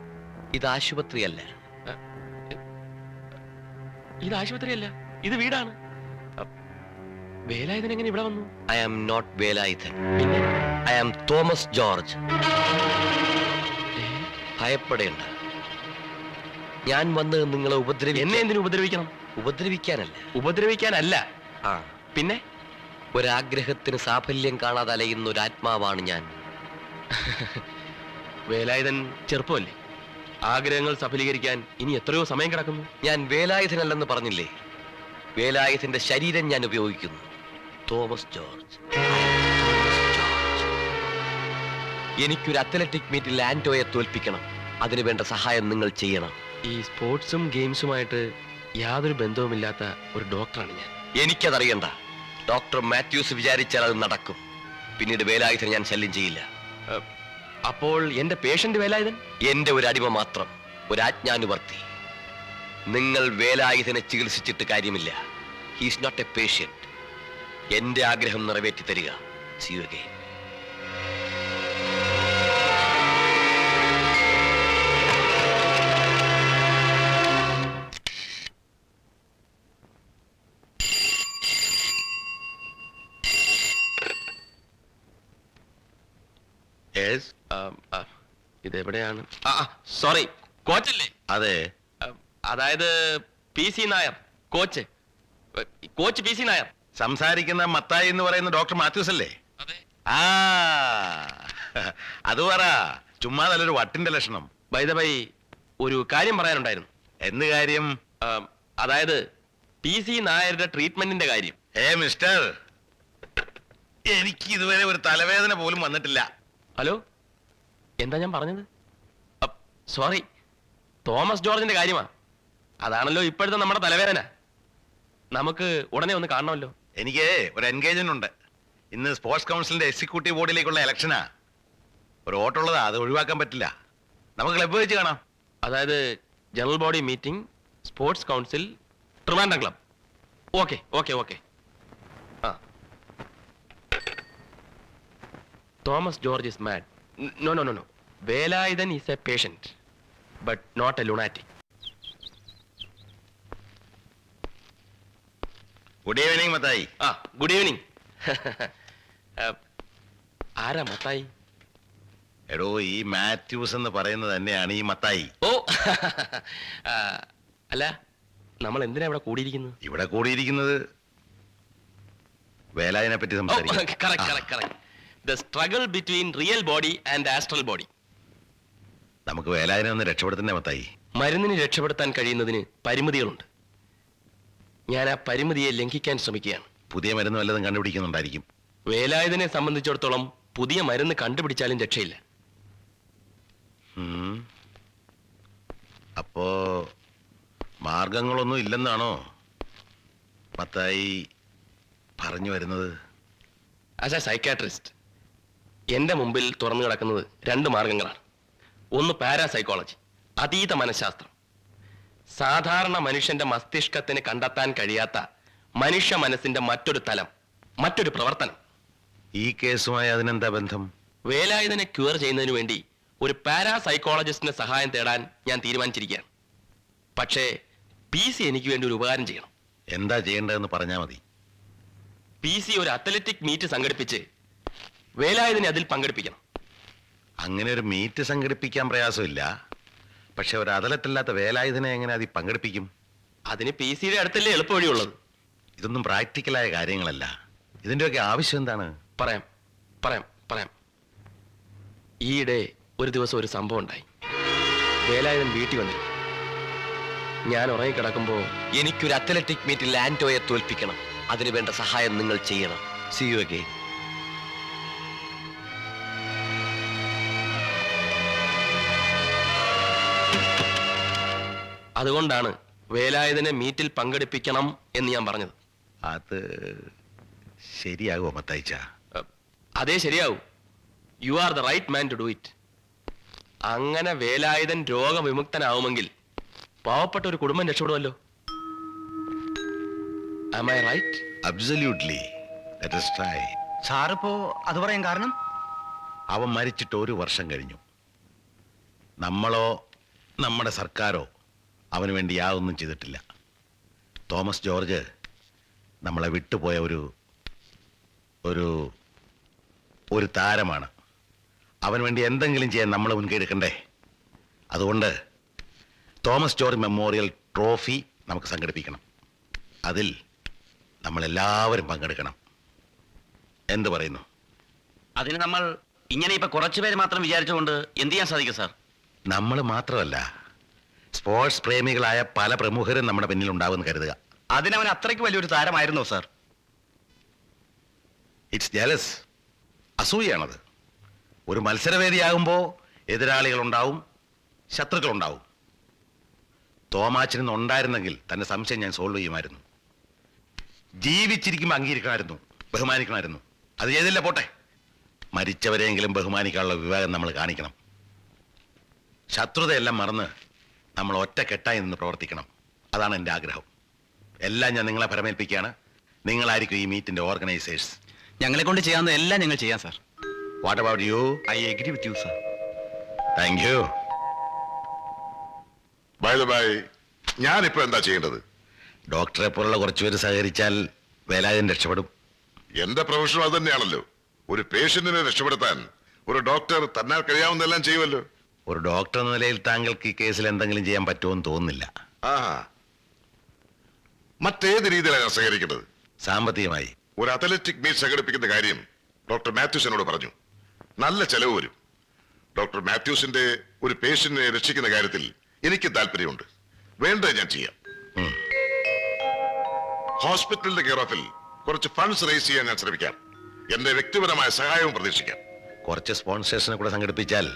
D: ഇത് ആശുപത്രിയല്ല.
H: ഇത് ആശുപത്രിയല്ല, ഇത് വീടാണ്. വേലായുധൻ എങ്ങനെ ഇവിടെ വന്നു?
D: I am not Velayudhan.
H: പിന്നെ
D: ഐ ആം തോമസ് ജോർജ്. ഭയപ്പെടേണ്ട. ഞാൻ വന്ന് നിങ്ങളെ
H: എന്നെ എന്തിനു ഉപദ്രവിക്കണം?
D: ഉപദ്രവിക്കാനല്ല.
H: ഉപദ്രവിക്കാനല്ല.
D: ആ,
H: പിന്നെ
D: ഒരാഗ്രഹത്തിന് സാഫല്യം കാണാതെ അലയുന്ന ഒരു ആത്മാവാണ് ഞാൻ.
H: വേലായുധൻ ചെറുപ്പമല്ലേ? ആഗ്രഹങ്ങൾ സഫലീകരിക്കാൻ ഇനി എത്രയോ സമയം കിടക്കുന്നു.
D: ഞാൻ വേലായുധനല്ലെന്ന് പറഞ്ഞില്ലേ? വേലായുധന്റെ ശരീരം ഞാൻ ഉപയോഗിക്കുന്നു. Thomas George. എനിക്കൊരു അത്ലറ്റിക് മീറ്റിൽ ആന്റോയെ തോൽപ്പിക്കണം. അതിനു വേണ്ട സഹായം നിങ്ങൾ ചെയ്യണം.
H: ഈ സ്പോർട്സും ഗെയിംസുമായിട്ട് യാതൊരു ബന്ധവുമില്ലാത്ത ഒരു ഡോക്ടറാണ് ഞാൻ.
D: എനിക്കതറിയണ്ട. ഡോക്ടർ മാത്യൂസ് വിചാരിച്ചാൽ അത് നടക്കും. പിന്നീട് വേലായുധനെ ഞാൻ ശല്യം ചെയ്യില്ല.
H: അപ്പോൾ എന്റെ പേഷ്യന്റ് വേലായുധൻ
D: എന്റെ ഒരു അടിമ മാത്രം, ഒരു ആജ്ഞാനുവർത്തി. നിങ്ങൾ വേലായുധനെ ചികിത്സിച്ചിട്ട് കാര്യമില്ല. He's not a patient. എന്റെ ആഗ്രഹം നിറവേറ്റി തരിക. See you again.
H: ഇതെവിടെയാണ്? സോറി, കോച്ചല്ലേ?
B: അതെ.
H: അതായത് P C Nair, coach P C Nair.
B: സംസാരിക്കുന്ന മത്തായി എന്ന് പറയുന്ന ഡോക്ടർ മാത്യൂസ് അല്ലേ? ആ, അത് പറ. ചുമ്മാ നല്ലൊരു വട്ടിന്റെ ലക്ഷണം.
H: ബൈ ദ ബൈ, ഒരു കാര്യം പറയാനുണ്ടായിരുന്നു.
B: എന്ത് കാര്യം?
H: അതായത് പി സി നായരുടെ ട്രീറ്റ്മെന്റിന്റെ കാര്യം.
B: മിസ്റ്റർ, എനിക്ക് ഇതുവരെ ഒരു തലവേദന പോലും വന്നിട്ടില്ല.
H: ഹലോ, എന്താ ഞാൻ പറഞ്ഞത്? സോറി, തോമസ് ജോർജിന്റെ കാര്യമാ. അതാണല്ലോ ഇപ്പോഴത്തെ നമ്മുടെ തലവേദന. നമുക്ക് ഉടനെ ഒന്ന് കാണണമല്ലോ.
B: എനിക്ക് ഒരു എൻഗേജ്മെന്റ് ഉണ്ട്. ഇന്ന് സ്പോർട്സ് കൗൺസിലിന്റെ എക്സിക്യൂട്ടീവ് ബോർഡിലേക്കുള്ള ഇലക്ഷനാ. ഒരു വോട്ടുള്ളതാ, അത് ഒഴിവാക്കാൻ പറ്റില്ല. നമുക്ക് ക്ലബ്ബ് വെച്ച് കാണാം.
H: അതായത് general body meeting, sports council, Trivandrum club. Okay okay okay. ആ, Thomas George is mad. No no no no. Velayudhan is a patient but not a lunatic.
B: Good evening Mathai.
H: ആ, ഗുഡ് ഈവനിങ്. ആരാ മത്തായി?
B: എടോ, ഈ മാത്യൂസ് എന്ന് പറയുന്നത് തന്നെയാണ് ഈ മത്തായി.
H: ഓ, അല്ല, നമ്മൾ എന്തിനാ ഇവിടെ കൂടിയിരിക്കുന്നത്?
B: ഇവിടെ കൂടിയിരിക്കുന്നത് വേലായുധനെ പറ്റി സംസാരിക്കാം.
H: Correct correct correct. The struggle between real body and astral body.
B: നമുക്ക് വേലായുധനെ ഒന്ന് രക്ഷപ്പെടുത്തുന്നേ മത്തായി.
H: മരുന്നിന് രക്ഷപ്പെടുത്താൻ കഴിയുന്നതിന് പരിമിതികളുണ്ട്. ഞാൻ ആ പരിമിതിയെ ലംഘിക്കാൻ ശ്രമിക്കുകയാണ്.
B: പുതിയ മരുന്ന് വല്ലതും കണ്ടുപിടിക്കുന്നുണ്ടായിരിക്കും.
H: വേലായുധനെ സംബന്ധിച്ചിടത്തോളം പുതിയ മരുന്ന് കണ്ടുപിടിച്ചാലും രക്ഷയില്ല.
B: അപ്പോ മാർഗങ്ങളൊന്നും ഇല്ലെന്നാണോ മത്തായി പറഞ്ഞു വരുന്നത്?
H: ആസ് എ സൈക്കാട്രിസ്റ്റ് എന്റെ മുമ്പിൽ തുറന്നു കിടക്കുന്നത് രണ്ട് മാർഗങ്ങളാണ്. ഒന്ന് പാരാസൈക്കോളജി, അതീത മനഃശാസ്ത്രം. സാധാരണ മനുഷ്യന്റെ മസ്തിഷ്കത്തിന് കണ്ടെത്താൻ കഴിയാത്ത മനുഷ്യ മനസ്സിന്റെ മറ്റൊരു തലം, മറ്റൊരു പ്രവർത്തനം.
B: ഈ കേസുമായി അതിനെന്താ ബന്ധം?
H: വേലായുധനെ ക്യൂർ ചെയ്യുന്നതിന് വേണ്ടി ഒരു പാരാസൈക്കോളജിസ്റ്റിന്റെ സഹായം തേടാൻ ഞാൻ തീരുമാനിച്ചിരിക്കുകയാണ്. പക്ഷേ പി സി എനിക്ക് വേണ്ടി ഒരു ഉപകാരം ചെയ്യണം.
B: എന്താ ചെയ്യേണ്ടതെന്ന് പറഞ്ഞാൽ മതി.
H: പി സി ഒരു അത്ലറ്റിക് മീറ്റ് സംഘടിപ്പിച്ച് വേലായുധനെ അതിൽ പങ്കെടുപ്പിക്കണം.
B: അങ്ങനെ ഒരു മീറ്റ് സംഘടിപ്പിക്കാൻ പ്രയാസമില്ല. പക്ഷെ ഒരു അദലത്തല്ലാത്ത വേലായുധനെ എങ്ങനെ അതിൽ പങ്കെടുപ്പിക്കും?
H: അതിന് പി സിയുടെ അടുത്തല്ലേ എളുപ്പ വഴിയുള്ളത്.
B: ഇതൊന്നും പ്രാക്ടിക്കലായ കാര്യങ്ങളല്ല. ഇതിൻ്റെയൊക്കെ ആവശ്യം എന്താണ്?
H: പറയാം പറയാം പറയാം. ഈയിടെ ഒരു ദിവസം ഒരു സംഭവം ഉണ്ടായി. വേലായുധൻ വീട്ടിൽ വന്നിരുന്നു. ഞാൻ ഉറങ്ങിക്കിടക്കുമ്പോൾ
D: എനിക്കൊരു അത്ലറ്റിക് മീറ്റിൽ ആന്റോയെ തോൽപ്പിക്കണം. അതിനു വേണ്ട സഹായം നിങ്ങൾ ചെയ്യണം. See you again.
H: അതുകൊണ്ടാണ് വേലായുധനെ മീറ്റിൽ പങ്കെടുപ്പിക്കണം എന്ന് ഞാൻ പറഞ്ഞത്.
B: അത് ശരിയാകുമോ മത്തായിച്ച?
H: അതേ ശരിയാവൂ. You are the right man to do it. അങ്ങനെ വേലായുധൻ രോഗവിമുക്തനാവുമെങ്കിൽ പാവപ്പെട്ട ഒരു കുടുംബം രക്ഷപ്പെടുമല്ലോ. Am I right?
B: Absolutely. Let us try.
O: സാറിപ്പോ അത് പറയാൻ കാരണം?
B: അവൻ മരിച്ചിട്ട് 1 വർഷം കഴിഞ്ഞു. നമ്മളോ നമ്മുടെ സർക്കാരോ അവന് വേണ്ടി യാതൊന്നും ചെയ്തിട്ടില്ല. തോമസ് ജോർജ് നമ്മളെ വിട്ടുപോയ ഒരു ഒരു താരമാണ്. അവന് വേണ്ടി എന്തെങ്കിലും ചെയ്യാൻ നമ്മൾ മുൻകൈ എടുക്കണ്ടേ? അതുകൊണ്ട് തോമസ് ജോർജ് മെമ്മോറിയൽ ട്രോഫി നമുക്ക് സംഘടിപ്പിക്കണം. അതിൽ നമ്മളെല്ലാവരും പങ്കെടുക്കണം. എന്ത് പറയുന്നു?
H: അതിന് നമ്മൾ ഇങ്ങനെ ഇപ്പൊ കുറച്ചുപേര് മാത്രം വിചാരിച്ചുകൊണ്ട് എന്ത് ചെയ്യാൻ സാധിക്കും സാർ?
B: നമ്മൾ മാത്രമല്ല, സ്പോർട്സ് പ്രേമികളായ പല പ്രമുഖരും നമ്മുടെ പിന്നിൽ ഉണ്ടാവുമെന്ന് കരുതുക.
H: അതിനവൻ അത്രയ്ക്ക് വലിയൊരു താരമായിരുന്നോ സാർ?
B: ഇറ്റ്സ് ജലസ്, അസൂയാണത്. ഒരു മത്സരവേദിയാകുമ്പോൾ എതിരാളികളുണ്ടാവും, ശത്രുക്കളുണ്ടാവും. തോമാച്ചന് ഉണ്ടായിരുന്നെങ്കിൽ തന്റെ സംശയം ഞാൻ സോൾവ് ചെയ്യുമായിരുന്നു. ജീവിച്ചിരിക്കുമ്പോൾ അംഗീകരിക്കണമായിരുന്നു, ബഹുമാനിക്കണമായിരുന്നു. അത് ചെയ്തില്ല, പോട്ടെ. മരിച്ചവരെയെങ്കിലും ബഹുമാനിക്കാനുള്ള വിവേകം നമ്മൾ കാണിക്കണം. ശത്രുതയെല്ലാം മറന്ന് നമ്മൾ ഒറ്റക്കെട്ടായി നിന്ന് പ്രവർത്തിക്കണം. അതാണ് എൻ്റെ ആഗ്രഹം. എല്ലാം ഞാൻ നിങ്ങളെ പരമേൽപ്പിക്കുകയാണ്. നിങ്ങളായിരിക്കും ഈ മീറ്റിന്റെ ഓർഗനൈസേഴ്സ്.
H: ഞങ്ങളെ കൊണ്ട് ചെയ്യാവുന്ന എല്ലാം ഞങ്ങൾ ചെയ്യാം sir.
B: What about you?
H: I agree with you sir.
B: Thank you.
N: By the by, ഞാനിപ്പോ എന്താ ചെയ്യേണ്ടത്?
B: ഡോക്ടറെ പോലുള്ള കുറച്ചുപേര് സഹകരിച്ചാൽ വേലായുധൻ രക്ഷപ്പെടും.
N: എന്റെ പ്രൊഫഷൻ അത് തന്നെയാണല്ലോ. ഒരു പേഷ്യന്റിനെ രക്ഷപ്പെടുത്താൻ ഒരു ഡോക്ടർ തന്നാൽ കഴിയാവുന്നതെല്ലാം ചെയ്യുമല്ലോ.
B: ഒരു ഡോക്ടർ എന്ന നിലയിൽ താങ്കൾക്ക് ഈ കേസിൽ എന്തെങ്കിലും ചെയ്യാൻ പറ്റുമെന്ന് തോന്നുന്നില്ല.
N: മറ്റേത് രീതിയിലാണ് സഹകരിക്കേണ്ടത്?
B: സാമ്പത്തികമായി
N: ഒരു അത്ലറ്റിക് മീറ്റ് സംഘടിപ്പിക്കുന്ന കാര്യം ഡോക്ടർ മാത്യൂസ് എന്നോട് പറഞ്ഞു. നല്ല ചെലവ് വരും. ഡോക്ടർ മാത്യൂസിന്റെ ഒരു പേഷ്യന്റിനെ രക്ഷിക്കുന്ന കാര്യത്തിൽ എനിക്ക് താല്പര്യമുണ്ട്. വേണ്ടത് ഞാൻ ചെയ്യാം. ഹോസ്പിറ്റലിന്റെ കെയർ ഓഫിൽ കുറച്ച് ഫണ്ട്സ് റേസ് ചെയ്യാൻ ഞാൻ ശ്രമിക്കാം. എന്റെ വ്യക്തിപരമായ സഹായവും പ്രതീക്ഷിക്കാം.
B: കുറച്ച് സ്പോൺസേഴ്സിനെ കൂടെ സംഘടിപ്പിച്ചാൽ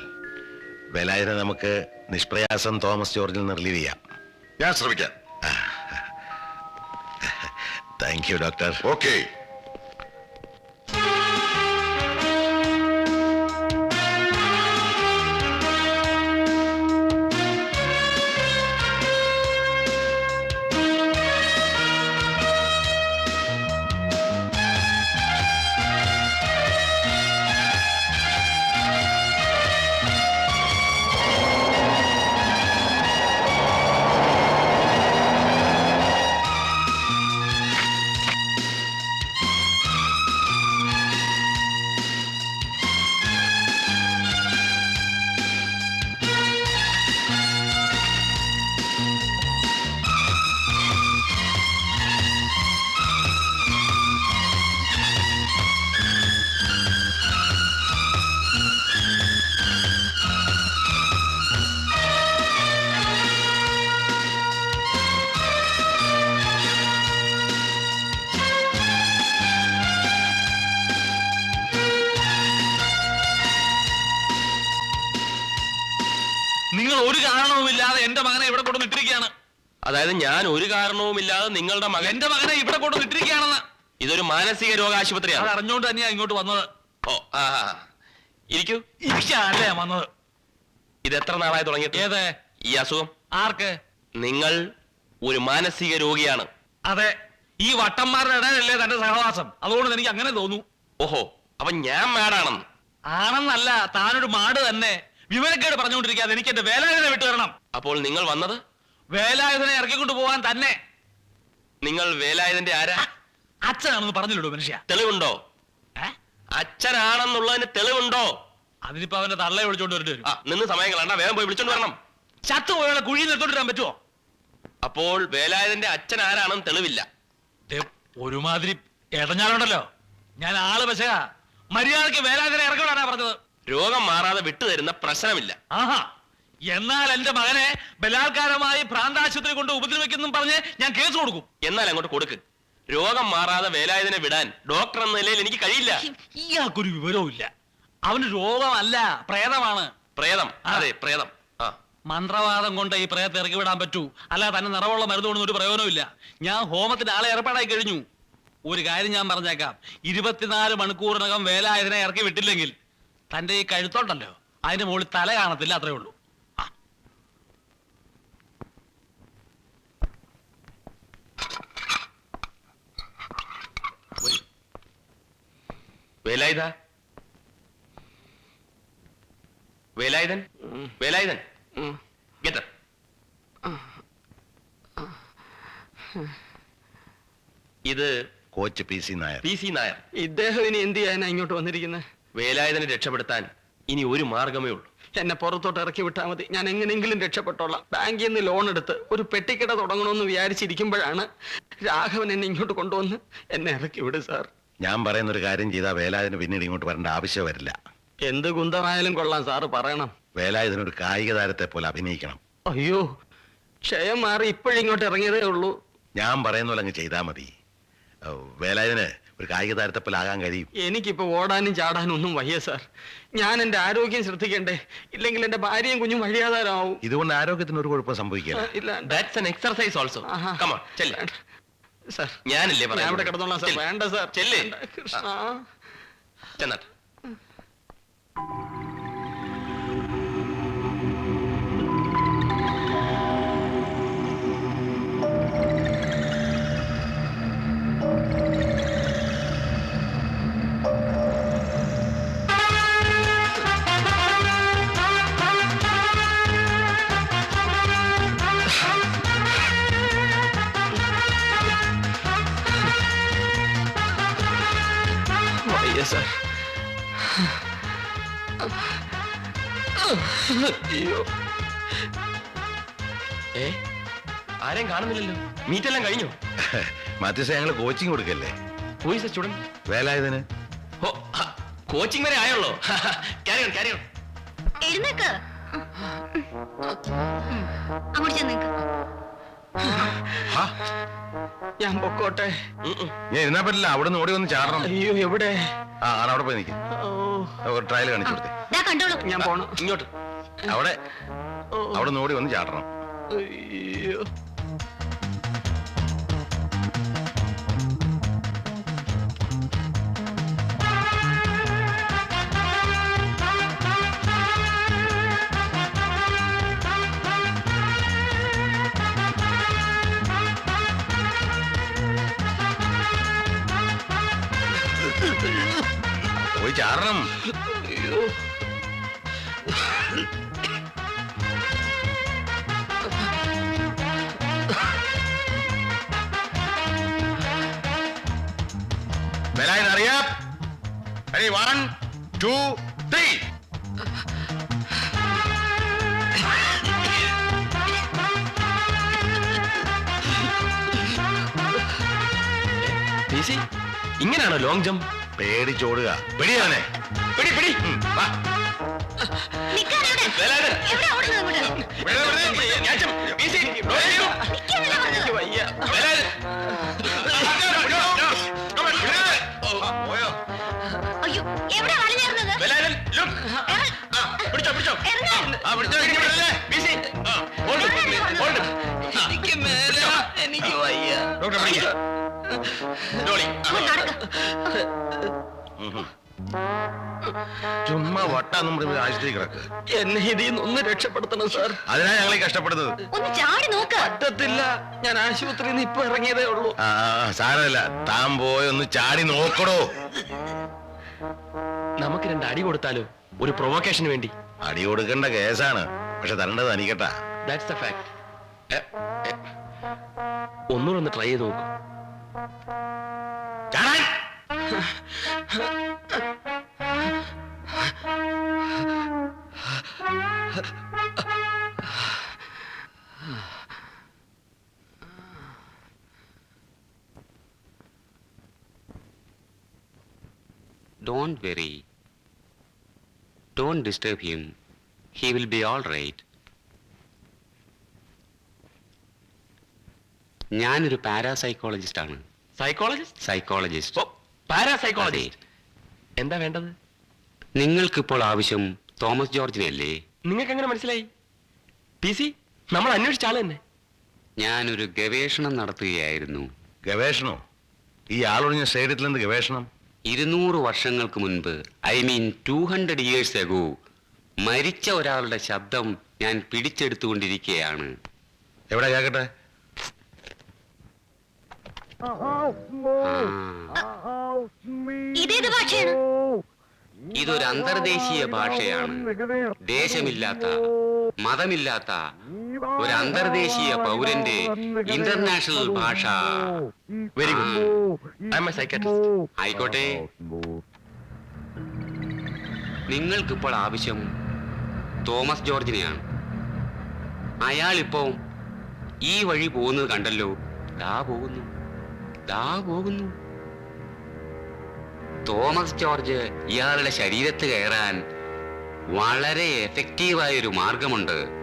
B: വേലായുധനെ നമുക്ക് നിഷ്പ്രയാസം തോമസ് ജോർജിൽ നിന്ന് റിലീവ് ചെയ്യാം.
N: ഞാൻ ശ്രമിക്കാം.
B: Thank you doctor.
N: ഓക്കെ.
C: നിങ്ങൾ ഒരു കാരണവുമില്ലാതെ എന്റെ മകനെ ഇവിടെ കൊണ്ടുവന്നിട്ടിരിക്കുകയാണ്.
H: അതായത് ഞാൻ ഒരു കാരണവുമില്ലാതെ നിങ്ങളുടെ മകൻ
C: എന്റെ മകനെ ഇവിടെ കൊണ്ടുവന്നിട്ടിരിക്കുകയാണെന്ന്.
H: ഇതൊരു മാനസിക രോഗാശുപത്രിയാണ്.
C: അത് അറിഞ്ഞുകൊണ്ട് തന്നെയാ ഇങ്ങോട്ട് വന്നത്.
H: ഓ ഇരിക്കൂ.
C: ഇരിക്കാനല്ലേ ഞാൻ വന്നത്.
H: ഇത് എത്ര നാളായി തുടങ്ങിയിട്ട്?
C: ഏത്
H: ഈ അസുഖം?
C: ആർക്ക്?
H: നിങ്ങൾ ഒരു മാനസിക രോഗിയാണ്.
C: അതെ, ഈ വട്ടന്മാരുടെ ഇടയിലല്ലേ തന്റെ സഹവാസം. അതുകൊണ്ട് എനിക്ക് അങ്ങനെ തോന്നുന്നു.
H: ഓഹോ, അപ്പൊ ഞാൻ മാഡാണെന്ന്?
C: ആണെന്നല്ല, താനൊരു മാട് തന്നെ. വിവരക്കേട് പറഞ്ഞുകൊണ്ടിരിക്കാതെ എനിക്ക് എന്റെ വേലായുധനെ വിട്ടു തരണം.
H: അപ്പോൾ നിങ്ങൾ വന്നത്
C: വേലായുധനെ ഇറക്കിക്കൊണ്ട് പോവാൻ തന്നെ.
H: നിങ്ങൾ വേലായുധന്റെ ആരാ?
C: അച്ഛനാണെന്ന് പറഞ്ഞില്ലല്ലോ മനുഷ്യ.
H: തെളിവുണ്ടോ? അച്ഛനാണെന്നുള്ളതിന് തെളിവുണ്ടോ?
C: അതിനിപ്പോ അവന്റെ തള്ളയെ വിളിച്ചോണ്ട് വരേണ്ടി വരും.
H: നിന്ന് സമയം കളണ്ട, വേഗം പോയി വിളിച്ചോണ്ട് വരണം.
C: ചത്തുപോയുള്ള കുഴി നിർത്തോണ്ട് വരാൻ പറ്റുമോ?
H: അപ്പോൾ വേലായുധന്റെ അച്ഛൻ ആരാണെന്ന് തെളിവില്ല.
C: ഒരുമാതിരി എടഞ്ഞാലുണ്ടല്ലോ, ഞാൻ ആള് പക്ഷേ മര്യാദക്ക് വേലായുധനെ ഇറക്കിവിടാനാ പറഞ്ഞത്.
H: രോഗം മാറാതെ വിട്ടുതരുന്ന പ്രശ്നമില്ല.
C: ആഹാ, എന്നാൽ എന്റെ മകനെ ബലാത്കാരമായി ഭ്രാന്താശുപത്രി കൊണ്ട് ഉപദ്രവിക്കുന്നു പറഞ്ഞ് ഞാൻ കേസ് കൊടുക്കും.
H: എന്നാൽ അങ്ങോട്ട് കൊടുക്ക്. രോഗം മാറാതെ വേലായുധനെ വിടാൻ ഡോക്ടർ എന്ന നിലയിൽ എനിക്ക് കഴിയില്ല.
C: ഇയാൾക്കൊരു വിവരവും ഇല്ല. അവന് രോഗമല്ല, പ്രേതമാണ്.
H: പ്രേതം? അതെ, പ്രേതം.
C: മന്ത്രവാദം കൊണ്ട് ഈ പ്രേതത്തെ ഇറക്കി വിടാൻ പറ്റൂ. അല്ല തന്നെ നിറവുള്ള മരുന്ന് കൊണ്ടൊന്നും ഒരു പ്രയോജനമില്ല. ഞാൻ ഹോമത്തിന് ആളെ ഏർപ്പാടായി കഴിഞ്ഞു. ഒരു കാര്യം ഞാൻ പറഞ്ഞേക്കാം, 24 മണിക്കൂറിനകം വേലായുധനെ ഇറക്കി വിട്ടില്ലെങ്കിൽ തന്റെ ഈ കഴുത്തോണ്ടല്ലോ, അതിന്റെ മുകളിൽ തല കാണത്തില്ല. അത്രേ ഉള്ളൂ.
H: വേലായുധ,
D: വേലായുധൻ, വേലായുധൻ, ഗെറ്റ് അപ്പ്. ഇത്
B: coach P C Nair.
D: P C Nair.
L: ഇദ്ദേഹം ഇനി എന്ത് ചെയ്യാനാ ഇങ്ങോട്ട് വന്നിരിക്കുന്നത്?
D: വേലായുധനെ രക്ഷപ്പെടുത്താൻ ഇനി ഒരു മാർഗമേ ഉള്ളൂ.
L: എന്നെ പുറത്തോട്ട് ഇറക്കി വിട്ടാൽ മതി, ഞാൻ എങ്ങനെയെങ്കിലും രക്ഷപ്പെട്ടോളാം. ബാങ്കിൽ നിന്ന് ലോൺ എടുത്ത് ഒരു പെട്ടിക്കട തുടങ്ങണമെന്ന് വിചാരിച്ചിരിക്കുമ്പോഴാണ് രാഘവൻ എന്നെ ഇങ്ങോട്ട് കൊണ്ടുവന്ന് എന്നെ ഇറക്കി വിട് സാർ.
B: ഞാൻ പറയുന്ന ഒരു കാര്യം ചെയ്താൽ വേലായുധന് പിന്നീട് ഇങ്ങോട്ട് വരേണ്ട ആവശ്യം വരില്ല.
L: എന്ത് കുന്തമായാലും കൊള്ളാം സാറ് പറയണം.
B: വേലായുധനൊരു കായിക താരത്തെ പോലെ അഭിനയിക്കണം.
L: അയ്യോ, ക്ഷയം മാറി ഇപ്പോഴിങ്ങോട്ട് ഇറങ്ങിയതേ ഉള്ളൂ.
B: ഞാൻ പറയുന്ന പോലെ അങ്ങ് ചെയ്താൽ മതി. വേലായുധന് ഒരു കായിക താരത്തെ പോലെ ആകാൻ കഴിയും.
L: എനിക്കിപ്പോ ഓടാനും ചാടാനും ഒന്നും വയ്യ സാർ. ഞാൻ എന്റെ ആരോഗ്യം ശ്രദ്ധിക്കണ്ടേ, ഇല്ലെങ്കിൽ എന്റെ ഭാര്യയും കുഞ്ഞും വഴിയാതാരാവും.
B: ഇതുകൊണ്ട് ആരോഗ്യത്തിന് ഒരു കുഴപ്പം സംഭവിക്കില്ല.
L: ഇല്ല
D: that's an exercise also. Come on, ചെല്ല്.
L: സാർ
D: ഞാനല്ലേ
L: ഞാൻ ഇവിടെ കിടന്നോളാം സാർ. വേണ്ട സാർ,
D: ചെല്ല്.
L: കൃഷ്ണ.
D: ചെന്നാട്ടെ.
L: വയ്യ സാർ. അയ്യോ,
D: ആരെയും കാണുന്നില്ലല്ലോ. മീറ്റ് എല്ലാം കഴിഞ്ഞു.
B: മാത്യുസേ, ഞങ്ങൾ കോച്ചിങ് കൊടുക്കല്ലേ?
D: Who is the student?
B: വേലായുധന്.
D: ഓ, കോച്ചിങ് വരെ ആയുള്ളൂ. Carry on, carry on.
E: എഴുന്നേക്ക്, അങ്ങോട്ട് ചെന്നേക്ക്.
L: ഞാൻ പൊക്കോട്ടെ?
B: ഞാൻ ഇരുന്നാ പറ്റില്ല, അവിടെ നിന്ന് ഓടി വന്ന് ചാടണം.
L: അയ്യോ, എവിടെ?
B: അവിടെ പോയി നിൽക്കും. ഒരു ട്രയൽ കാണിച്ചു കൊടുത്തേ.
E: കണ്ടോളൂ,
L: ഞാൻ പോണം.
D: ഇങ്ങോട്ട്.
B: അവിടെ നിന്ന് ഓടി വന്ന് ചാടണം.
L: അയ്യോ,
B: പോയി ചാടണം.
L: അയ്യോ.
B: വേലായുധൻ അറിയാം. 1, 2, 3.
D: ഇങ്ങനെയാണോ ലോങ് ജമ്പ്?
B: പേടിച്ചോടുക. പിടിയാനെ
D: പിടി പിടി.
L: എനിക്ക് വയ്യ.
E: അയ്യോ, എവിടെ വളഞ്ഞേറുന്നത്?
D: പിടിച്ചോ പിടിച്ചോ.
L: എനിക്ക് മേല, എനിക്ക് വയ്യ.
B: ചുമ്മാ വട്ടാന്നും പറഞ്ഞ് ആശുപത്രി കിടക്ക്.
L: എന്നെ ഇതിൽ നിന്ന് ഒന്ന് രക്ഷപ്പെടുത്തണം സാർ.
B: അതിനാ ഞങ്ങൾ കഷ്ടപ്പെടുന്നത്.
E: ഒന്ന് ചാടി നോക്ക്.
L: പറ്റത്തില്ല, ഞാൻ ആശുപത്രിയിൽ നിന്ന് ഇപ്പൊ ഇറങ്ങിയതേ ഉള്ളൂ.
B: സാരമില്ല, താൻ പോയൊന്ന് ചാടി നോക്കടോ.
D: നമുക്ക് 2 അടി കൊടുത്താലോ, ഒരു പ്രൊവോക്കേഷന് വേണ്ടി?
B: അടി കൊടുക്കേണ്ട കേസാണ്, പക്ഷെ തരേണ്ടത് അനിക്കട്ടാ.
D: That's the fact. ഒന്നുകൂടെ ഒന്ന് ട്രൈ ചെയ്ത് നോക്കൂ.
O: Don't worry. Don't disturb him. He will be all right. ഞാനൊരു പാരാസൈക്കോളജിസ്റ്റ് ആണ്.
D: സൈക്കോളജിസ്റ്റ്?
O: സൈക്കോളജിസ്റ്റ്.
D: പാരാസൈക്കോളജിസ്റ്റ്. എന്താ വേണ്ടത്?
O: നിങ്ങൾക്കിപ്പോൾ ആവശ്യം തോമസ് ജോർജിനല്ലേ?
D: നിങ്ങൾക്ക് എങ്ങനെ മനസ്സിലായി? PC, നമ്മൾ അന്വേഷിച്ച ആള് തന്നെ.
O: ഞാനൊരു ഗവേഷണം നടത്തുകയായിരുന്നു.
B: ഗവേഷണോ? ഈ ആളൊഴിഞ്ഞ സ്റ്റേഡിയത്തിലെന്ത് ഗവേഷണം?
O: 200 വർഷങ്ങൾക്ക് മുൻപ്, I mean 200 years ago, മരിച്ച ഒരാളുടെ ശബ്ദം ഞാൻ പിടിച്ചെടുത്തുകൊണ്ടിരിക്കുകയാണ്.
B: എവിടെ കേക്കട്ടെ?
E: ഇതേത് ഭാഷയാണ്?
O: ഇതൊരു അന്തർദേശീയ ഭാഷയാണ്. ദേശമില്ലാത്ത, മതമില്ലാത്ത ഒരു അന്തർദേശീയ പൗരന്റെ ഇന്റർനാഷണൽ ഭാഷ.
D: Very good. I M A psychiatrist.
O: ആയിക്കോട്ടെ. നിങ്ങൾക്കിപ്പോൾ ആവശ്യം തോമസ് ജോർജിനെയാണ്. അയാളിപ്പോ ഈ വഴി പോകുന്നത് കണ്ടല്ലോ. ദാ പോകുന്നു, ദാ പോകുന്നു. തോമസ് ജോർജ് ഇയാളുടെ ശരീരത്ത് കയറാൻ വളരെ എഫക്റ്റീവായ ഒരു മാർഗമുണ്ട്.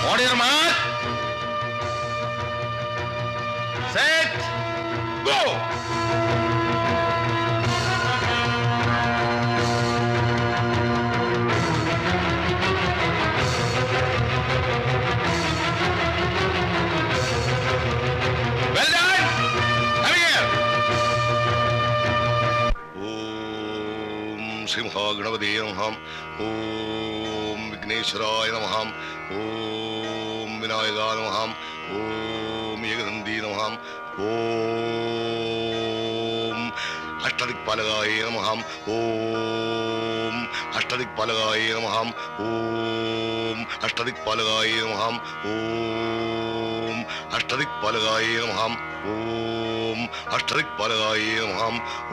N: Order march. Set. Go. Well done. Come here. Om Simha Ganapati Namaha. Om Vigneshwaraya Namaha. Om Vinayaka Namaha. Om Yegadandi Namaha. Om Ashtadikpalagaye Namaha. Om Ashtadikpalagaye Namaha. Om Ashtadikpalagaye Namaha. Om Ashtadikpalagaye Namaha. Om Ashtadikpalagaye Namaha.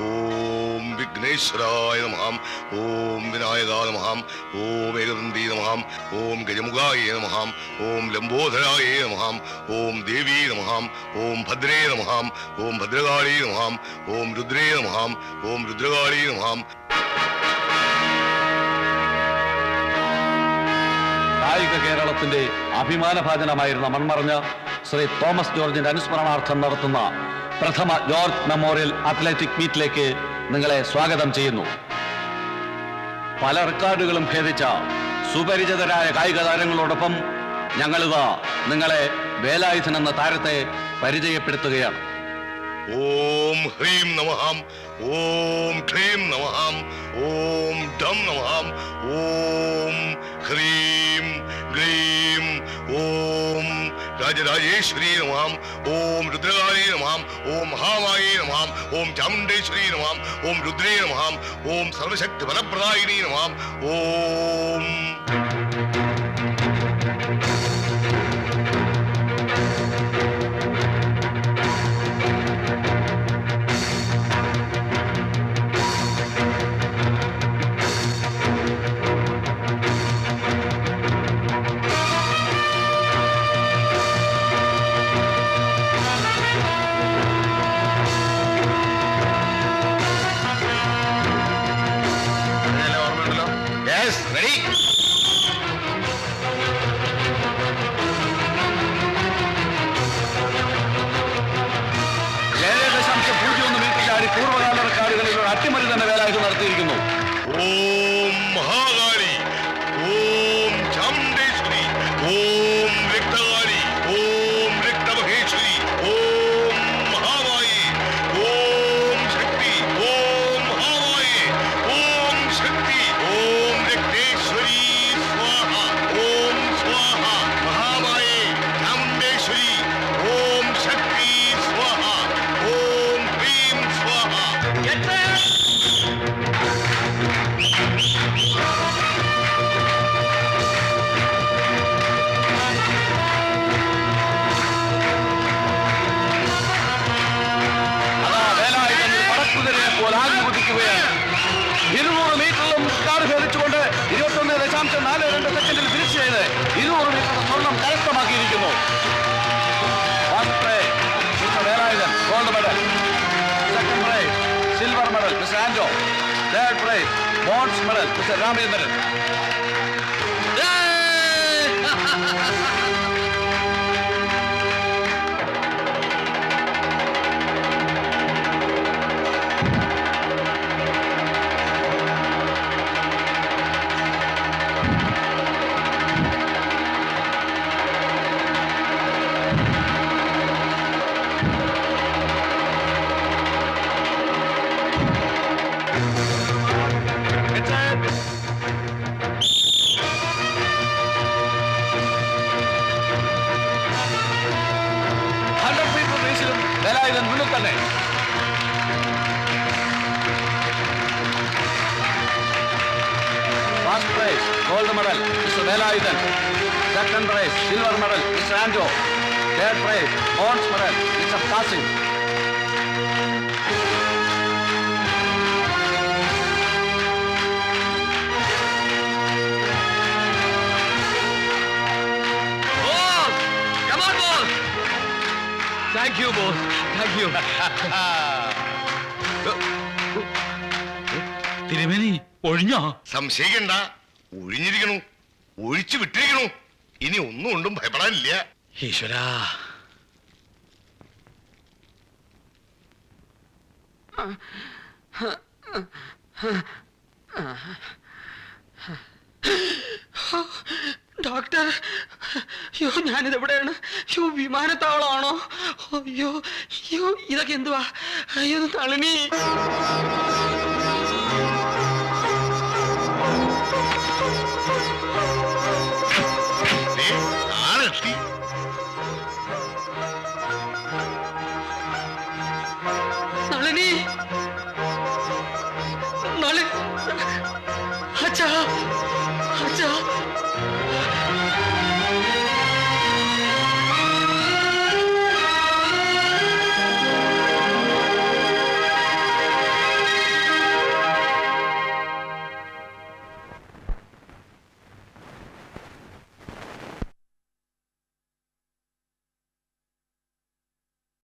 N: Om Vigneshwaraya Namaha. Om Vinayaka Namaha. Om Yegadandi Namaha. Om Gajamugaye Namaha. Om Lambodharaye Namaha. Om Devi Namaha. Om Bhadre Namaha. Om Bhadragali Namaha. Om Rudre Namaha. Om Rudragali Namaha.
I: കായിക കേരളത്തിന്റെ അഭിമാനഭാജനമായിരുന്ന മൺമറഞ്ഞ Shri Thomas ജോർജിന്റെ അനുസ്മരണാർത്ഥം നടത്തുന്ന പ്രഥമ George memorial athletic മീറ്റിലേക്ക് നിങ്ങളെ സ്വാഗതം ചെയ്യുന്നു. പല റെക്കോർഡുകളും ഭേദിച്ച സുപരിചിതരായ കായിക താരങ്ങളോടൊപ്പം ഞങ്ങളിതാ നിങ്ങളെ വേലായുധൻ എന്ന താരത്തെ പരിചയപ്പെടുത്തുകയാണ്.
N: ഓം ഹ്രീം നമഃ. ഓം ക്ലീം നമഃ. ഓം ഡം നമഃ. ഓം ഹ്രീം ഗ്ലീം. ഓം രാജരാജേശ്വരി നമഃ. ഓം രുദ്രകാളി നമഃ. ഓം മഹാമായേ നമഃ. ഓം ചാമുണ്ഡേശ്വരി നമഃ. ഓം രുദ്രേ നമഃ. ഓം സർവശക്തി ഫലപ്രദായിനി നമഃ. ഓം
I: പൂർവ്വകാല റെക്കോർഡുകളിൽ ഒരു അട്ടിമറി തന്നെ വേലായുധൻ നടത്തിയിരിക്കുന്നു.
N: ഓം മഹാകാളി. ഓം ചാമുണ്ഡേശ്വരി. ഓം രക്തകാളി. ഓം രക്തമഹേശ്വരി. ഓം മഹാമായി. ഓം ശക്തി. ഓം മഹാമായി. ഓം ശക്തി. ഓം രക്തേശ്വരി സ്വാഹ. ഓം സ്വാഹ. മഹാമായി. ചാമുണ്ഡേശ്വരി. ഓം ശക്തി സ്വാഹ. ഓം ഹ്രീം സ്വാഹ.
I: അതാ വേലായുധൻ പടക്കുതിരയെ പോലെ ആഞ്ഞുകുതിക്കുകയാണ്. 200 മീറ്ററിലും സ്റ്റാർ ഭേദിച്ചുകൊണ്ട് 21.42 സെക്കൻഡിൽ ഫിനിഷ് ചെയ്ത് 200 മീറ്റർ സ്വർണം കരസ്ഥമാക്കിയിരിക്കുന്നു. Velayudhan gold medal. Second silver medal mister Andrew. Third prize bronze medal mister Ramachandran. Velayudhan മുന്നിൽ തന്നെ. First prize gold medal mister Velayudhan. Second prize silver medal mister Andrew. Third prize bronze medal mister Kasim.
C: Thank you boss, thank you. തിരുമേനി ഒഴിഞ്ഞോ?
N: സംശയിക്കണ്ട, ഒഴിഞ്ഞിരിക്കണു, ഒഴിച്ചു വിട്ടിരിക്കണു. ഇനി ഒന്നും കൊണ്ടും ഭയപ്പെടാനില്ല.
C: ഈശ്വരാ.
L: Doctor, അയ്യോ ഞാനിത് എവിടെയാണ്? അയ്യോ വിമാനത്താവളമാണോ? അയ്യോ അയ്യോ ഇതൊക്കെ എന്തുവാ? അയ്യോ തളിനി.